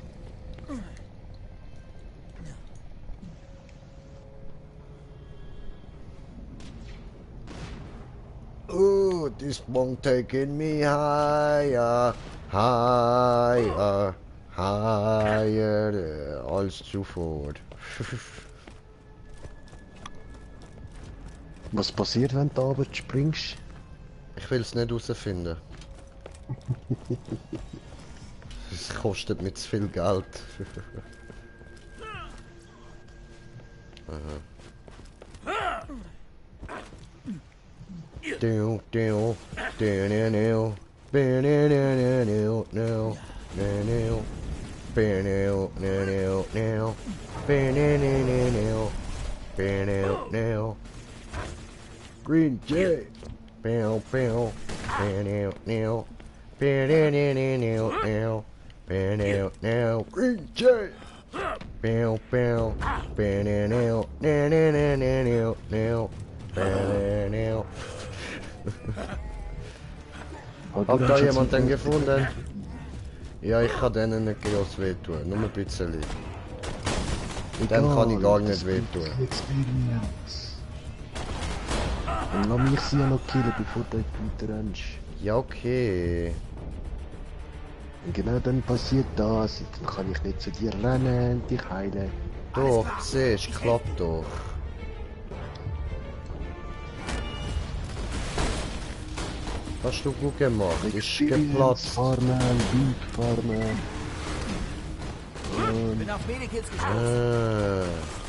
Oh, this one taking me higher, higher, higher als zuvor. Was passiert, wenn du runter springst? Ich will es nicht herausfinden. Es kostet mir zu viel Geld. Green Jay. Pew, pew. Pew, pew. Pew, pew, pew, pew. Green Jay. Pew, pew. Pew, pew. Habt ihr jemanden gefunden? Ja, ich kann denen nicht groß wehtun, nur ein bisschen. Dann kann ich gar nicht wehtun. Dann lass mich sie ja noch killen, bevor du weiter rennst. Ja, okay. Und genau dann passiert das, dann kann ich nicht zu dir rennen und dich heilen. Doch, siehst, klappt doch. Hast du gut gemacht, ist geplatzt. Farmen, Bild farmen. Ich bin auf Medikits gestoßen.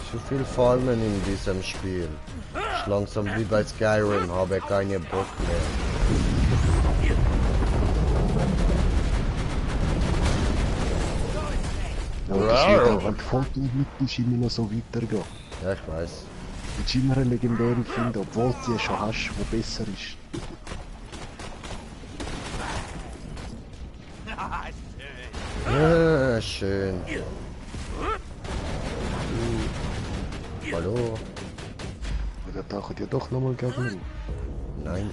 Zu viel Farmen in diesem Spiel. Ist langsam wie bei Skyrim, habe keine Bock mehr. Ja, weil die Folge nicht immer noch so weitergehen. Ja, ich weiß. Du willst immer eine legendäre finden, obwohl du die schon hast, die besser ist. Ja, schön. Hallo? Oder tauchen die doch nochmal gegen mich? Nein.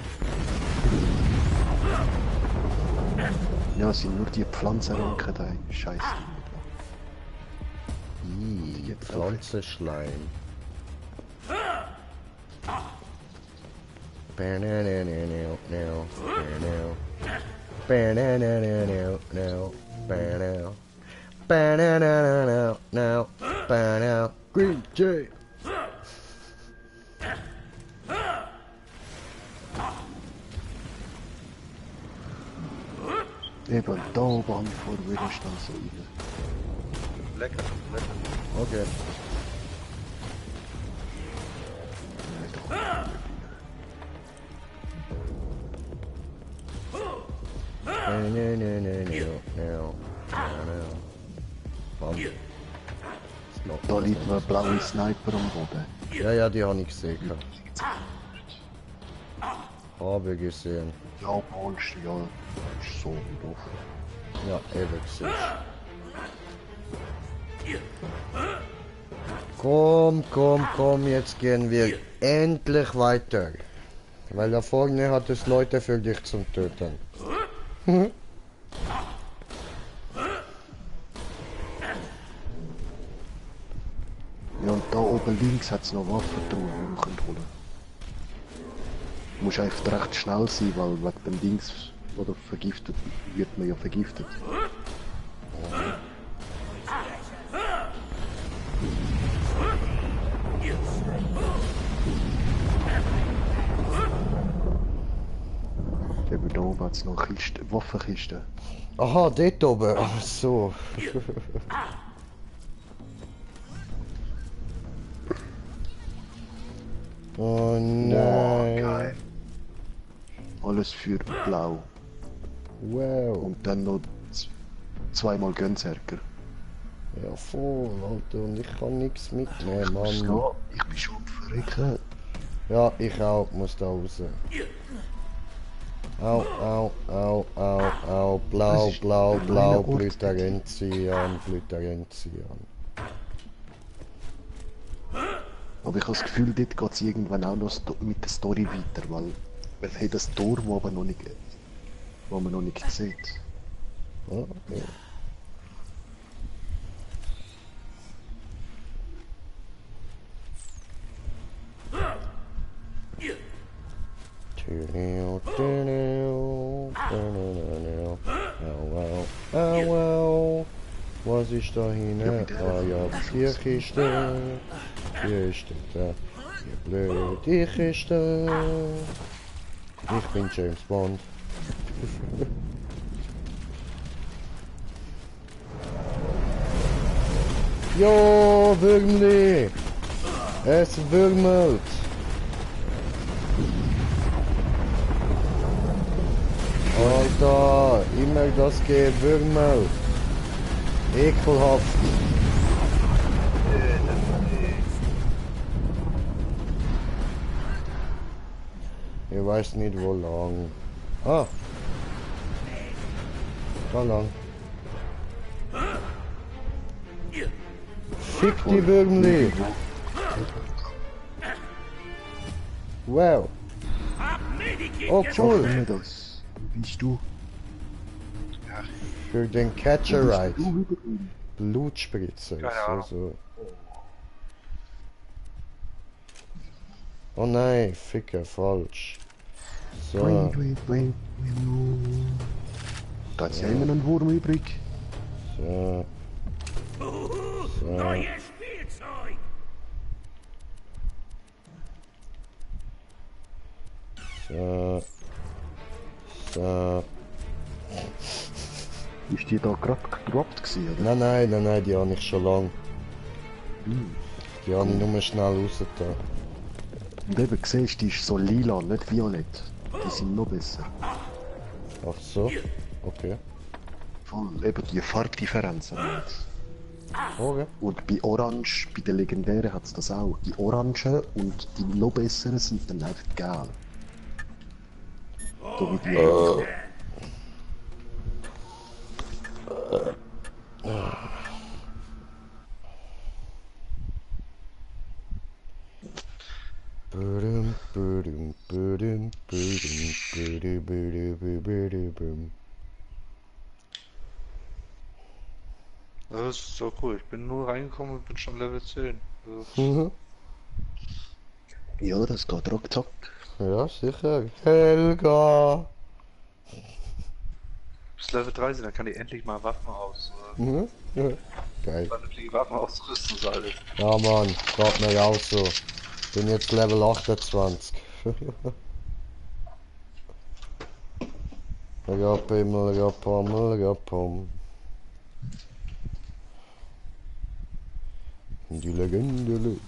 Ja, es sind nur die Pflanzenranken da. Scheiße. Die Pflanzenschleim. Green Jay. Eben, da oben habe ich vor Widerstand so rein. Lecker, lecker. Okay. Da liegt noch ein blauer Sniper am Boden. Ja, ja, die habe ich gesehen. Habe gesehen. Ja, Bolst, ja, ist so doof. Ja, eben gesehen. Komm, komm, komm, jetzt gehen wir endlich weiter. Weil da vorne hat es Leute für dich zum Töten. Ja, und da oben links hat es noch Waffentruhen, die man holen kann. Du musst einfach recht schnell sein, weil wegen dem Dings, oder vergiftet, wird man ja vergiftet. Eben da oben hat es noch Kiste, Waffenkisten. Aha, dort oben. Ach so. Oh nein. Geil. Alles für blau. Wow. Und dann noch zweimal Gönzerker. Ja voll, Alter. Und ich kann nichts mitnehmen, Mann. Ich bin schon verreckt. Ja, ich auch. Muss da raus. Au, au, au, au, au. Blau, blau, blau. Blüterenzian, Blüterenzian. Aber ich habe das Gefühl, dort geht es irgendwann auch noch mit der Story weiter, weil es hat das Tor, wo aber noch nicht, wo man noch nicht sieht. Okay. Was ist da hinten? Ah ja, die Kiste. Die ist da. Die blöde Kiste. Ich bin James Bond. Jo, Würmli! Es würmelt! Alter, immer das Gewürmel. Ekelhaft. Ich weiß nicht wo lang. Ah! Da lang. Fick die Würmli! Wow! Oh cool! Das. Wie bist du? Für den Catcher Ride. Blutspritzer. Keine So, Ahnung. so. Oh nein, Ficker, falsch. So. Da ist ja immer ein Wurm übrig. So. So. Neues Spielzeug! So. So. Ist die da gerade gedroppt gewesen, oder? Nein, die habe ich schon lang. Die habe ich nur schnell raus da. Und eben siehst, die ist so lila, nicht violett. Die sind noch besser. Ach so. Okay. Voll, eben die Farbdifferenzen. Okay. Und bei Orange, bei den Legendären hat es das auch. Die Orangen und die noch besseren sind dann einfach gelb. So wie die Das ist so cool. Ich bin nur reingekommen und bin schon Level 10. Also, Mhm. Ja, das geht ruckzuck. Ja, sicher. Helga! bis Level 13, dann kann ich endlich mal Waffen aus. Mhm. Ja. Geil. Vernünftige Waffen ausrüsten, so alles. Ja Mann, geht mir ja auch so. Bin jetzt Level 28. Pom. Die Legende lebt.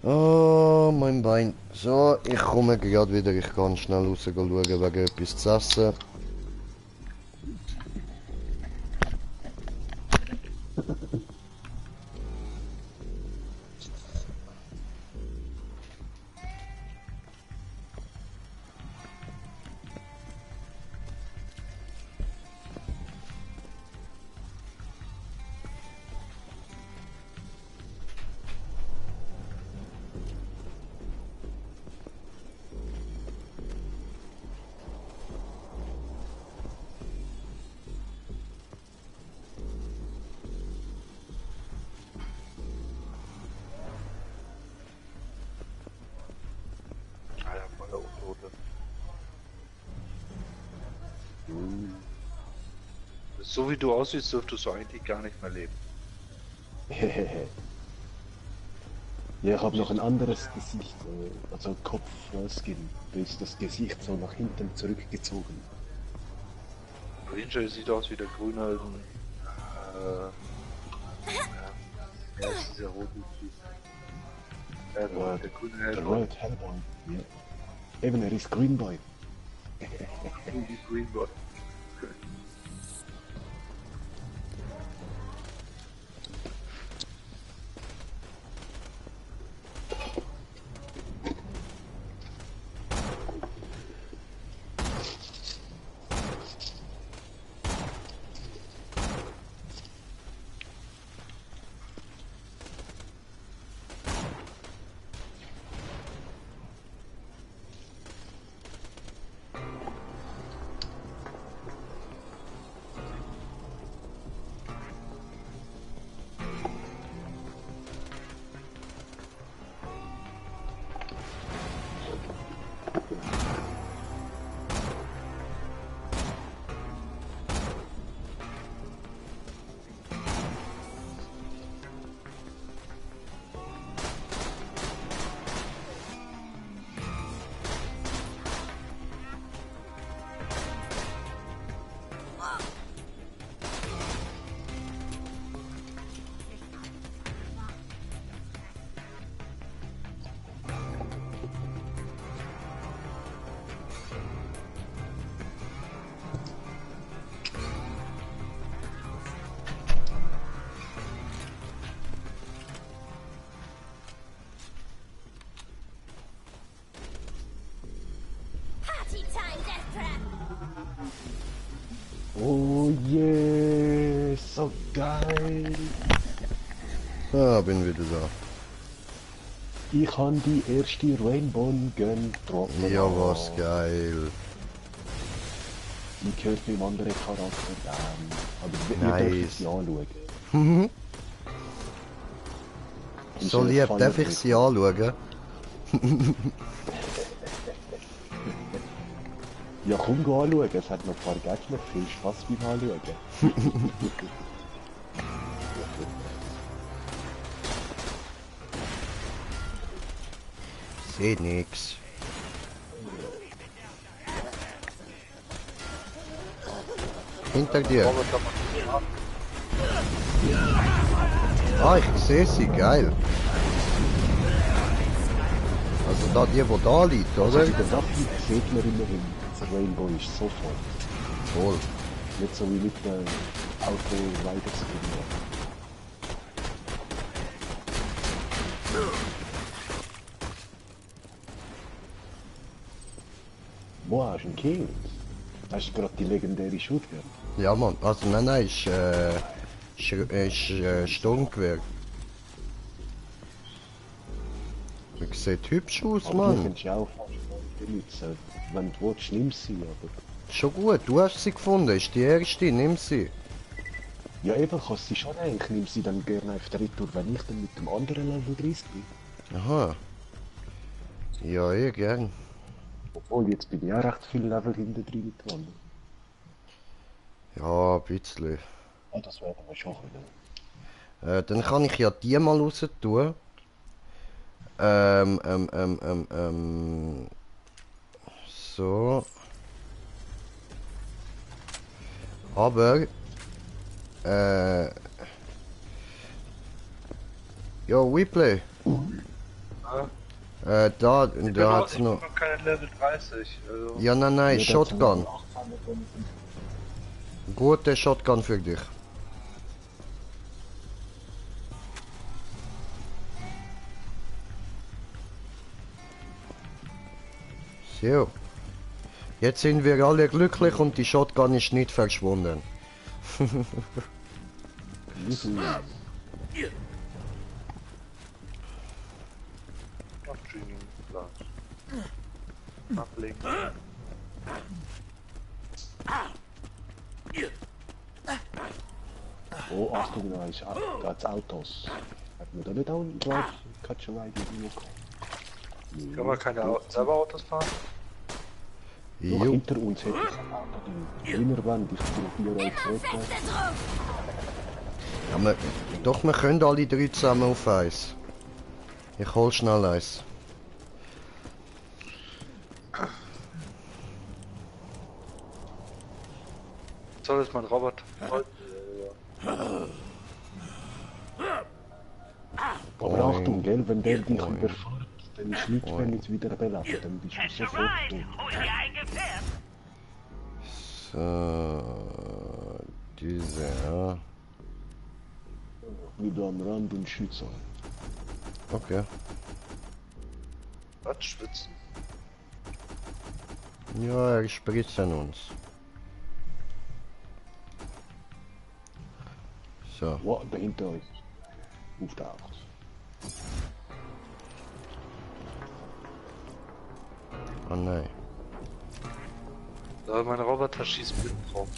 Oh, mein Bein. So, ich komme gerade wieder. Ich kann schnell raus schauen, wegen etwas zu essen. Alter, voller Untote. So wie du aussiehst, dürftest du eigentlich gar nicht mehr leben. Ja, ich habe noch ein anderes Gesicht, also Kopf-Skin. Da ist das Gesicht so nach hinten zurückgezogen. Ranger sieht aus wie der grüne, ja, ist dieser rote Typ. Der grüne Der Hellboy. Red Hellboy. Ja. Eben, er ist Greenboy. Greenboy. Geil. Ah, bin wieder da. Ich habe die erste Rainbow Gun getroffen. Ja, was geil. Die gehört mit einem anderen Charakter an. Aber wir Nice. dürfen sie anschauen. Mhm. Ist So ein lieb, Fall darf ich mit- sie anschauen? Ja, komm, geh anschauen. Es hat noch ein paar Gegner. Viel Spaß beim Anschauen. Seh nix. Hinter dir. Ah, ich sehe sie, geil. Also da die, wo da liegt, Also oder? bei der Waffe sieht man immerhin, das Rainbow ist sofort. Voll. Nicht so wie mit der Auto Riders Skin. Wo hast du einen King? Hast du gerade die legendäre Shotgun? Ja, Mann. Also nein, ist Sturmgewehr. Ich sieht hübsch aus, Aber die Mann. kannst du auch fast benutzen. Wenn du willst, nimm sie, aber... Schon gut, du hast sie gefunden, ist die erste, nimm sie. Ja eben, kannst du sie schon nehmen. Ich nehme sie dann gerne auf der Retour, wenn ich dann mit dem anderen Level 30 bin. Aha. Ja, gern. Obwohl, jetzt bin ich auch recht viel Level hinter drin dran. Ja, ein bisschen. Ja, das werden wir schon können. Dann kann ich ja die mal raus tun. So. Aber, ja, Weplay. Da hat's noch. Ich keine Level 30. Also. Ja, nein, Ja, Shotgun. dazu noch 18 Minuten. Gute Shotgun für dich. So. Jetzt sind wir alle glücklich und die Shotgun ist nicht verschwunden. Abschieben. Ablegen. Oh, Achtung, da ist geht's Autos. Hat man da nicht auch einen Drive? Catch a Ride bekommen? Kann man keine selber Autos fahren? Doch Jo. hinter uns hätte ich ein Auto, die grüner Wand, ich probiere euch zu retten. Ja, doch, wir können alle drei zusammen auf eins. Ich hol schnell eins. Soll es mein Robert? Aber Achtung, gell, wenn der dich überfährt, dann ist nichts mehr mit Wiederbeleben, dann bist du sofort tot. So, diese, ja. Wieder am Rand und schützen. Okay. Was? Schwitzen? Ja, er spritzen uns. So. Wow, dahinter euch. Auftaucht. Oh nein. Ja, mein Roboter schießt mit drauf,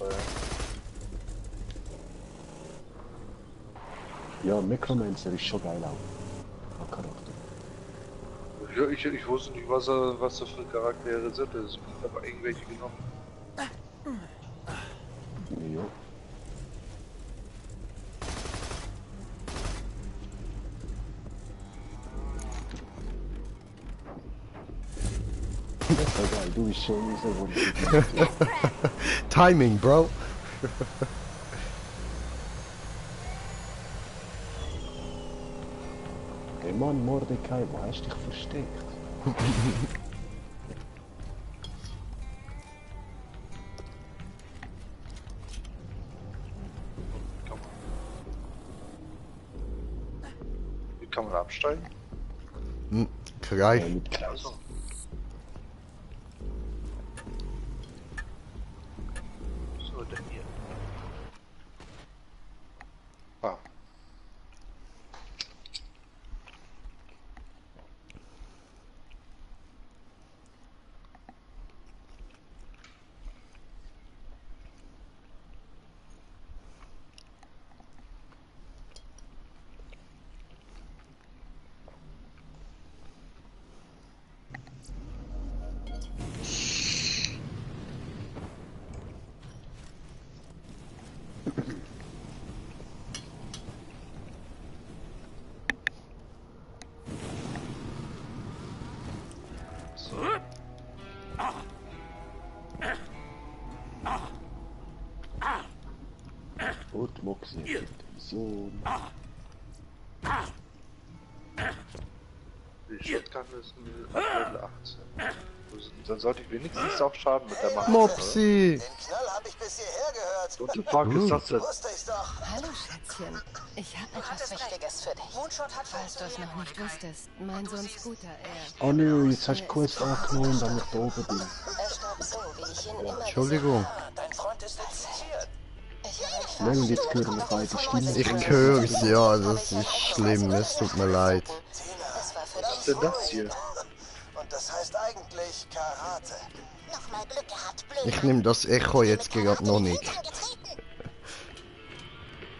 Ja, Necromancer ist schon geil auch. Ein Charakter. Ja, ich wusste nicht, was das für Charaktere sind. Ich habe irgendwelche genommen. Ja. Egal, du bist schon selber. Timing, Bro. Hey Mann, Mordecai, wo hast du dich versteckt? Wie kann man absteigen? Greif. Mit Kreis. So, denn hier. Ah. Und Moxie, Division. Die Shotgun ist Level 18. Dann sollte ich wenigstens auch Schaden mit der machen. Mopsi! Den Knall habe ich bis hierher gehört. Und the fuck ist das denn? Wusste ich's doch. Hallo, Schätzchen. Ich habe etwas Wichtiges für dich. Moonshot hat Falls du es noch nicht wusstest, mein Sohn Scooter, Oh nö, jetzt hast du die Quest angenommen, damit ich da oben bin. Er starb so, wie ich ihn immer Entschuldigung. Dein Freund ist infiziert. Nein, und jetzt hören wir beide Stimmen. Ich höre es, ja, das ist schlimm, es tut mir leid. Was ist denn das hier? Und das heißt eigentlich Karate. Nochmal Glück gehabt, blöd. Ich nehme das Echo jetzt gerade noch nicht.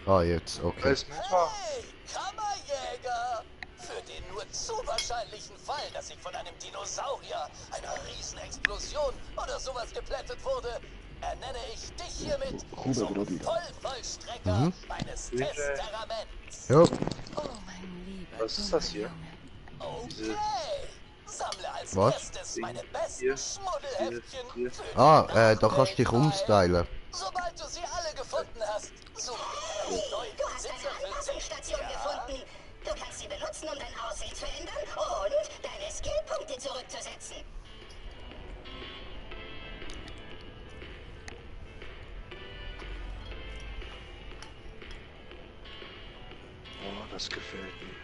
Ah, jetzt, okay. Weiß nicht wahr? Hey, Kammerjäger! Für den nur zu wahrscheinlichen Fall, dass ich von einem Dinosaurier, einer Riesenexplosion oder sowas geplättet wurde, ernenne ich dich hiermit zum Vollvollstrecker meines Testaments. Jo. Oh, mein Lieber. Was ist das hier? Okay. Sammle als Was? erstes meine besten Schmuddelheftchen. Ah, da kannst du dich umstylen. Sobald du sie alle gefunden hast, such mir einen neuen Du hast eine Anpassungsstation gefunden. Du kannst sie benutzen, um dein Aussehen zu ändern und deine Skillpunkte zurückzusetzen. Oh, das gefällt mir.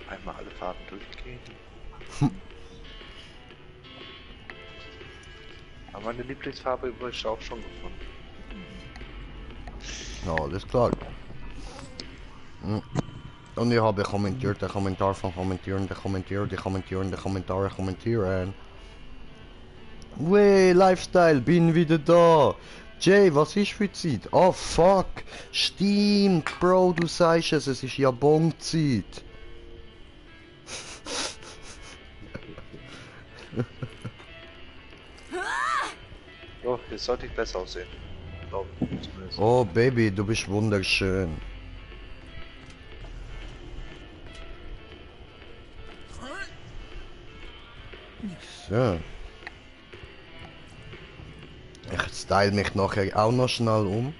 Einmal alle Farben durchgehen. Aber meine Lieblingsfarbe übrigens auch schon gefunden. Ja, alles klar. Und ich habe kommentiert, der Kommentar von kommentieren, der kommentiert, die kommentieren, der Kommentare kommentieren. Wey, Lifestyle, bin wieder da. Jay, was ist für Zeit? Oh fuck, stimmt, Bro, du sagst es ist ja Bonzeit. Oh, jetzt sollte ich besser aussehen. Glaube ich zumindest. Oh Baby, du bist wunderschön. So. Ich style mich nachher auch noch schnell um.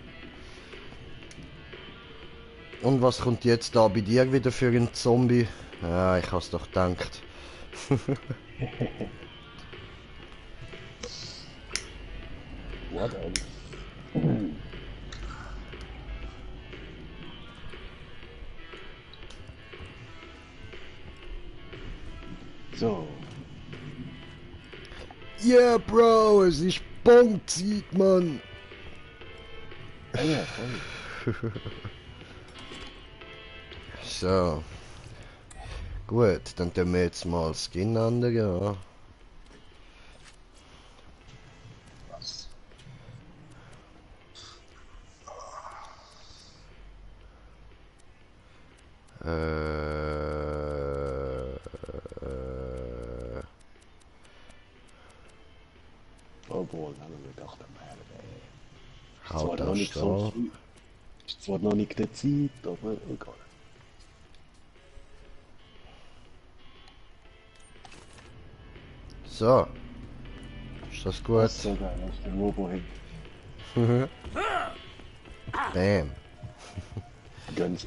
Und was kommt jetzt da bei dir wieder für ein Zombie? Ja, ich hab's doch gedacht. What else? So. Yeah, Bro, es ist Bonzeit, Mann. Ja, voll. So. Gut, dann tun wir jetzt mal Skin ändern, ja. Was? Obwohl, haben wir gedacht, Halt noch nicht das so da. früh. Ist zwar noch nicht die Zeit, aber egal. So. Ist das gut? Das ist so geil, aus dem Robo hin. Bam. Ganz.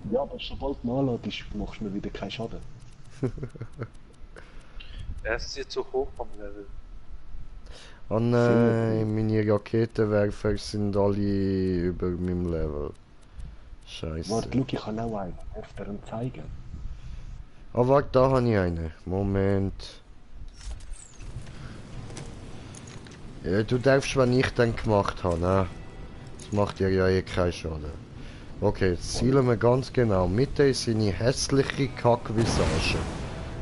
Ja, aber sobald du nachladest, machst du mir wieder keinen Schaden. Er ist jetzt so hoch vom Level. Oh nein, meine Raketenwerfer sind alle über meinem Level. Scheiße. Warte, schau, ich kann auch einen. Darf dir ihn zeigen? Ah, warte, da habe ich einen. Moment. Ja, du darfst, wenn ich den gemacht habe, ne? Das macht dir ja eh keinen Schaden. Okay, jetzt zielen wir ganz genau. Mitte ist seine hässliche Kackvisage.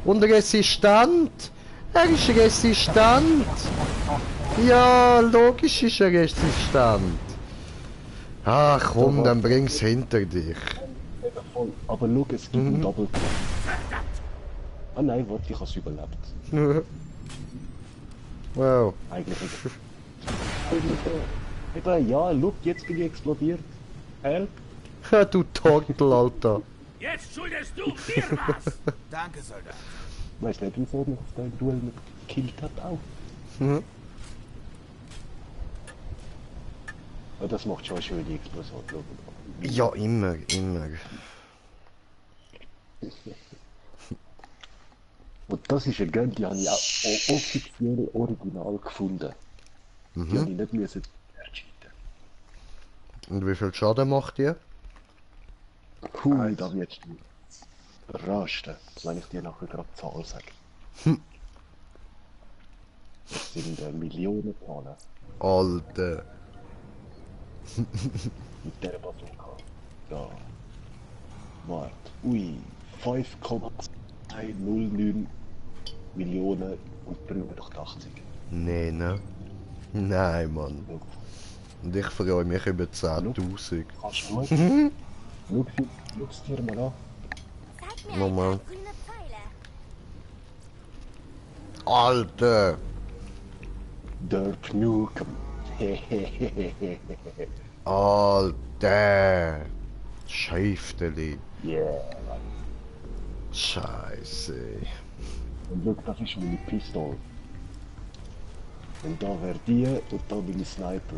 Und resistent! Er ist resistent! Ja, logisch ist er resistent. Ach komm, dann bring's hinter dich. Aber schau, es gibt einen Double. Ah nein, warte, ich hab's überlebt. Wow. Eigentlich eben, ja, schau, jetzt bin ich explodiert. Help. Du Tortel, Alter. Jetzt schuldest du mir was! Danke, Soldat. Weißt nicht, wieso mich da im Duell mit gekillt hat auch. Mhm. Ja, das macht schon eine schöne Explosion, schau. Ja, immer, immer. Und das ist ein Gun, die habe ich auch offiziell original gefunden. Die habe ich nicht müssen erscheinen. Und wie viel Schaden macht ihr? Da wirst du rasten, wenn ich dir nachher gerade die Zahl sage. Das sind Millionenzahlen. Alter. Mit der Bazooka. Da. Warte. Ui. 5,209 Millionen und 380. Nee, ne? Nein, Mann. Und ich freue mich über 10.000. Kannst du Schau es dir mal an. Moment. Alter! Dirk Nukem. Alter! Scheifteli. Yeah. Scheiße. Und schau, das ist meine Pistole. Und da wäre die und da meine Sniper.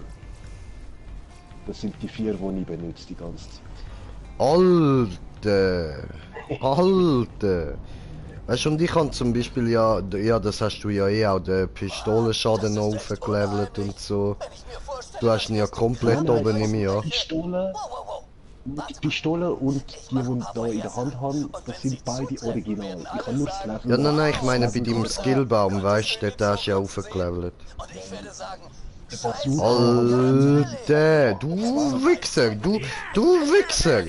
Das sind die 4, die ich benutze die ganze Zeit. Alter! Alter! Weißt du, und ich kann zum Beispiel ja, das hast du ja eh auch, den Pistolenschaden aufgelevelt und so. Du hast ihn ja komplett oben im Jahr. Die Pistole und die da in der Hand haben, das sind beide original. Ich kann nur das Level. Ja, nein, ich meine bei deinem Skillbaum, weißt du, den hast du ja aufgelevelt. Alter, du Wichser, du Wichser!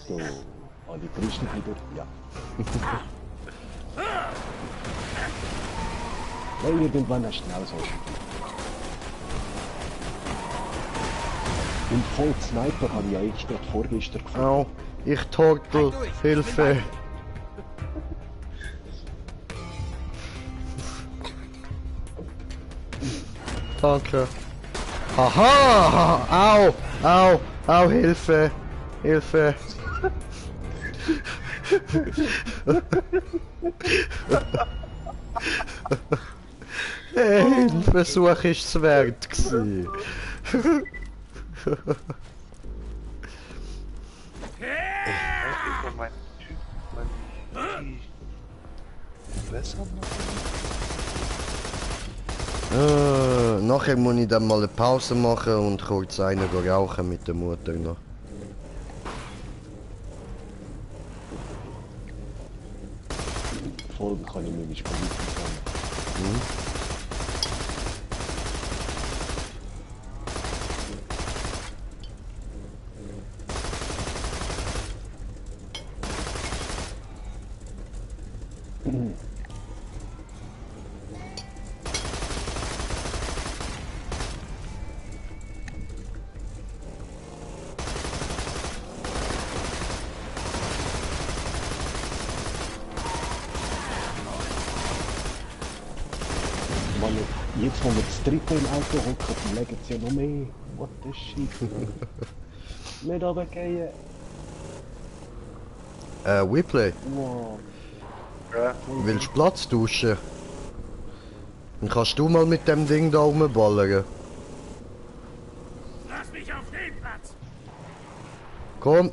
So, alle Brüste wieder, ja. Weil irgendwann eine Schnauze hast. Und voll Sniper habe ich ja erst gerade vorgestern gefunden. Au, ich Tortel, Hilfe! Danke. Aha! Au! Au! Au! Hilfe! Hilfe! Ein Versuch ist es wert gewesen. Nachher muss ich dann mal eine Pause machen und kurz einen rauchen mit der Mutter noch. Folgen kann ich mir nicht verlieben. Jetzt, wo wir das dritte im Auto hocken, legen sie ja noch mehr. What the shit. Nicht runtergehen. Whipley. Wow. Ja. Willst du Platz tauschen? Dann kannst du mal mit dem Ding da rumballern. dich auf den Platz. Komm.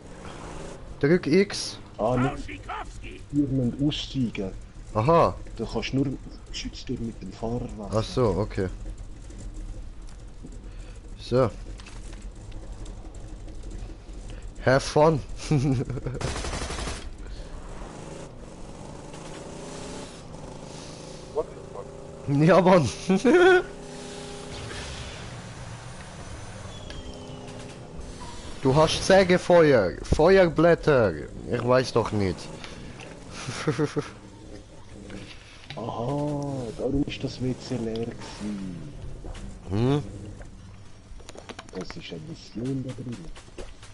Drück X. Ah, nicht. Wir müssen aussteigen. Aha. Du kannst nur geschützt durch mit dem Fahrer wechseln. Ach so, okay. So. Have fun. Ja, Mann. Du hast Sägefeuer, Feuerblätter. Ich weiß doch nicht. Aha, darum ist das WC leer gewesen. Hm? Das ist eine Mission da drin.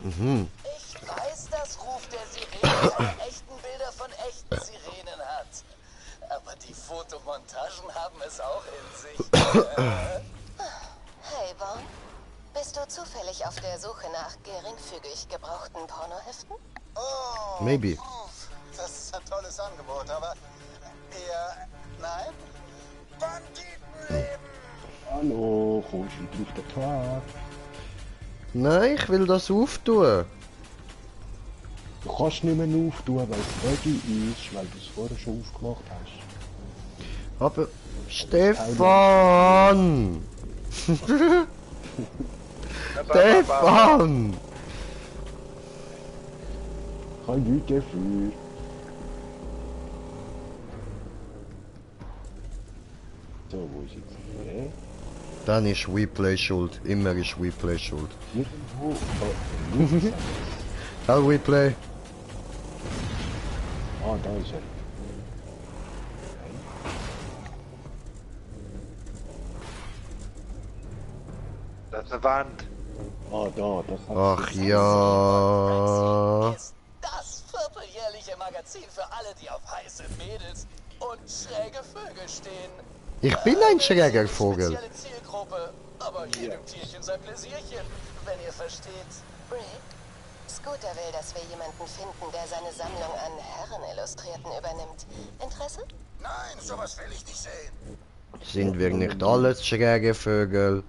Mhm. Ich weiß, das Ruf der Sirene seine echten Bilder von echten Sirenen hat. Aber die Fotomontagen haben es auch in sich. Hey, Vaughn. Bist du zufällig auf der Suche nach geringfügig gebrauchten Pornoheften? Oh, Maybe. das ist ein tolles Angebot, aber eher nein. Banditenleben! Hallo, kommst du wieder auf den Tag? Nein, ich will das auftun. Du kannst nicht mehr auftun, weil es ready ist, weil du es vorher schon aufgemacht hast. Aber Stefan! Stefan! Kein nichts dafür. So, wo ist jetzt der? Dann ist WePlay schuld. Immer ist WePlay schuld. Irgendwo. Hallo WePlay. Ah, da ist er. Das ist eine Wand. Ah, da, das hat Ach ja. Das vierteljährliche Magazin für alle, die auf heiße Mädels und schräge Vögel stehen. Ich bin ein schräger Vogel. Spezielle Zielgruppe, aber jedem Tierchen sein Pläsierchen, wenn ihr versteht. Rick, Scooter will, dass wir jemanden finden, der seine Sammlung an Herrenillustrierten übernimmt. Interesse? Nein, sowas will ich nicht sehen. Sind wir nicht alles schräge Vögel?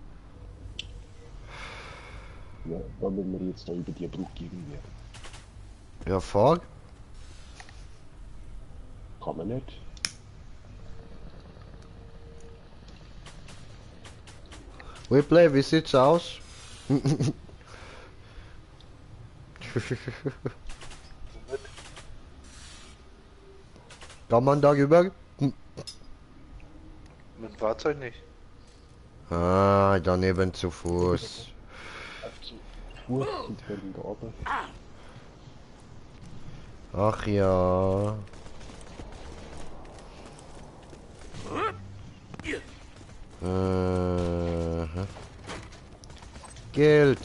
Ja, da müssen wir jetzt da über die Brücke irgendwie. Ja, fahr. Kann man nicht. WePlay, wie sieht's aus? Kann man darüber? Mit dem Fahrzeug nicht. Ah, daneben zu Fuß. Fuß und dann da oben. Ach ja. Geld.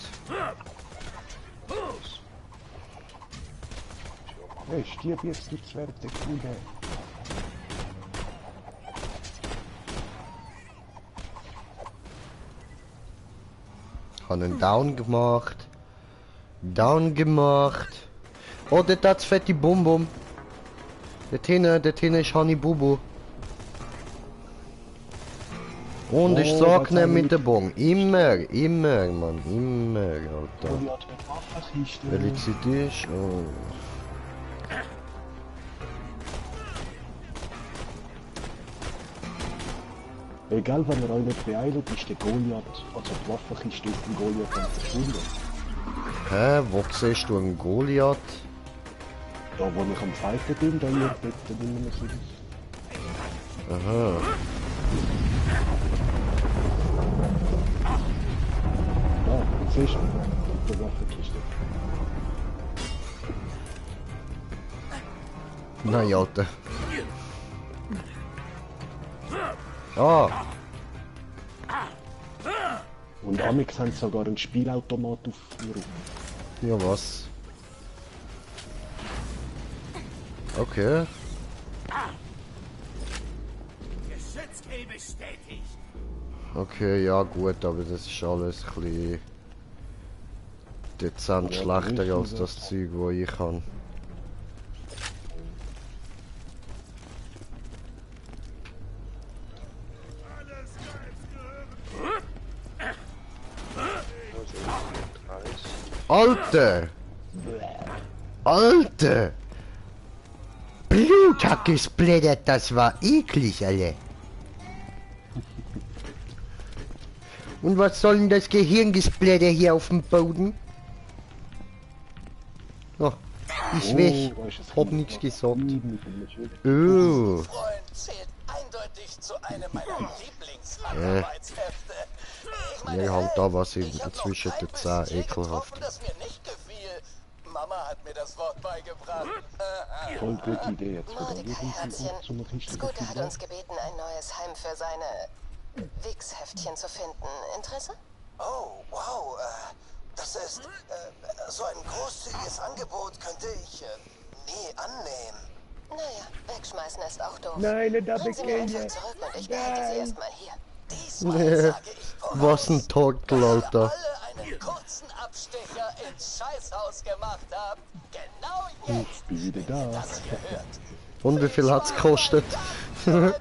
Hey, stirb jetzt, du Zwerg, der Kunde. Habe einen Down gemacht. Down gemacht. Oh, dort hat's fette Bum-Bum. Dort hinten ist Honey Bubu. Und ich sag nicht mit der Bon. Immer, Mann, immer, Alter. Welche Zeit ist? Oh. Egal, wenn ihr euch nicht beeilt, ist der Goliath, also die Waffenkiste auf dem Goliath dann verschwunden. Hä, wo siehst du einen Goliath? Da, wo ich am Fighten bin, da ihr dort immer so. Aha. Da, jetzt siehst du, die Waffenkiste. Nein, Alter. Ah! Und Amix haben sogar einen Spielautomat auf dem Rücken. Ja, was? Okay. Geschützkill bestätigt. Okay, ja gut, aber das ist alles ein bisschen dezent Ja, schlechter als richtig, das Zeug, wo ich kann. Alter! Alter! Blut hat gesplittert, das war eklig, alle. Und was soll denn das Gehirngesplitter hier auf dem Boden? Oh, ich weg. Hab nichts gesagt. Oh. Freund zählt eindeutig zu einem meiner Lieblingshandarbeitshefte. Mir haut da was inzwischen der Zahn ekelhaft. Das mir nicht gefiel. Mama hat mir das Wort beigebracht. Voll gute Idee jetzt. Mordecai, Herzchen. Scooter hat uns gebeten, ein neues Heim für seine Wix-Heftchen zu finden. Interesse? Oh, wow. Das ist so ein großzügiges Angebot könnte ich nie annehmen. Naja, wegschmeißen ist auch doof. Nein, da Bring sie mir einfach zurück und ich behalte sie erstmal hier. Nee. Was ein Tortel, Alter. Alle einen kurzen Abstecher ins Scheißhaus gemacht haben. Genau jetzt. Wieder da. Das hier hört. Und wie viel hat's gekostet? Gar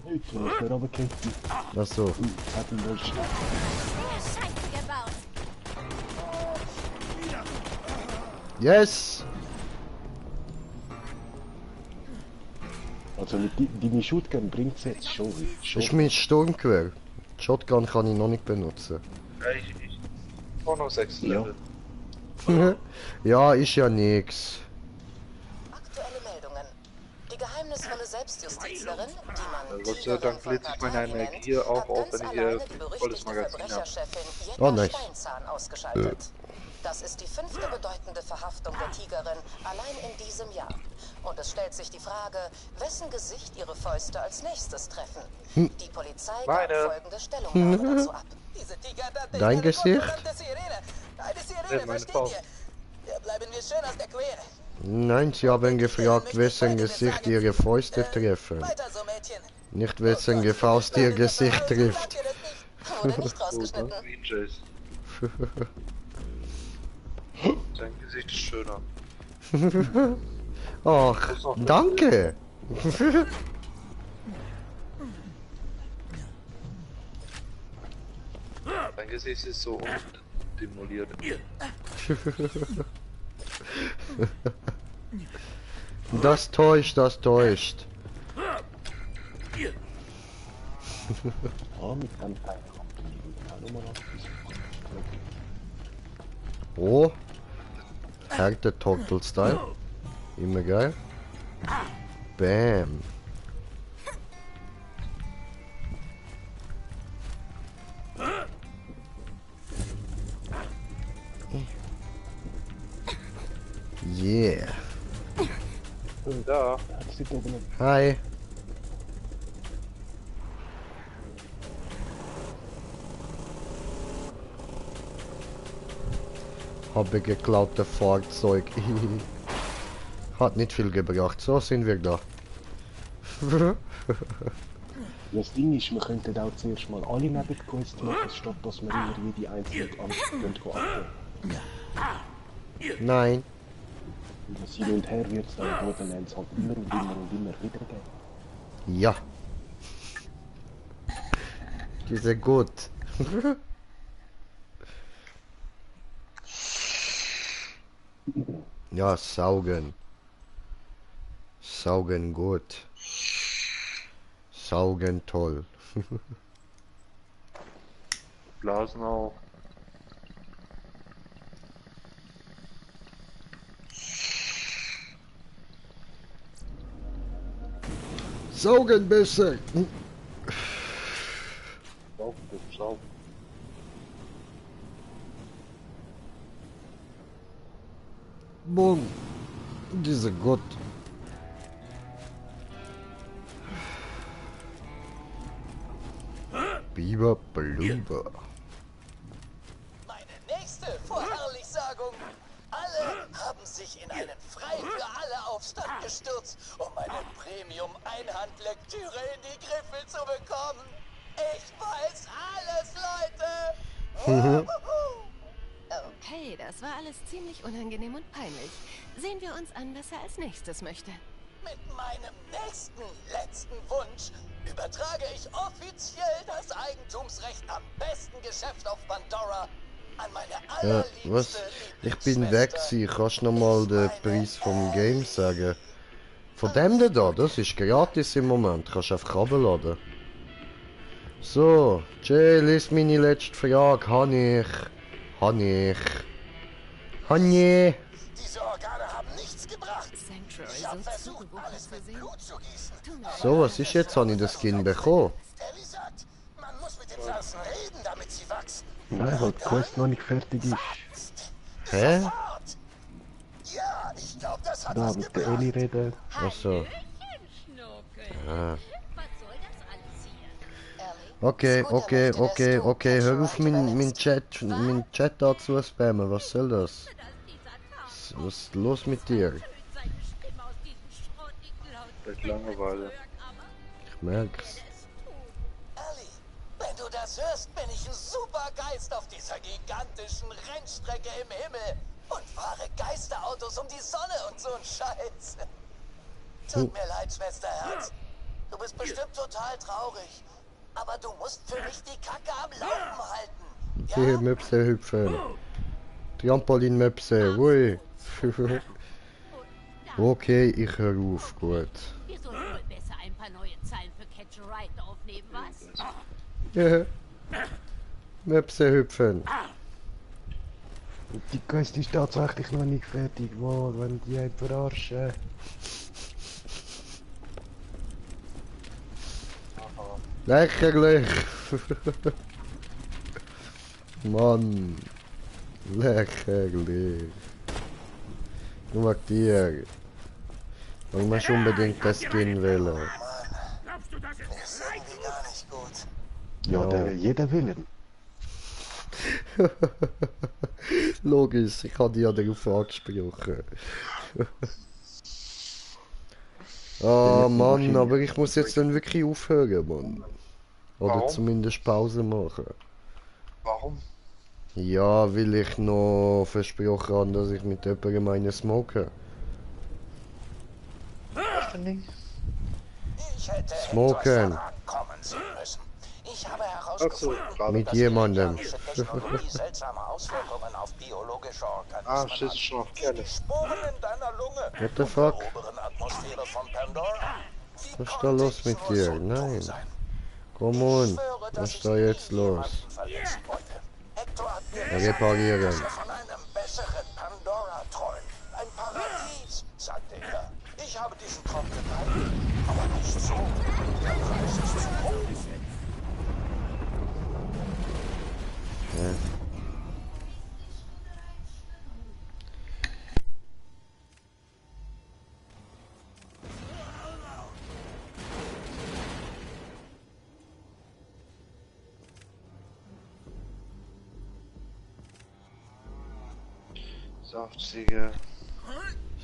nicht, du hast mir aber kämpfen. Achso. Hat ihn wohl schnell. Yes! Also mit deine Shotgun bringt es jetzt schon. Das ist mein Sturmgewehr. Die Shotgun kann ich noch nicht benutzen. Ich brauche noch 6 Level. Ja, ist ja nix. Aktuelle Meldungen. Die geheimnisvolle Selbstjustizlerin, die man Gott sei Dank lädt sich meine Energie auch auf, wenn ich hier volles Magazin habe. Oh, nice. Steinzahn ausgeschaltet. Das ist die 5. bedeutende Verhaftung der Tigerin allein in diesem Jahr. Und es stellt sich die Frage, wessen Gesicht ihre Fäuste als nächstes treffen. Die Polizei gab folgende Stellungnahme dazu ab. Diese Tiger hat Dein Gesicht? Eine Sirene, meine versteht Faust. ihr? Da bleiben wir schön aus der Quere. Nein, sie haben gefragt, wessen Gesicht ihre Fäuste treffen. Weiter so, Mädchen. Nicht wessen Faust ihr Gesicht trifft. Wurde nicht rausgeschnitten. Dein Gesicht ist schöner. Ach, danke. Dein Gesicht ist so undemoliert. Das täuscht, das täuscht. Oh, Härte Toggle Style. Immer geil. Bam. Yeah. Da. Hi. Habe geklaute Fahrzeug. Hat nicht viel gebracht. So sind wir da. Das Ding ist, wir könnten auch zuerst mal alle Nebenquests machen, statt dass wir immer jede einzelne abgeben. Nein. Und das hin und her wird es dann in Borderlands halt immer und immer und immer wieder geben. Ja. Die sind gut. Ja, saugen. Saugen gut. Saugen toll. Blasen auch. Saugen besser. Saugen. Boom. Diese gut. Biber Blüber. Meine nächste Vorherrlichsagung. Alle haben sich in einen Frei für alle Aufstand gestürzt, um eine Premium-Einhandlektüre in die Griffel zu bekommen. Ich weiß alles, Leute! Okay, das war alles ziemlich unangenehm und peinlich. Sehen wir uns an, was er als nächstes möchte. Mit meinem nächsten, letzten Wunsch übertrage ich offiziell das Eigentumsrecht am besten Geschäft auf Pandora Ja, was? Ich bin weg gewesen. Kannst du nochmal den Preis vom Game sagen? Von dem da, das ist gratis im Moment. Kannst du einfach runterladen. So, Jill ist meine letzte Frage. Habe ich. Diese Organe haben nichts gebracht. Ich habe versucht, alles mit Blut zu gießen. So, was ist jetzt? Habe ich den Skin bekommen? Ellie sagt, man muss mit den Pflanzen reden, damit sie wachsen. Nein, weil die Quest noch nicht fertig ist. Hä? Ja, ich glaube, das hat Da was mit der gebracht. Ellie reden. Achso. Ah. Ellie, Okay, hör auf mein Chat da zu spammen, was soll das? Was ist los mit dir? Vielleicht Langeweile. Ich merk's. Ellie, wenn du das hörst, bin ich ein super Geist auf dieser gigantischen Rennstrecke im Himmel und fahre Geisterautos um die Sonne und so ein Scheiß. Tut mir leid, Schwesterherz. Du bist bestimmt total traurig. Aber du musst für mich die Kacke am Laufen halten. Hier, Möpse hüpfen. Trampolin Möpse, ui. Okay, ich höre auf, gut. Wir sollten wohl besser ein paar neue Zeilen für Catch a Ride aufnehmen, was? Ja. Möpse hüpfen. Die Quest ist tatsächlich noch nicht fertig, Mann, wenn die einen verarschen. Lächerlich. Mann. Lächerlich. Nur wegen dir. Du musst unbedingt das Skin wählen. Ist irgendwie gar nicht gut. Ja, der will jeder willen. Logisch, ich habe dich ja darauf angesprochen. Ah Mann, aber ich muss jetzt dann wirklich aufhören, Mann. Oder Warum? zumindest Pause machen. Warum? Ja, weil ich noch versprochen habe, dass ich mit jemandem einen smoke. Was denn nicht? Ich hätte Smoken. etwas danach kommen sehen müssen. Ich habe herausgefunden, Mit dass jemandem. die Technologie seltsame Auswirkungen auf biologische Organismen Ah, steht schon auf Kerne. Sporen in deiner Lunge. What the fuck? Oberen Atmosphäre von Pandora. Was ist da los mit dir? Nein. Komm on, was ist da jetzt los? Reparieren. Dass er von einem besseren Pandora träumt. Ein Paradies, sagte er. Ich habe diesen Traum geteilt, aber nicht so. Der Preis ist zu hoch. Ja. Saftziege.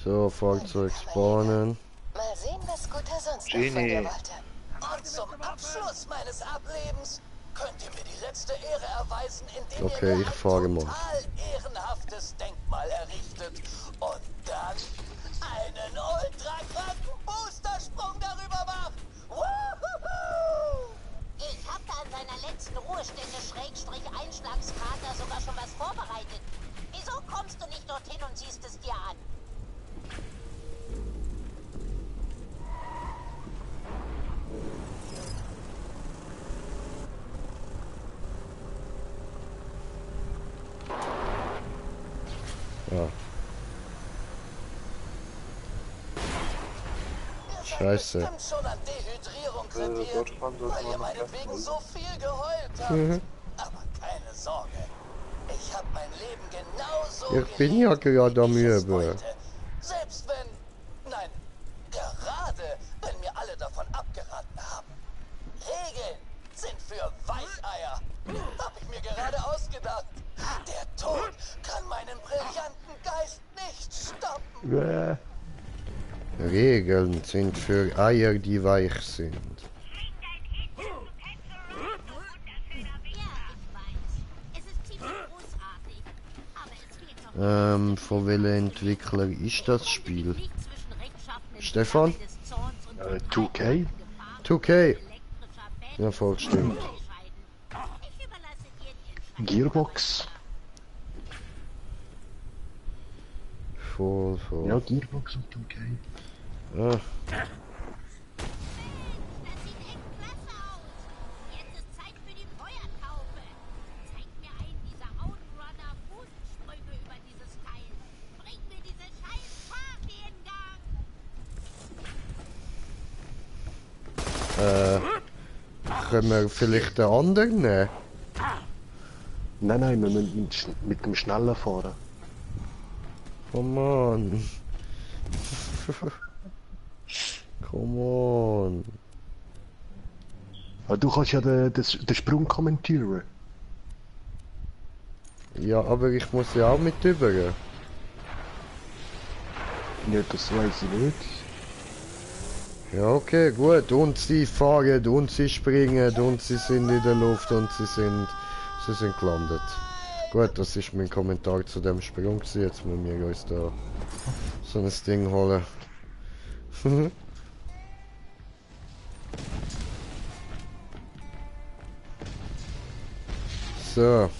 So, Fahrzeug spawnen. Mal sehen, was Guter sonst noch von Genie. dir wollte. Und zum Abschluss meines Ablebens könnt ihr mir die letzte Ehre erweisen, indem Okay, ihr mir ich ein fahre mal. total ehrenhaftes Denkmal errichtet und dann einen ultra-kranken Boostersprung darüber macht. Woohoo! Ich hab da an seiner letzten Ruhestätte Einschlagskrater sogar schon was vorbereitet. Wieso kommst du nicht dorthin und siehst es dir an? Ja. Scheiße. Bestimmt schon an Dehydrierung krepiert, weil ihr meinetwegen so viel geheult habt. Mhm. Aber keine Sorge. Ich habe mein Leben genauso Ich bin ja gerade am Üben. Selbst wenn, nein, gerade wenn mir alle davon abgeraten haben. Regeln sind für Weicheier. Hab ich mir gerade ausgedacht. Der Tod kann meinen brillanten Geist nicht stoppen. Regeln sind für Eier, die weich sind. Von welchem Entwickler ist das Spiel? Stefan? 2K? 2K? Ja, voll stimmt. Gearbox? voll. Ja, Gearbox und okay. Ja. Können wir vielleicht den anderen nehmen? Nein, wir müssen mit dem Schneller fahren. Oh Mann. Come on. Aber du kannst ja den Sprung kommentieren. Ja, aber ich muss ja auch mit über. Ja, das weiß ich nicht. Ja, okay, gut. Und sie fahren, und sie springen, und sie sind in der Luft, und sie sind gelandet. Gut, das ist mein Kommentar zu dem Sprung gewesen. Jetzt müssen wir uns da so ein Ding holen. So.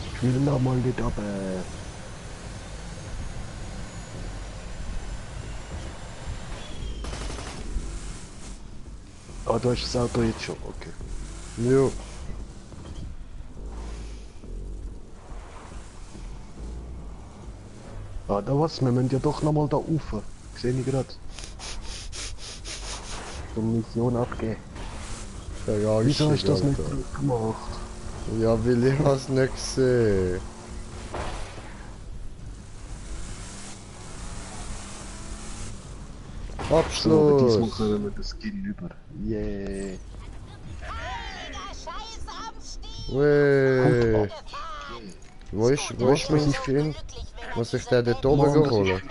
Ich will noch mal nicht ab. Ah, du hast das Auto jetzt schon, okay. Jo. Ah, da was, wir müssen ja doch noch mal da rauf. Sehe ich gerade. So eine Mission abgeben. Wieso hast du das nicht gemacht? Ja, weil ich has nicht gesehen. Abschluss! So, aber diesmal können wir das Skin über. Yeah! Weh! Wo ist mein Skin? Muss ich den dort oben holen?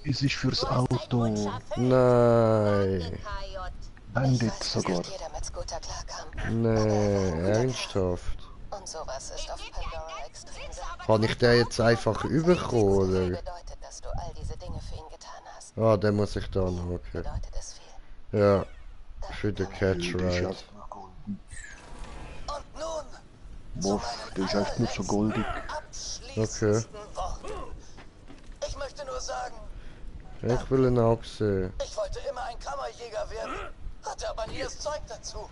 Es ist fürs Auto. Nein! Bandit sogar. Nee, ernsthaft? Und sowas ist auf Pandora extrem selten. Kann ich den jetzt einfach überkommen, oder? Bedeutet, dass du all diese Dinge für ihn getan hast. Ah, den muss ich da noch, okay. Bedeutet es viel. Ja, für den Catch Ride. Und nun Boah, der ist echt nicht so goldig. Okay. Ich möchte nur sagen, Ich will ihn auch sehen. ich wollte immer ein Kammerjäger werden, hatte aber nie das Zeug dazu.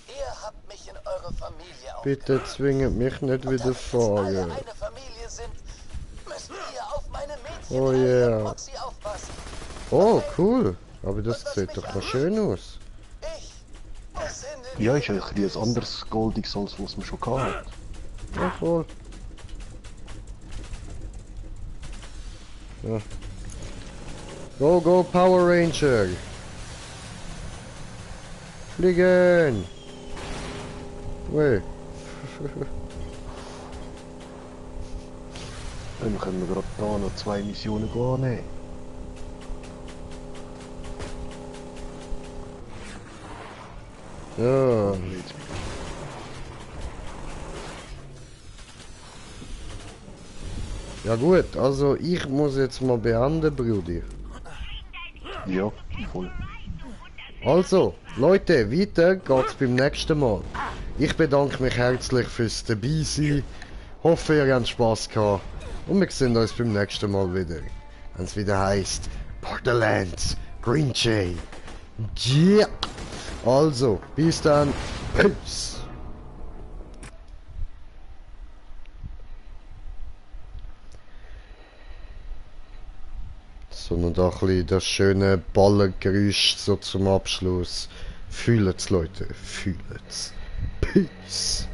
Ihr habt mich in eure Familie Bitte zwingt mich nicht wieder fahren. eine Familie sind, müsst ihr auf meine Mädchen Oh und yeah. Foxy aufpassen. Oh, cool. Aber das sieht doch noch schön aus. Ja, ist eigentlich ein anderes goldiges als was man schon gehabt. Ja, voll. Ja. Go, go, Power Ranger! Fliegen! Weh. Dann können wir gerade da noch 2 Missionen gehen. Ja. Ja gut, also ich muss jetzt mal beenden, Brudi. Ja, voll. Also, Leute, weiter geht's beim nächsten Mal. Ich bedanke mich herzlich fürs Dabeisein. Hoffe, ihr habt Spass gehabt. Und wir sehen uns beim nächsten Mal wieder. Wenn es wieder heisst Borderlands Green Jay. Yeah. Also, bis dann. Peace. So, noch da ein bisschen das schöne Ballergeräusch so zum Abschluss. Fühlet's, Leute, fühlet's. Peace.